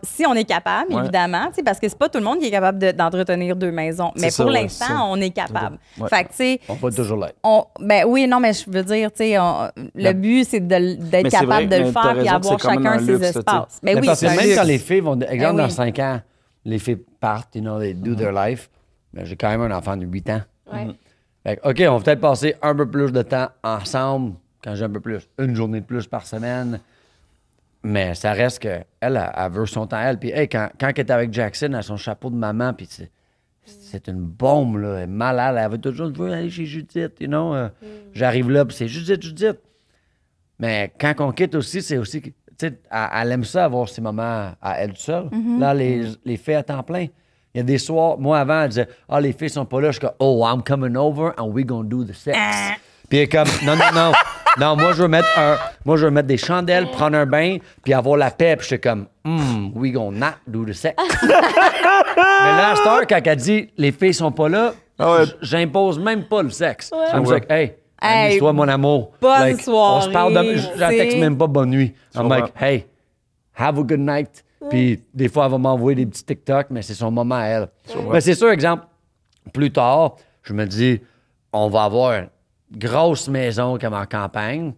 si on est capable, Ouais. évidemment, tu sais, parce que c'est pas tout le monde qui est capable d'entretenir deux maisons. Mais C'est pour ça, ouais, l'instant, c'est ça. on est capable. Ouais. Fait que, tu sais, On va toujours l'être. ben oui, non, mais je veux dire, tu sais, le but, c'est d'être Mais c'est capable vrai, de le mais t'as faire et raison, avoir c'est quand même chacun un ses luxe, là, tu sais. espaces. Ben Mais oui, parce c'est que un même luxe. quand les filles vont, exemple, Ben dans oui. 5 ans, les filles partent, you know, they do their life. Mais j'ai quand même un enfant de 8 ans. Ouais. Fait que, OK, on va peut-être passer un peu plus de temps ensemble, quand j'ai un peu plus, une journée de plus par semaine. Mais ça reste qu'elle, elle veut son temps, elle. Puis, hey, quand elle est avec Jackson, elle a son chapeau de maman, puis c'est une bombe, là. Elle est malade. Elle veut toujours, je veux aller chez Judith, you know. J'arrive là, puis c'est Judith. Mais quand on quitte aussi, c'est aussi, que, tu sais, elle aime ça, avoir ces moments à elle seule. Là, les filles à temps plein. Il y a des soirs, moi avant, elle disait, ah, les filles sont pas là. Je suis comme, oh, I'm coming over and we gonna do the sex. Puis elle est comme, non. Non, moi, je veux mettre des chandelles, prendre un bain, puis avoir la paix. Puis je suis comme, we gonna not do the sex. Mais là, à cette heure, quand elle dit, les filles sont pas là, j'impose même pas le sexe. Je me dis, hey, amuse-toi, mon amour. Bonne On se parle soirée, de. J'en texte c'est- même pas bonne nuit. I'm comprends. like, hey, have a good night. Puis des fois, elle va m'envoyer des petits TikTok, mais c'est son moment à elle. Mais c'est sûr, exemple, plus tard, je me dis, on va avoir une grosse maison comme en campagne,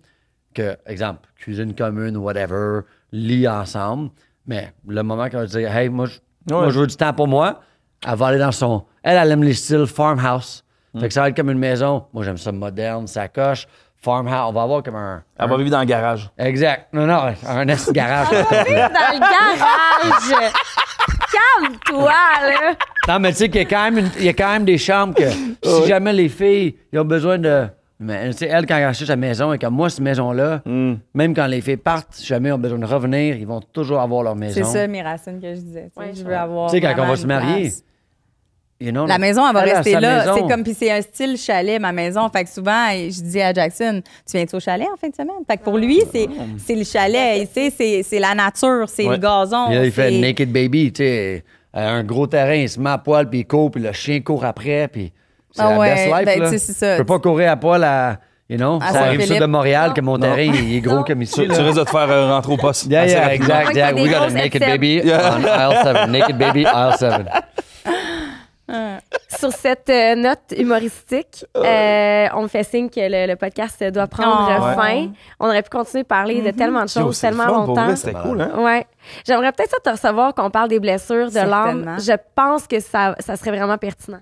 que, exemple, cuisine commune, whatever, lit ensemble. Mais le moment qu'elle va dire, hey, moi, je veux du temps pour moi, elle va aller dans son. Elle aime les styles farmhouse. Fait que ça va être comme une maison. Moi, j'aime ça moderne, ça coche. Farmhouse, on va avoir comme un. Elle va vivre dans le garage. Exact. Non, un esti garage. Dans le garage! Calme-toi, là! Non, mais tu sais qu'il y a quand même des chambres que si jamais les filles ils ont besoin de. Mais tu sais, elle, quand elle achète sa maison, et comme moi, cette maison-là, même quand les filles partent, si jamais ils ont besoin de revenir, ils vont toujours avoir leur maison. C'est ça, mes racines que je disais. Tu sais, Ouais, je veux avoir. Tu sais, quand on vraiment va se une marier, place. you know, La maison, elle va a rester sa là. maison. C'est comme, puis c'est un style chalet, ma maison. Fait que souvent, je dis à Jackson, tu viens-tu au chalet en fin de semaine? Fait que pour lui, c'est le chalet, tu sais, c'est la nature, c'est Ouais. le gazon. Puis là, il fait c'est- Naked Baby, tu sais, un gros terrain, il se met à poil, puis il court, puis le chien court après, puis c'est Ah la ouais, best life, ben, là. tu sais, c'est ça. Je peux pas courir à poil à, you know, À ça arrive Saint-Philippe. sud de Montréal, que mon terrain, il est gros comme ici, Tu là. risques de te faire rentrer au poste. Yeah, assez yeah, rapidement. exact. Ouais, Yeah, qu'il y a we des got a grosses naked headsets. baby on aisle 7. Naked baby, aisle 7. Sur cette note humoristique, on me fait signe que le podcast doit prendre Oh. fin. On aurait pu continuer à parler de tellement de Yo, choses c'est le tellement fun, pour longtemps. vrai, c'était cool, hein? Ouais. J'aimerais peut-être ça te recevoir qu'on parle des blessures de l'âme. Certainement. Je pense que ça serait vraiment pertinent.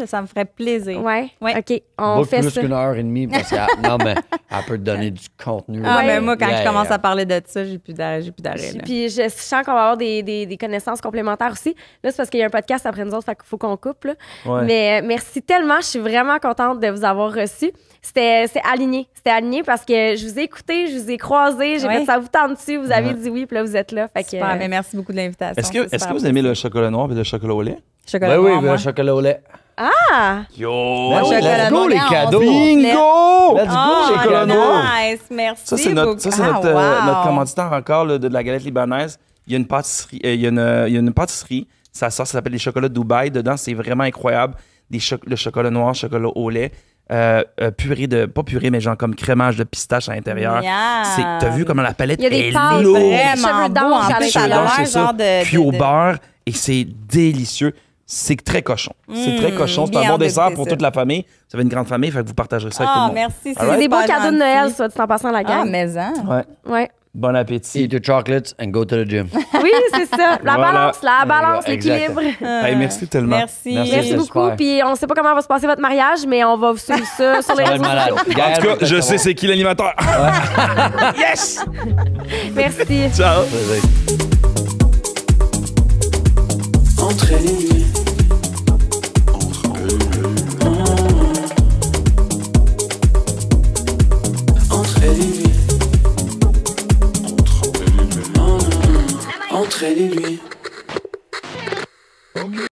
Ça me ferait plaisir. Ouais? Ouais. OK, on Beaucoup fait plus ça. qu'une heure et demie parce qu'elle non, mais elle peut te donner du contenu. Ah, Ouais. mais moi, quand Yeah, je commence yeah. à parler de ça, j'ai plus d'arrêt. Là. Puis je sens qu'on va avoir des connaissances complémentaires aussi. Là, c'est parce qu'il y a un podcast après nous autres, fait qu'il faut qu'on coupe. Là. Ouais. Mais merci tellement. Je suis vraiment contente de vous avoir reçu. C'était aligné. C'était aligné parce que je vous ai écouté, je vous ai croisé, j'ai Ouais. fait ça vous tente dessus, vous avez dit oui, puis là, vous êtes là. Fait que, Super, mais merci beaucoup de l'invitation. Est-ce que vous aimez le chocolat noir et le chocolat au lait? Chocolat Ben oui, noir, moi. le chocolat au lait. Ah! Yo! Ben oui, chocolat let's go, noir, les on cadeaux. se Bingo! Let's go, Oh, chocolat noir. nice, merci Ça, c'est beaucoup. notre, Ah, wow. notre commanditaire encore là, de la galette libanaise. Il y a une pâtisserie. Il y a une pâtisserie. Ça sort, ça s'appelle les chocolats Dubaï. Dedans, c'est vraiment incroyable. Le chocolat noir, chocolat au lait. Purée de. Pas purée, mais genre comme crémage de pistache à l'intérieur. Miam. T'as vu comment la palette Il y a des est pâtes lourde? Vraiment cheveux beau, d'ange en à plus, ça a l'intérieur, l'air c'est ça. genre de... Cuit au beurre et c'est délicieux. C'est très cochon. C'est très cochon. C'est un bien bon hâte de dessert goûter pour ça. toute la famille. Vous avez une grande famille, fait que vous partagerez ça avec tout Ah, le monde. merci. C'est des beaux super cadeaux de gentil. Noël, soit dit en passant la Ah, gang. mais hein. Ouais. Ouais. Bon appétit. Eat your chocolates and go to the gym. Oui, c'est ça. La Voilà. balance, Exact. l'équilibre. Hey, merci tellement. Merci. Merci C'était beaucoup. super. Puis on sait pas comment va se passer votre mariage, mais on va vous suivre ça sur les Ça va réseaux être malade. sociaux. En tout cas, je sais c'est qui l'animateur. Yes! Merci. Ciao. Entre elle et lui. Entre elle et lui. Entre elle et lui.